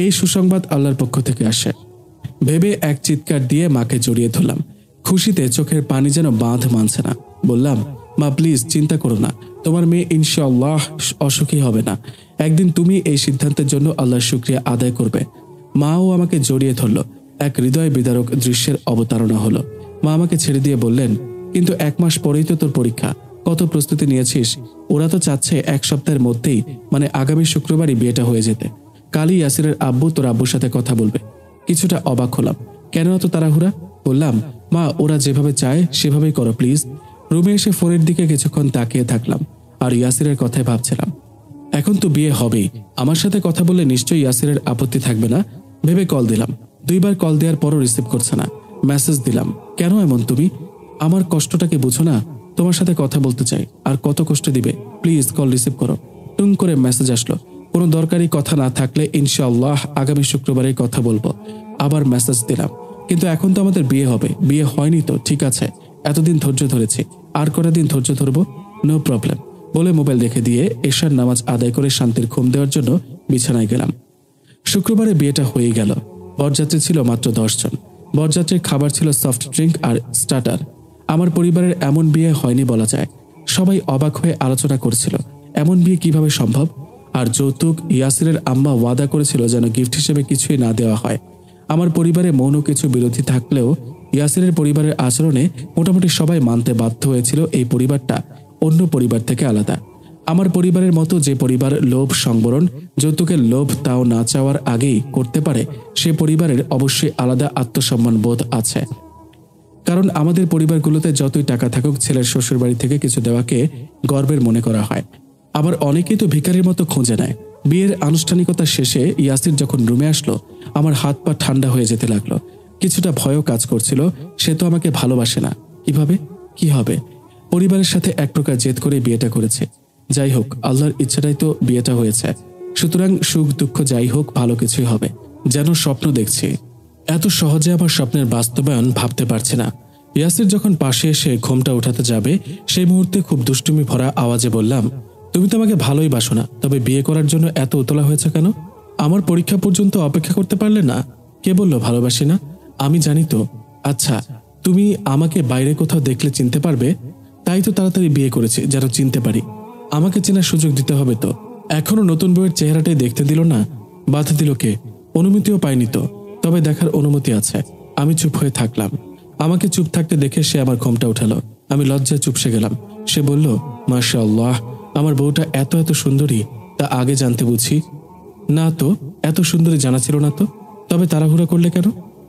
এই সুসংবাদ আল্লাহর পক্ষ থেকে আসে ভেবে এক চিৎকার দিয়ে মাকে জড়িয়ে ধরলাম। খুশিতে চোখের পানি যেন বাঁধ মানছে না। বললাম, মা প্লিজ চিন্তা করো না, তোমার মেয়ে ইনশাআল্লাহ অসুখী হবে না। একদিন তুমি এই সিদ্ধান্তের জন্য আল্লাহর শুকরিয়া আদায় করবে। মাও আমাকে জড়িয়ে ধরল। এক হৃদয় বিদারক দৃশ্যের অবতারণা হলো। মা আমাকে ছেড়ে দিয়ে বললেন, কিন্তু 1 মাস পরেই তো তোর পরীক্ষা, কত প্রস্তুতি নিয়েছিস? ওরা তো চাচ্ছে 1 সপ্তাহের মধ্যেই, মানে আগামী শুক্রবারই বিয়েটা হয়ে যেতে। কালই ইয়াসিরের আব্বু তোর আব্বুর সাথে কথা বলবে। কিছুটা অবাক হলাম, কেন এত তাড়াহুড়া? বললাম, মা ওরা যেভাবে চায় সেভাবেই করো প্লিজ। রুমে এসে ফোনের দিকে কিছুক্ষণ তাকিয়ে থাকলাম আর ইয়াসিরের কথাই ভাবছিলাম। এখন তো বিয়ে হবেই, আমার সাথে কথা বললে নিশ্চয়ই ইয়াসিরের আপত্তি থাকবে না ভেবে কল দিলাম। 2 বার কল দেওয়ার পরও রিসিভ করছে না। মেসেজ দিলাম, কেন এমন তুমি? আমার কষ্টটাকে বুঝো না? তোমার সাথে কথা বলতে চাই, আর কত কষ্ট দিবে? প্লিজ কল রিসিভ করো। টুং করে মেসেজ আসলো, কোনো দরকারি কথা না থাকলে ইনশাআল্লাহ আগামী শুক্রবারেই কথা বলবো। আবার মেসেজ দিলাম, কিন্তু এখন তো আমাদের বিয়ে হবে। বিয়ে হয়নি তো, ঠিক আছে, এতদিন ধৈর্য ধরেছি, আর কটা দিন ধৈর্য ধরবো, নো প্রবলেম বলে মোবাইল রেখে দিয়ে এশার নামাজ আদায় করে শান্তির ঘুম দেওয়ার জন্য বিছানায় গেলাম। শুক্রবারে বিয়েটা হয়ে গেল। বরযাত্রী ছিল মাত্র 10 জন। বরযাত্রীর খাবার ছিল সফট ড্রিঙ্ক আর স্টার্টার। আমার পরিবারের এমন বিয়ে হয়নি বলা যায়। সবাই অবাক হয়ে আলোচনা করছিল, এমন বিয়ে কিভাবে সম্ভব। আর যৌতুক ইয়াসিরের আম্মা ওয়াদা করেছিল যেন গিফট হিসেবে কিছুই না দেওয়া হয়। আমার পরিবারে মৌন কিছু বিরোধী থাকলেও ইয়াসিরের পরিবারের আচরণে মোটামুটি সবাই মানতে বাধ্য হয়েছিল এই পরিবারটা অন্য পরিবার থেকে আলাদা। আমার পরিবারের মতো যে পরিবার লোভ সংবরণ, যৌতুকের লোভ তাও না চাওয়ার আগেই করতে পারে, সে পরিবারের অবশ্যই আলাদা আত্মসম্মান বোধ আছে। কারণ আমাদের পরিবারগুলোতে যতই টাকা থাকুক, ছেলের শ্বশুরবাড়ি থেকে কিছু দেওয়াকে গর্বের মনে করা হয়। আবার অনেকেই তো ভিখারির মতো খুঁজে নেয়। বিয়ের আনুষ্ঠানিকতা শেষে ইয়াসির যখন রুমে আসলো, আমার হাত পা ঠান্ডা হয়ে যেতে লাগলো। কিছুটা ভয়ও কাজ করছিল। সে তো আমাকে ভালোবাসে না, কিভাবে কি হবে? পরিবারের সাথে এক প্রকার জেদ করে বিয়েটা করেছে। যাই হোক, আল্লাহর ইচ্ছাটাই তো বিয়েটা হয়েছে। সুতরাং সুখ দুঃখ যাই হোক, ভালো কিছুই হবে। যেন স্বপ্ন দেখছি। এত সহজে আমার স্বপ্নের বাস্তবায়ন ভাবতে পারছি না। ইয়াসির যখন পাশে এসে ঘুমটা উঠাতে যাবে, সেই মুহূর্তে খুব দুষ্টুমি ভরা আওয়াজে বললাম, তুমি তো আমাকে ভালোই বাসো না, তবে বিয়ে করার জন্য এত উতলা হয়েছে কেন? আমার পরীক্ষা পর্যন্ত অপেক্ষা করতে পারলে না? কে বলল ভালোবাসি না? আমি জানি তো। আচ্ছা, তুমি আমাকে বাইরে কোথাও দেখলে চিনতে পারবে? তাই তো তাড়াতাড়ি বিয়ে করেছি, যেন চিনতে পারি। আমাকে চেনার সুযোগ দিতে হবে তো। এখনো নতুন বউয়ের চেহারাটাই দেখতে দিল না, বাধা দিল কে? অনুমতিও পাইনি তো, তবে দেখার অনুমতি আছে। আমি চুপ হয়ে থাকলাম। আমাকে চুপ থাকতে দেখে সে আমার ঘোমটা উঠালো। আমি লজ্জায় চুপসে গেলাম। সে বলল, মাশাআল্লাহ, আমার বউটা এত এত সুন্দরী, তা আগে জানতে বুঝি? না তো, এত সুন্দরী জানা ছিল না তো। তবে তাড়াহুড়া করলে কেন?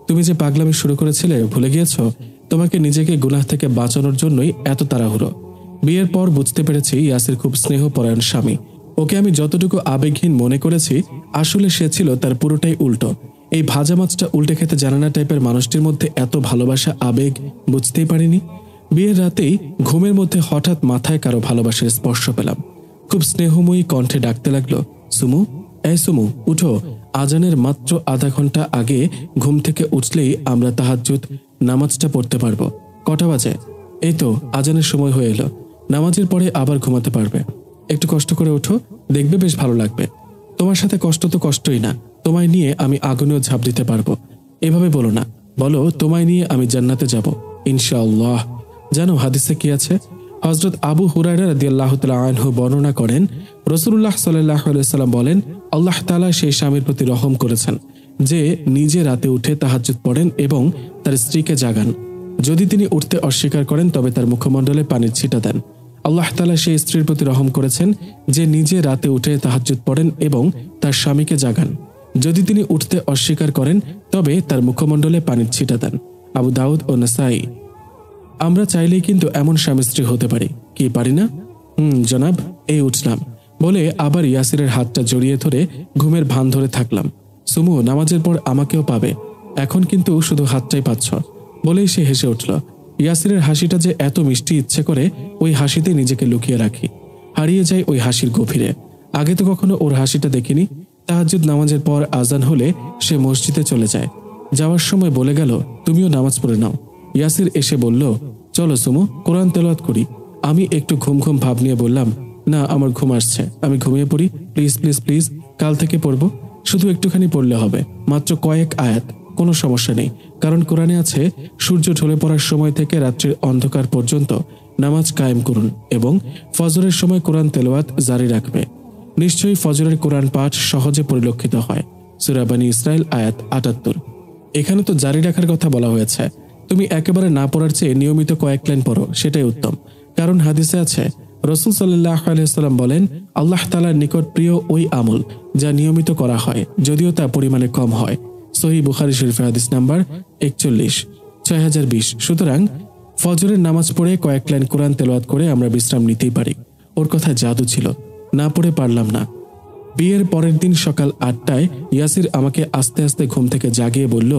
তুমি যে পাগলামি শুরু করেছিলে ভুলে গিয়েছ? তোমাকে নিজেকে গুনাহ থেকে বাঁচানোর জন্যই এত তাড়াহুড়ো। বিয়ের পর বুঝতে পেরেছি ইয়াসির খুব স্নেহপরায়ণ স্বামী। ওকে আমি যতটুকু আবেগহীন মনে করেছি, আসলে সে ছিল তার পুরোটাই উল্টো। এই ভাজা মাছটা উল্টে খেতে জানে না টাইপের মানুষটির মধ্যে এত ভালোবাসা, আবেগ বুঝতেই পারিনি। বিয়ের রাতেই ঘুমের মধ্যে হঠাৎ মাথায় কারো ভালোবাসার স্পর্শ পেলাম। খুব স্নেহময়ী কণ্ঠে ডাকতে লাগলো, সুমু, এই সুমু, উঠো। আজানের মাত্র আধা ঘন্টা আগে ঘুম থেকে উঠলেই আমরা তাহাজ্জুদ নামাজটা পড়তে পারবো। কটা বাজে? এই তো আজানের সময় হয়ে এলো। নামাজের পরে আবার ঘুমাতে পারবে। একটু কষ্ট করে ওঠো, দেখবে বেশ ভালো লাগবে। তোমার সাথে কষ্ট তো কষ্টই না, তোমায় নিয়ে আমি আগুনেও ঝাঁপ দিতে পারবো। এভাবে বলো না, বলো তোমায় নিয়ে আমি জান্নাতে যাব ইনশাআল্লাহ। জানো হাদিসে কি আছে? হযরত আবু হুরায়রা রাদিয়াল্লাহু তাআলা আনহু বর্ণনা করেন, রাসূলুল্লাহ সাল্লাল্লাহু আলাইহি ওয়াসাল্লাম বলেন, আল্লাহ তাআলা সেই স্বামীর প্রতি রহম করেছেন যে নিজে রাতে উঠে তাহাজ্জুদ পড়েন এবং তার স্ত্রীকে জাগান। যদি তিনি উঠতে অস্বীকার করেন তবে তার মুখমণ্ডলে পানির ছিটা দেন। আল্লাহ তাআলা সেই স্ত্রীর প্রতি রহম করেছেন যে নিজে রাতে উঠে তাহাজ্জুদ পড়েন এবং তার স্বামীকে জাগান। যদি তিনি উঠতে অস্বীকার করেন তবে তার মুখমণ্ডলে পানির ছিটা দেন। আবু দাউদ ও নাসাই। আমরা চাইলেই কিন্তু এমন স্বামী স্ত্রী হতে পারি, কি পারি না? জনাব, এই উঠলাম বলে আবার ইয়াসিরের হাতটা জড়িয়ে ধরে ঘুমের ভান ধরে থাকলাম। সুমু, নামাজের পর আমাকেও পাবে, এখন কিন্তু শুধু হাতটাই পাচ্ছ, বলেই সে হেসে উঠল। ইয়াসিরের হাসিটা যে এত মিষ্টি, ইচ্ছে করে ওই হাসিতে নিজেকে লুকিয়ে রাখি, হারিয়ে যায় ওই হাসির গভীরে। আগে তো কখনো ওর হাসিটা দেখিনি। তাহাজ্জুদ নামাজের পর আজান হলে সে মসজিদে চলে যায়। যাওয়ার সময় বলে গেল, তুমিও নামাজ পড়ে নাও। ইয়াসির এসে বলল, চলো সুমু, কোরআন তেলাওয়াত করি। আমি একটু ঘুম ঘুম ভাব নিয়ে বললাম, না, আমার ঘুম আসছে, আমি ঘুমিয়ে পড়ি, প্লিজ প্লিজ প্লিজ, কাল থেকে পড়বো। শুধু একটুখানি পড়লে হবে, মাত্র কয়েক আয়াত, কোনো সমস্যা নেই। কারণ কোরআনে আছে, সূর্য ঢলে পড়ার সময় থেকে রাত্রির অন্ধকার পর্যন্ত নামাজ কায়েম করুন এবং ফজরের সময় কোরআন তেলাওয়াত জারি রাখবে। নিশ্চয়ই ফজরের কোরআন পাঠ সহজে পরিলক্ষিত হয়। সূরা বনী ইসরাইল আয়াত ৭৮। এখানে তো জারি রাখার কথা বলা হয়েছে। তুমি একেবারে না পড়ার চেয়ে নিয়মিত কয়েক লাইন পড়ো, সেটাই উত্তম। কারণ হাদিসে আছে, রাসূল সাল্লাল্লাহু আলাইহি ওয়াসাল্লাম বলেন, আল্লাহ তাআলার নিকট প্রিয় ওই আমল যা নিয়মিত করা হয়, যদিও তা পরিমাণে কম হয়। সহিহ বুখারী শরীফের হাদিস নাম্বার ৪১, ৬০২০। সুতরাং ফজরের নামাজ পড়ে কয়েক লাইন কোরআন তেলাওয়াত করে আমরা বিশ্রাম নিতেই পারি। ওর কথা জাদু ছিল, না পড়ে পারলাম না। বিয়ের পরের দিন সকাল ৮টায় ইয়াসির আমাকে আস্তে আস্তে ঘুম থেকে জাগিয়ে বলল,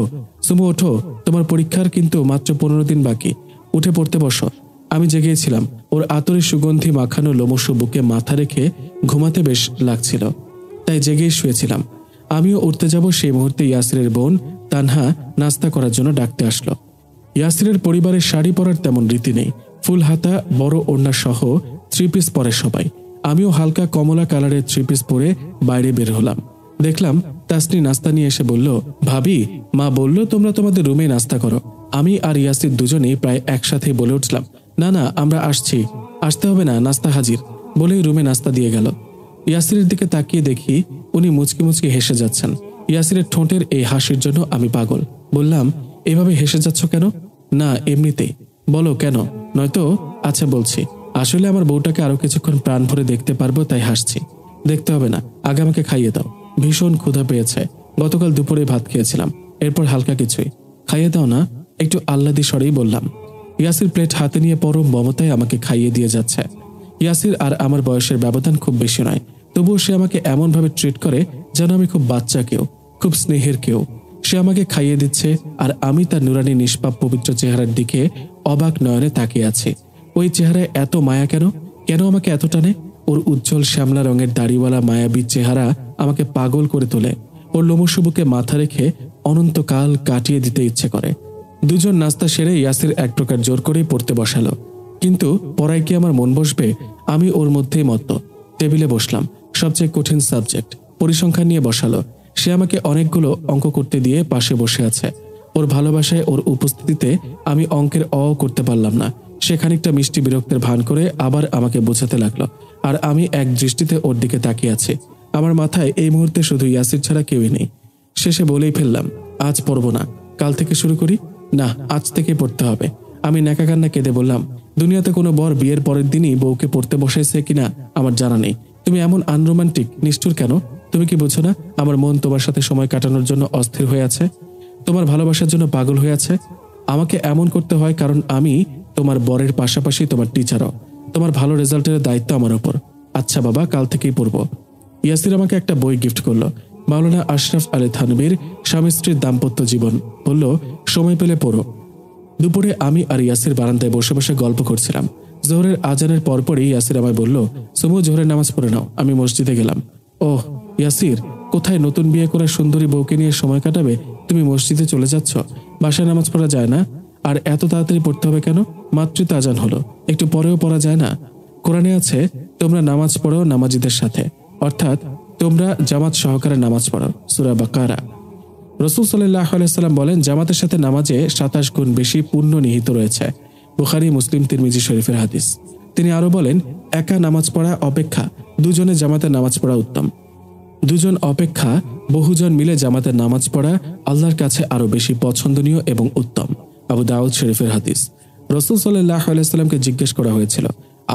সুমু, ওঠো, তোমার পরীক্ষার কিন্তু মাত্র ১৫ দিন বাকি, উঠে পড়তে বসো। আমি জেগেছিলাম। ওর আতরের সুগন্ধি মাখানো লোমশ বুকে মাথা রেখে ঘুমাতে বেশ লাগছিল, তাই জেগেই শুয়েছিলাম। আমিও উঠতে যাব, সেই মুহূর্তে ইয়াসিরের বোন তানহা নাস্তা করার জন্য ডাকতে আসলো। ইয়াসিরের পরিবারের শাড়ি পরার তেমন রীতি নেই। ফুল হাতা, বড় ওড়না সহ 3 পিস পরে সবাই। আমিও হালকা কমলা কালারের 3 পিস পরে বাইরে বের হলাম। দেখলাম তাসনি নাস্তা নিয়ে এসে বলল, ভাবি, মা বলল তোমরা তোমাদের রুমে নাস্তা করো। আমি আর ইয়াসির দুজনেই প্রায় একসাথেই বলে উঠলাম, না না, আমরা আসছি। আসতে হবে না, নাস্তা হাজির, বলেই রুমে নাস্তা দিয়ে গেল। ইয়াসিরের দিকে তাকিয়ে দেখি উনি মুচকি মুচকি হেসে যাচ্ছেন। ইয়াসিরের ঠোঁটের এই হাসির জন্য আমি পাগল। বললাম, এভাবে হেসে যাচ্ছ কেন? না, এমনিতেই। বলো কেন? নয়তো আচ্ছা বলছি, আসলে আমার বউটাকে আরো কিছুক্ষণ প্রাণ ভরে দেখতে পারবো, তাই হাসছি। দেখতে হবে না, আগে আমাকে খাইয়ে দাও, ভীষণ ক্ষুধা পেয়েছে। গতকাল দুপুরে ভাত খেয়েছিলাম, এরপর হালকা কিছুই। খাইয়ে দাও না, একটু আহ্লাদি স্বরেই বললাম। ইয়াসির প্লেট হাতে নিয়ে পরম মমতায় আমাকে খাইয়ে দিয়ে যাচ্ছে। ইয়াসির আর আমার বয়সের ব্যবধান খুব বেশি নয়, তবুও সে আমাকে এমনভাবে ট্রিট করে যেন আমি খুব বাচ্চা কেউ, খুব স্নেহের কেউ। সে আমাকে খাইয়ে দিচ্ছে আর আমি তার নুরানি নিষ্পাপ পবিত্র চেহারার দিকে অবাক নয়নে তাকিয়ে আছি। ওই চেহারায় এত মায়া কেন? কেন আমাকে এত টানে? ওর উজ্জ্বল শ্যামলা রঙের দাড়িওয়ালা মায়াবী চেহারা আমাকে পাগল করে তোলে। ওর লোমশ বুকে মাথা রেখে অনন্তকাল কাটিয়ে দিতে ইচ্ছে করে। দুজন নাস্তা সেরে ইয়াসির এক প্রকার জোর করেই পড়তে বসালো, কিন্তু পড়ায় কি আমার মন বসবে? আমি ওর মধ্যেই মত্ত। টেবিলে বসলাম, সবচেয়ে কঠিন সাবজেক্ট পরিসংখ্যান নিয়ে বসালো। সে আমাকে অনেকগুলো অঙ্ক করতে দিয়ে পাশে বসে আছে। ওর ভালোবাসায়, ওর উপস্থিতিতে আমি অঙ্কের অ করতে পারলাম না। সে খানিকটা মিষ্টি বিরক্তের ভান করে আবার আমাকে বোঝাতে লাগলো, আর আমি এক দৃষ্টিতে ওর দিকে তাকিয়ে আছি। আমার মাথায় এই মুহূর্তে শুধু ইয়াসির ছাড়া কেউই নেই। শেষে বলেই ফেললাম, আজ পড়ব না, কাল থেকে শুরু করি। না, আজ থেকে পড়তে হবে। আমি ন্যাকা কান্না কেঁদে বললাম, দুনিয়াতে কোনো বর বিয়ের পরের দিনই বউকে পড়তে বসেছে কিনা আমার জানা নেই। তুমি এমন আনরোমান্টিক, নিষ্ঠুর কেন? তুমি কি বুঝো না আমার মন তোমার সাথে সময় কাটানোর জন্য অস্থির হয়ে আছে, তোমার ভালোবাসার জন্য পাগল হয়ে আছে? আমাকে এমন করতে হয় কারণ আমি তোমার বরের পাশাপাশি তোমার টিচারও। তোমার ভালো রেজাল্টের দায়িত্ব আমার ওপর। আচ্ছা বাবা, কাল থেকেই পড়ব। ইয়াসির আমাকে একটা বই গিফট করলো, মাওলানা আশরাফ আলী থানভীর স্বামী স্ত্রীর দাম্পত্য জীবন। বলল, সময় পেলে পড়ো। দুপুরে আমি আর ইয়াসির বারান্দায় বসে বসে গল্প করছিলাম। জোহরের আজানের পরপরই ইয়াসির আমায় বলল, সুমু, জোহরের নামাজ পড়ে নাও। আমি মসজিদে গেলাম। ওহ ইয়াসির, কোথায় নতুন বিয়ে করে সুন্দরী বউকে নিয়ে সময় কাটাবে, তুমি মসজিদে চলে যাচ্ছ? বাসায় নামাজ পড়া যায় না? আর এত তাড়াতাড়ি পড়তে হবে কেন? মাত্রই তো আজান হলো, একটু পরেও পড়া যায় না? কোরআনে আছে, তোমরা নামাজ পড়ো নামাজিদের সাথে, অর্থাৎ তোমরা জামাত সহকারে নামাজ পড়ো, সূরা বাকারা। রাসূল সাল্লাল্লাহু আলাইহি সাল্লাম বলেন, জামাতের সাথে নামাজে 27 গুণ বেশি পুণ্য নিহিত রয়েছে। বুখারী, মুসলিম, তিরমিজি শরীফের হাদিস। তিনি আরো বলেন, একা নামাজ পড়া অপেক্ষা দুজনে জামাতে নামাজ পড়া উত্তম। দুজন অপেক্ষা বহুজন মিলে জামাতে নামাজ পড়া আল্লাহর কাছে আরো বেশি পছন্দনীয় এবং উত্তম। আবু দাউদ শরীফের হাদিস। রাসূল সাল্লাল্লাহু আলাইহি সাল্লামকে জিজ্ঞেস করা হয়েছিল,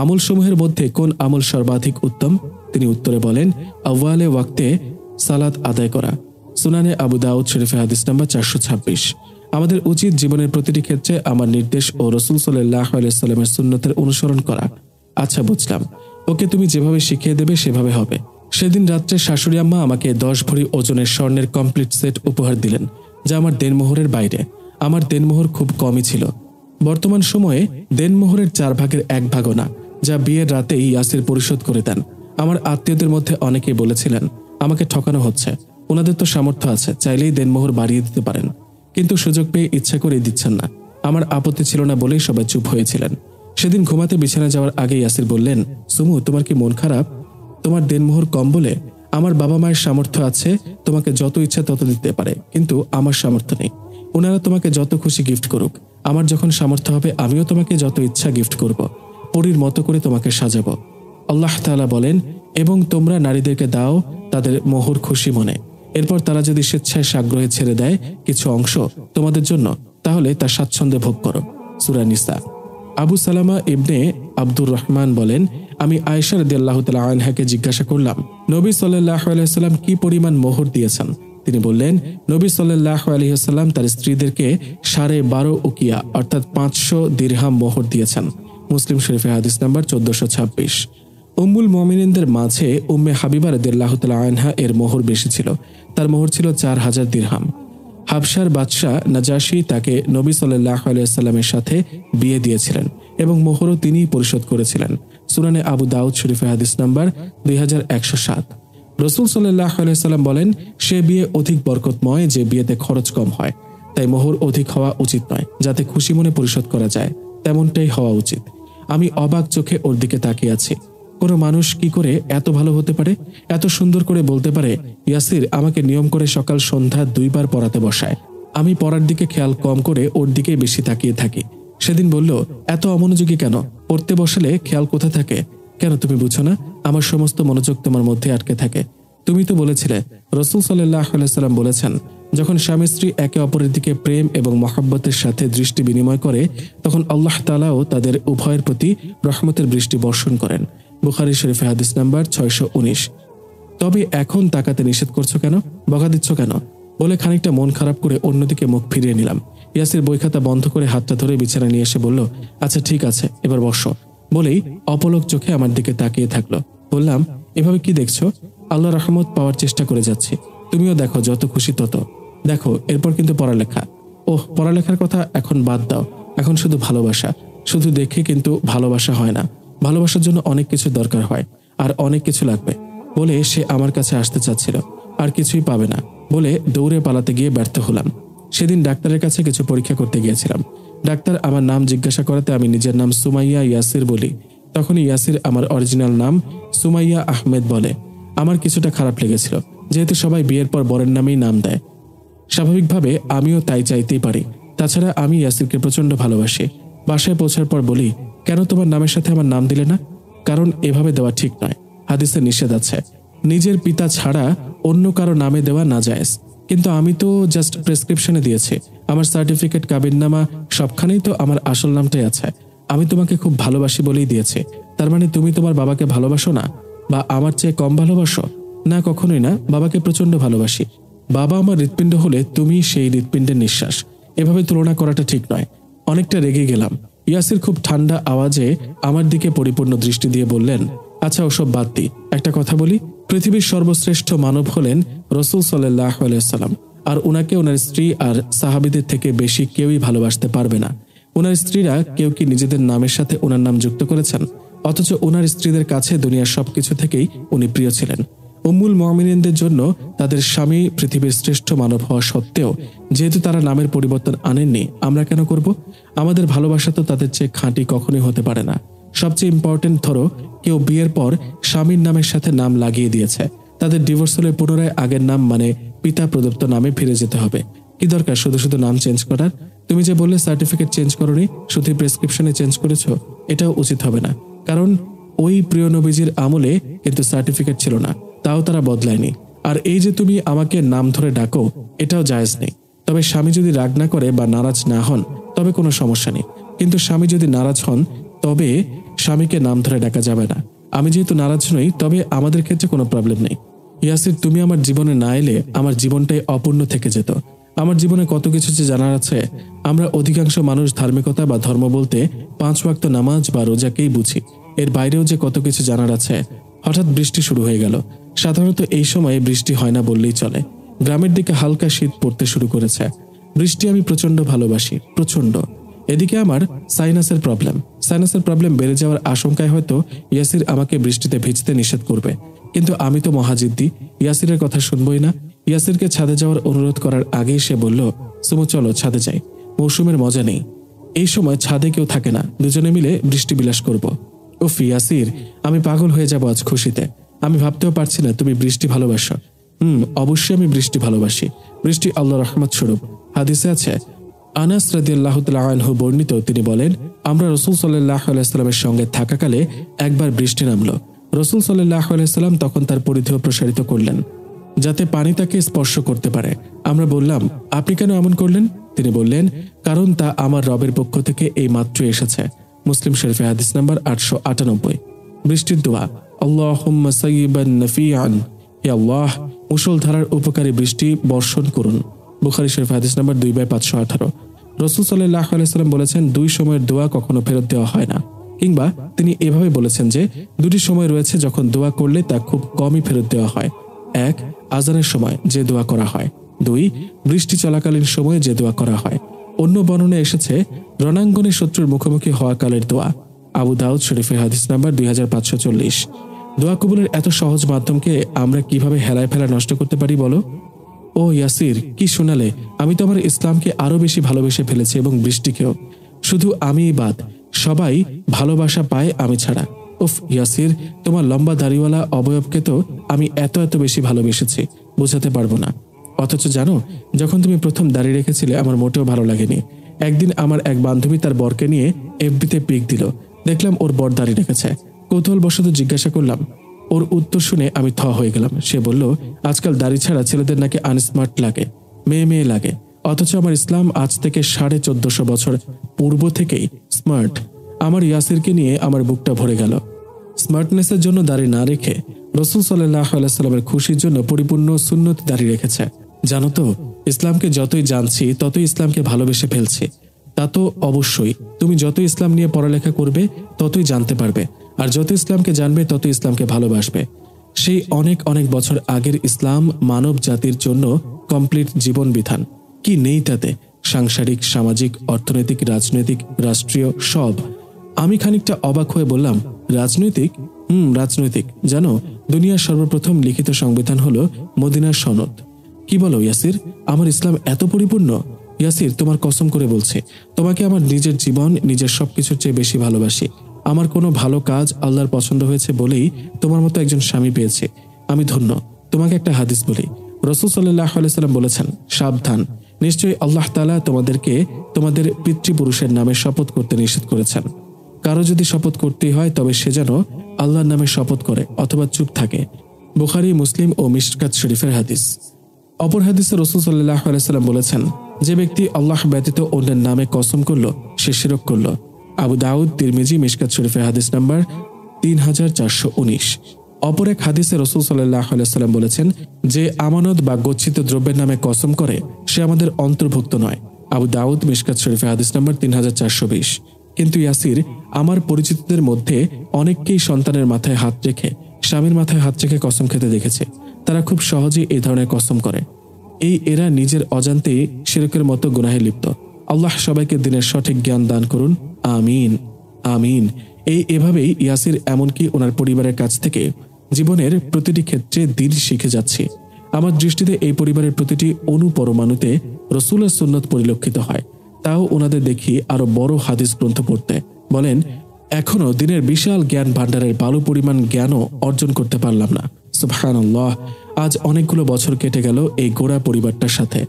আমল সমূহের মধ্যে কোন আমল সর্বাধিক উত্তম? তিনি উত্তরে বলেন, আউয়ালে ওয়াক্তে সালাত আদায় করা। সুনানে আবু দাউদ শরীফের হাদিস নাম্বার 426। আমাদের উচিত জীবনের প্রতিটি ক্ষেত্রে আমার নির্দেশ ও রাসূল সাল্লাল্লাহু আলাইহি সাল্লামের সুন্নতের অনুসরণ করা। আচ্ছা বুঝলাম, ওকে তুমি যেভাবে শিখিয়ে দেবে সেভাবে হবে। সেদিন রাত্রে শাশুড়ি আম্মা আমাকে 10 ভরি ওজনের স্বর্ণের কমপ্লিট সেট উপহার দিলেন, যা আমার দেনমোহরের বাইরে। আমার দেনমোহর খুব কমই ছিল। বর্তমান সময়ে দেনমোহরের 4 ভাগের 1 ভাগও না, যা বিয়ের রাতেই ইয়াসির পরিশোধ করে দেন। আমার আত্মীয়দের মধ্যে অনেকেই বলেছিলেন, আমাকে ঠকানো হচ্ছে, ওনাদের তো সামর্থ্য আছে, চাইলেই দেনমোহর বাড়িয়ে দিতে পারেন, কিন্তু সুযোগ পেয়ে ইচ্ছা করেই দিচ্ছেন না। আমার আপত্তি ছিল না বলেই সবাই চুপ হয়েছিলেন। সেদিন ঘুমাতে বিছানা যাওয়ার আগে ইয়াসির বললেন, সুমু, তোমার কি মন খারাপ? তোমার দেনমোহর কম বলে? আমার বাবা মায়ের সামর্থ্য আছে, তোমাকে যত ইচ্ছা তত দিতে পারে, কিন্তু আমার সামর্থ্য নেই। ওনারা তোমাকে যত খুশি গিফট করুক, আমার যখন সামর্থ্য হবে আমিও তোমাকে যত ইচ্ছা গিফট করব, পরীর মতো করে তোমাকে সাজাবো। আল্লাহ তাআলা বলেন, এবং তোমরা নারীদেরকে দাও তাদের মোহর খুশি মনে। এরপর তারা যদি স্বেচ্ছায় সাগ্রহে ছেড়ে দেয় কিছু অংশ তোমাদের জন্য, তাহলে তা স্বাচ্ছন্দ্যে ভোগ করো। সূরা নিসা। আবু সালামা ইবনে আব্দুর রহমান বলেন, আমি আয়েশা রাদিয়াল্লাহু তাআলা আনহাকে জিজ্ঞাসা করলাম, নবী সাল্লাল্লাহু আলাইহি ওয়াসাল্লাম কি পরিমাণ মোহর দিয়েছেন? তিনি বললেন, নবী সাল্লাল্লাহু আলাইহি ওয়াসাল্লাম তার স্ত্রীদেরকে 12.5 উকিয়া অর্থাৎ 500 দিরহাম মোহর দিয়েছেন। মুসলিম শরীফের হাদিস নাম্বার 1426। উম্মুল মুমিনিনদের মাঝে উম্মে হাবিবা রাদিয়াল্লাহু তাআলা আনহা এর মোহর বেশি ছিল। তার মোহর ছিল 4000 দিরহাম। হাবশার বাদশাহ নাজাশী তাকে নবী সাল্লাল্লাহু আলাইহি ওয়াসাল্লামের সাথে বিয়ে দিয়েছিলেন এবং মোহরও তিনিই পরিশোধ করেছিলেন। সুনানে আবু দাউদ শরীফের হাদিস নাম্বার 2107। রাসূল সাল্লাল্লাহু আলাইহি ওয়াসাল্লাম বলেন, সে বিয়ে অধিক বরকতময় যে বিয়েতে খরচ কম হয়। তাই মোহর অধিক হওয়া উচিত নয়, যাতে খুশি মনে পরিশোধ করা যায়, তেমনটাই হওয়া উচিত। আমি অবাক চোখে ওর দিকে তাকিয়ে আছি। কোনো মানুষ কি করে এত ভালো হতে পারে, এত সুন্দর করে বলতে পারে, ইয়াসির আমাকে নিয়ম করে সকাল সন্ধ্যা 2 বার পড়াতে বসায়। আমি পড়ার দিকে খেয়াল কম করে ওর দিকে বেশি তাকিয়ে থাকি। সেদিন বলল, এত অমনোযোগী কেন? পড়তে বসালে খেয়াল কোথা থাকে? কেন তুমি বুঝো না আমার সমস্ত মনোযোগ তোমার মধ্যে আটকে থাকে? তুমি তো বলেছিলে, রাসূল সাল্লাল্লাহু আলাইহি সাল্লাম বলেছেন, যখন স্বামী স্ত্রী একে অপরের দিকে প্রেম এবং মহব্বতের সাথে দৃষ্টি বিনিময় করে, তখন আল্লাহ তাআলাও তাদের উভয়ের প্রতি রহমতের বৃষ্টি বর্ষণ করেন। বুখারী শরীফের হাদিস নাম্বার 619। তবে এখন তাকাতে নিষেধ করছো কেন, বকা দিচ্ছ কেন বলে খানিকটা মন খারাপ করে অন্যদিকে মুখ ফিরিয়ে নিলাম। ইয়াসির বই খাতা বন্ধ করে হাতটা ধরে বিছানা নিয়ে এসে বলল, আচ্ছা ঠিক আছে, এবার বসো, বলেই অপলক চোখে আমার দিকে তাকিয়ে থাকলো। বললাম, এভাবে কি দেখছো? আল্লাহ রহমত পাওয়ার চেষ্টা করে যাচ্ছি, তুমিও দেখো, যত খুশি তত দেখো। এরপর কিন্তু পড়ালেখা। ওহ, পড়ালেখার কথা এখন বাদ দাও, এখন শুধু ভালোবাসা। শুধু দেখে কিন্তু ভালোবাসা হয় না, ভালোবাসার জন্য অনেক কিছু দরকার হয়, আর অনেক কিছু লাগবে। বলে সে আমার কাছে আসতে চাচ্ছিল, আর কিছুই পাবে না বলে দৌড়ে পালাতে গিয়ে ব্যর্থ হলাম। সেদিন ডাক্তারের কাছে কিছু পরীক্ষা করতে গিয়েছিলাম। ডাক্তার আমার নাম জিজ্ঞাসা করাতে আমি নিজের নাম সুমাইয়া ইয়াসির বলি। তখনই ইয়াসির আমার অরিজিনাল নাম সুমাইয়া আহমেদ বলে। আমার কিছুটা খারাপ লেগেছিল, যেহেতু সবাই বিয়ের পর বরের নামেই নাম দেয়। স্বাভাবিকভাবে আমিও তাই চাইতেই পারি। তাছাড়া আমি ইয়াসিরকে প্রচন্ড ভালোবাসি। বাসায় পৌঁছার পর বলি, কেন তোমার নামের সাথে আমার নাম দিলে না? কারণ এভাবে দেওয়া ঠিক নয়, হাদিসে নিষেধ আছে। নিজের পিতা ছাড়া অন্য কারো নামে দেওয়া নাজায়েজ। কিন্তু আমি তো জাস্ট প্রেসক্রিপশনে দিয়েছি, আমার সার্টিফিকেট, কাবিননামা সবখানেই তো আমার আসল নামটাই আছে। আমি তোমাকে খুব ভালোবাসি বলেই দিয়েছি। তার মানে তুমি তোমার বাবাকে ভালোবাসো না, বা আমার চেয়ে কম ভালোবাসো? না, কখনোই না, বাবাকে প্রচন্ড ভালোবাসি। বাবা আমার হৃৎপিণ্ড হলে তুমি সেই হৃৎপিণ্ডের নিঃশ্বাস। এভাবে তুলনা করাটা ঠিক নয়। অনেকটা রেগে গেলাম। ইয়াসির খুব ঠান্ডা আওয়াজে আমার দিকে পরিপূর্ণ দৃষ্টি দিয়ে বললেন, আচ্ছা ওসব বাদ দি, একটা কথা বলি। পৃথিবীর সর্বশ্রেষ্ঠ মানব হলেন রাসূল সাল্লাল্লাহু আলাইহি ওয়াসাল্লাম, আর উনাকে ওনার স্ত্রী আর সাহাবীদের থেকে বেশি কেউই ভালোবাসতে পারবে না। ওনার স্ত্রীরা কেউ কি নিজেদের নামের সাথে ওনার নাম যুক্ত করেছেন? অথচ ওনার স্ত্রীদের কাছে দুনিয়ার সবকিছু থেকেই উনি প্রিয় ছিলেন। উম্মুল মুমিনিনদের জন্য তাদের স্বামী পৃথিবীর শ্রেষ্ঠ মানব হওয়া সত্ত্বেও যেহেতু তারা নামের পরিবর্তন আনেননি, আমরা কেন করব? আমাদের ভালোবাসা তো তাদের চেয়ে খাঁটি কখনোই হতে পারে না। সবচেয়ে ইম্পর্টেন্ট, ধরো কেউ বিয়ের পর স্বামীর নামের সাথে নাম লাগিয়ে দিয়েছে, তাদের ডিভোর্স হলে পুনরায় আগের নাম মানে পিতা প্রদত্ত নামে ফিরে যেতে হবে। কি দরকার শুধু শুধু নাম চেঞ্জ করার? তুমি যে বললে সার্টিফিকেট চেঞ্জ করোনি, শুধু প্রেসক্রিপশনে চেঞ্জ করেছো, এটাও উচিত হবে না। কারণ ওই প্রিয় নবীজির আমলে কিন্তু সার্টিফিকেট ছিল না, তাও তারা বদলায়নি। আর এই যে তুমি আমাকে নাম ধরে ডাকো, এটাও জায়েজ নেই। তবে স্বামী যদি রাগ না করে বা নারাজ না হন তবে কোনো সমস্যা নেই, কিন্তু স্বামী যদি নারাজ হন তবে স্বামীকে নাম ধরে ডাকা যাবে না। আমি যেহেতু নারাজ নই, তবে আমাদের ক্ষেত্রে কোনো প্রবলেম নেই। ইয়াসির, তুমি আমার জীবনে না এলে আমার জীবনটাই অপূর্ণ থেকে যেত। আমার জীবনে কত কিছু যে জানার আছে। আমরা অধিকাংশ মানুষ ধার্মিকতা বা ধর্ম বলতে 5 ওয়াক্ত নামাজ বা রোজাকেই বুঝি, এর বাইরেও যে কত কিছু জানার আছে। হঠাৎ বৃষ্টি শুরু হয়ে গেল। সাধারণত এই সময়ে বৃষ্টি হয় না বললেই চলে। গ্রামের দিকে হালকা শীত পড়তে শুরু করেছে। বৃষ্টি আমি প্রচন্ড ভালোবাসি, প্রচন্ড। এদিকে আমার সাইনাসের প্রবলেম বেড়ে যাওয়ার আশঙ্কায় হয়তো ইয়াসির আমাকে বৃষ্টিতে ভিজতে নিষেধ করবে, কিন্তু আমি তো মহাজিদ্দি, ইয়াসিরের কথা শুনবই না। ইয়াসিরকে ছাদে যাওয়ার অনুরোধ করার আগেই সে বলল, সুমু চলো ছাদে যাই, মৌসুমের মজা নেই। এই সময় ছাদে কেউ থাকে না, দুজনে মিলে বৃষ্টি বিলাস করব। উফ ইয়াসির, আমি পাগল হয়ে যাব আজ খুশিতে। আমি ভাবতেও পারছি না তুমি বৃষ্টি ভালোবাসো। অবশ্যই আমি বৃষ্টি ভালোবাসি। বৃষ্টি আল্লাহর রহমত স্বরূপ। হাদিসে আছে, আনাস রাদিয়াল্লাহু তাআলা আনহু বর্ণিত, তিনি বলেন, আমরা রাসূল সাল্লাল্লাহু আলাইহি ওয়াসাল্লামের সঙ্গে থাকাকালে একবার বৃষ্টি নামলো। রাসূল সাল্লাল্লাহু আলাইহি ওয়াসাল্লাম তখন তার পরিধেয় প্রসারিত করলেন যাতে পানি তাকে স্পর্শ করতে পারে। আমরা বললাম, আপনি কেন এমন করলেন? তিনি বললেন, কারণ তা আমার রবের পক্ষ থেকে এই মাত্র এসেছে। মুসলিম শরীফে হাদিস নাম্বার 898। বৃষ্টির দোয়া, আল্লাহুম্মা সাইয়্যিবান নাফিআন, হে আল্লাহ মুষলধারার উপকারী বৃষ্টি বর্ষণ করুন। বুখারী শরীফ হাদিস নাম্বার 2518। রাসূল সাল্লাল্লাহু আলাইহি ওয়াসাল্লাম বলেছেন, 2 সময়ের দোয়া কখনো ফেরত দেওয়া হয় না। কিংবা তিনি এভাবে বলেছেন যে 2টি সময় রয়েছে যখন দোয়া করলে তা খুব কমই ফেরত দেওয়া হয়। 1, আজানের সময় যে দোয়া করা হয়। 2, বৃষ্টি চলাকালীন সময়ে যে দোয়া করা হয়। অন্য বর্ণনায় এসেছে রণাঙ্গনে শত্রুর মুখোমুখি হওয়া কালের দোয়া। আবু দাউদ শরীফের হাদিস নাম্বার 2540। দোয়া কবুলের এত সহজ মাধ্যমকে আমরা কিভাবে হেলায় ফেলা নষ্ট করতে পারি বলো? ও ইয়াসির, কি শোনালে! আমি তো আমার ইসলামকে আরো বেশি ভালোবেসে ফেলেছি এবং বৃষ্টিকেও। শুধু আমিই বাদ, সবাই ভালোবাসা পায় আমি ছাড়া। উফ ইয়াসির, তোমার লম্বা দাড়িওয়ালা অবয়বকে তো আমি এত বেশি ভালোবেসেছি, বোঝাতে পারবো না। অথচ জানো, যখন তুমি প্রথম দাড়ি রেখেছিলে আমার মোটেও ভালো লাগেনি। একদিন আমার এক বান্ধবী তার বরকে নিয়ে এফবিতে পিক দিল, দেখলাম ওর বর দাড়ি রেখেছে। কৌতূহলবশত জিজ্ঞাসা করলাম, ওর উত্তর শুনে আমি থ হয়ে গেলাম। সে বলল, আজকাল দাড়ি ছাড়া ছেলেদের নাকি আনস্মার্ট লাগে, মেয়ে লাগে। অথচ আমার ইসলাম আজ থেকে 1450 বছর পূর্ব থেকেই স্মার্ট। আমার ইয়াসিরকে নিয়ে আমার বুকটা ভরে গেল। স্মার্টনেসের জন্য দাড়ি না রেখে রাসূল সাল্লাল্লাহু আলাইহি ওয়াসাল্লামের খুশির জন্য পরিপূর্ণ সুন্নত দাড়ি রেখেছে। জানো তো, ইসলামকে যতই জানছি ততই ইসলামকে ভালোবেসে ফেলছি। তা তো অবশ্যই, তুমি যত ইসলাম নিয়ে পড়ালেখা করবে ততই জানতে পারবে, আর যত ইসলামকে জানবে তত ইসলামকে ভালোবাসবে। সেই অনেক বছর আগের ইসলাম মানব জাতির জন্য কমপ্লিট জীবন বিধান। কি নেই তাতে? সাংসারিক, সামাজিক, অর্থনৈতিক, রাজনৈতিক, রাষ্ট্রীয় সব। আমি খানিকটা অবাক হয়ে বললাম, রাজনৈতিক? রাজনৈতিক। জানো, দুনিয়ার সর্বপ্রথম লিখিত সংবিধান হলো মদিনার সনদ। কি বলো ইয়াসির, আমার ইসলাম এত পরিপূর্ণ? ইয়াসির, তোমার কসম করে বলছি, তোমাকে আমার নিজের জীবন, নিজের সবকিছুর চেয়ে বেশি ভালোবাসি। আমার কোনো ভালো কাজ আল্লাহর পছন্দ হয়েছে বলেই তোমার মতো একজন স্বামী পেয়েছে। আমি ধন্য। তোমাকে একটা হাদিস বলি। রাসূল সাল্লাল্লাহু আলাইহি ওয়াসাল্লাম বলেছেন, সাবধান, নিশ্চয়ই আল্লাহ তাআলা তোমাদেরকে তোমাদের পিতৃপুরুষের নামে শপথ করতে নিষেধ করেছেন। কারো যদি শপথ করতেই হয় তবে সে যেন আল্লাহর নামে শপথ করে অথবা চুপ থাকে। বুখারী, মুসলিম ও মিশকাত শরীফের হাদিস। অপর হাদিসে রাসূল সাল্লাল্লাহু আলাইহি ওয়াসাল্লাম বলেছেন, যে ব্যক্তি আল্লাহ ব্যতীত অন্যের নামে কসম করল সে শিরক করল। আবু দাউদ, তিরমিজি, মিশকাত শরীফে হাদিস নাম্বার 3419। অপর এক হাদিসে রাসূল সাল্লাল্লাহু আলাইহি ওয়াসাল্লাম বলেছেন, যে আমানত বা গচ্ছিত দ্রব্যের নামে কসম করে সে আমাদের অন্তর্ভুক্ত নয়। আবু দাউদ, মিশকাত শরীফে হাদিস নাম্বার 3420। কিন্তু ইয়াসির, আমার পরিচিতদের মধ্যে অনেককেই সন্তানের মাথায় হাত রেখে, স্বামীর মাথায় হাত রেখে কসম খেতে দেখেছে। তারা খুব সহজেই এই ধরনের কসম করে। এরা নিজের অজান্তেই শিরকের মতো গুনাহে লিপ্ত। আল্লাহ সবাইকে দিনের সঠিক জ্ঞান দান করুন, আমিন আমিন। এভাবেই ইয়াসির এমনকি ওনার পরিবারের কাছ থেকে জীবনের প্রতিটি ক্ষেত্রে দ্বীন শিখে যাচ্ছে। আমার দৃষ্টিতে এই পরিবারের প্রতিটি অনুপরমাণুতে রাসূলের সুন্নত পরিলক্ষিত হয়। তাও ওনাদের দেখি আরো বড় হাদিস গ্রন্থ পড়তে। বলেন, এখনো দিনের বিশাল জ্ঞান ভান্ডারের ভালো পরিমাণ জ্ঞানও অর্জন করতে পারলাম না। সুবহানাল্লাহ। আজ অনেকগুলো বছর কেটে গেল এই গোড়া পরিবারটার সাথে,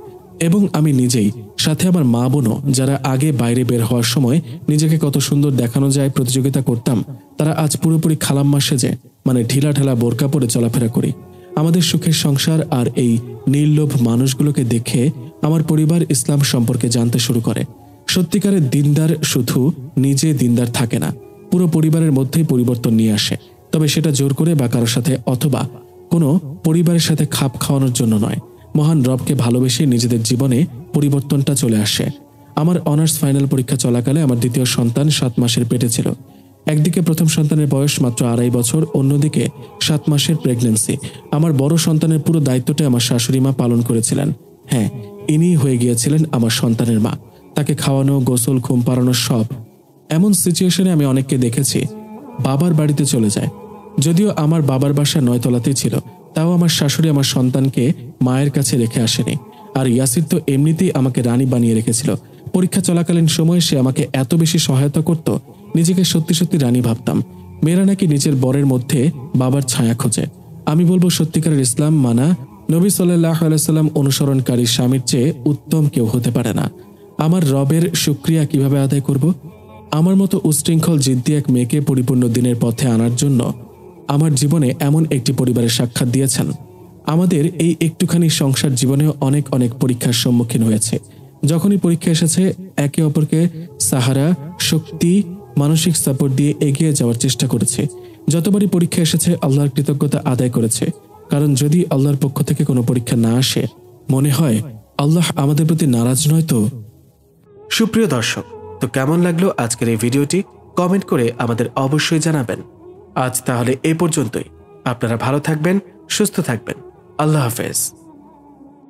এবং আমি নিজেই, সাথে আমার মা বোনও, যারা আগে বাইরে বের হওয়ার সময় নিজেকে কত সুন্দর দেখানো যায় প্রতিযোগিতা করতাম, তারা আজ পুরোপুরি খালাম্মা সেজে, মানে ঢিলা ঢালা বোরকা পরে চলাফেরা করি। আমাদের সুখের সংসার আর এই নির্লোভ মানুষগুলোকে দেখে আমার পরিবার ইসলাম সম্পর্কে জানতে শুরু করে। সত্যিকারের দিনদার শুধু নিজে দিনদার থাকে না, পুরো পরিবারের মধ্যেই পরিবর্তন নিয়ে আসে। তবে সেটা জোর করে বা কারোর সাথে অথবা কোনো পরিবারের সাথে খাপ খাওয়ানোর জন্য নয়। মহান রবকে ভালোবেসে নিজেদের জীবনে পরিবর্তনটা চলে আসে। আমার অনার্স ফাইনাল পরীক্ষা চলাকালে আমার দ্বিতীয় সন্তান 7 মাসের পেটে ছিল। একদিকে প্রথম সন্তানের বয়স মাত্র 2.5 বছর, অন্যদিকে 7 মাসের প্রেগন্যান্সি। আমার বড় সন্তানের পুরো দায়িত্বটা আমার শাশুড়ি মা পালন করেছিলেন। হ্যাঁ, ইনি হয়ে গিয়েছিলেন আমার সন্তানের মা। তাকে খাওয়ানো, গোসল, ঘুম পাড়ানো সব। এমন সিচুয়েশনে আমি অনেককে দেখেছি বাবার বাড়িতে চলে যায়। যদিও আমার বাবার বাসা 9 তলাতেই ছিল, তাও আমার শাশুড়ি আমার সন্তানকে মায়ের কাছে রেখে আসেনি। আর ইয়াসির তো এমনিতেই আমাকে রানী বানিয়ে রেখেছিল। পরীক্ষা চলাকালীন সময়ে সে আমাকে এত বেশি সহায়তা করত, নিজেকে সত্যি সত্যি রানী ভাবতাম। মেয়েরা নাকি নিজের বরের মধ্যে বাবার ছায়া খোঁজে। আমি বলবো, সত্যিকারের ইসলাম মানা, নবী সাল্লাল্লাহু আলাইহি সাল্লাম অনুসরণকারী স্বামীর চেয়ে উত্তম কেউ হতে পারে না। আমার রবের শুকরিয়া কিভাবে আদায় করব? আমার মতো উশৃঙ্খল জিদ্দি এক মেয়েকে পরিপূর্ণ দিনের পথে আনার জন্য আমার জীবনে এমন একটি পরিবারের সাক্ষাৎ দিয়েছেন। আমাদের এই একটুখানি সংসার জীবনেও অনেক অনেক পরীক্ষার সম্মুখীন হয়েছে। যখনই পরীক্ষা এসেছে, একে অপরকে সাহারা, শক্তি, মানসিক সাপোর্ট দিয়ে এগিয়ে যাওয়ার চেষ্টা করেছে। যতবারই পরীক্ষা এসেছে, আল্লাহর কৃতজ্ঞতা আদায় করেছে। কারণ যদি আল্লাহর পক্ষ থেকে কোনো পরীক্ষা না আসে, মনে হয় আল্লাহ আমাদের প্রতি নারাজ নয় তো। সুপ্রিয় দর্শক, তো কেমন লাগলো আজকের এই ভিডিওটি? কমেন্ট করে আমাদের অবশ্যই জানাবেন। আজ তাহলে এই পর্যন্তই। আপনারা ভালো থাকবেন, সুস্থ থাকবেন। আল্লাহ হাফেজ।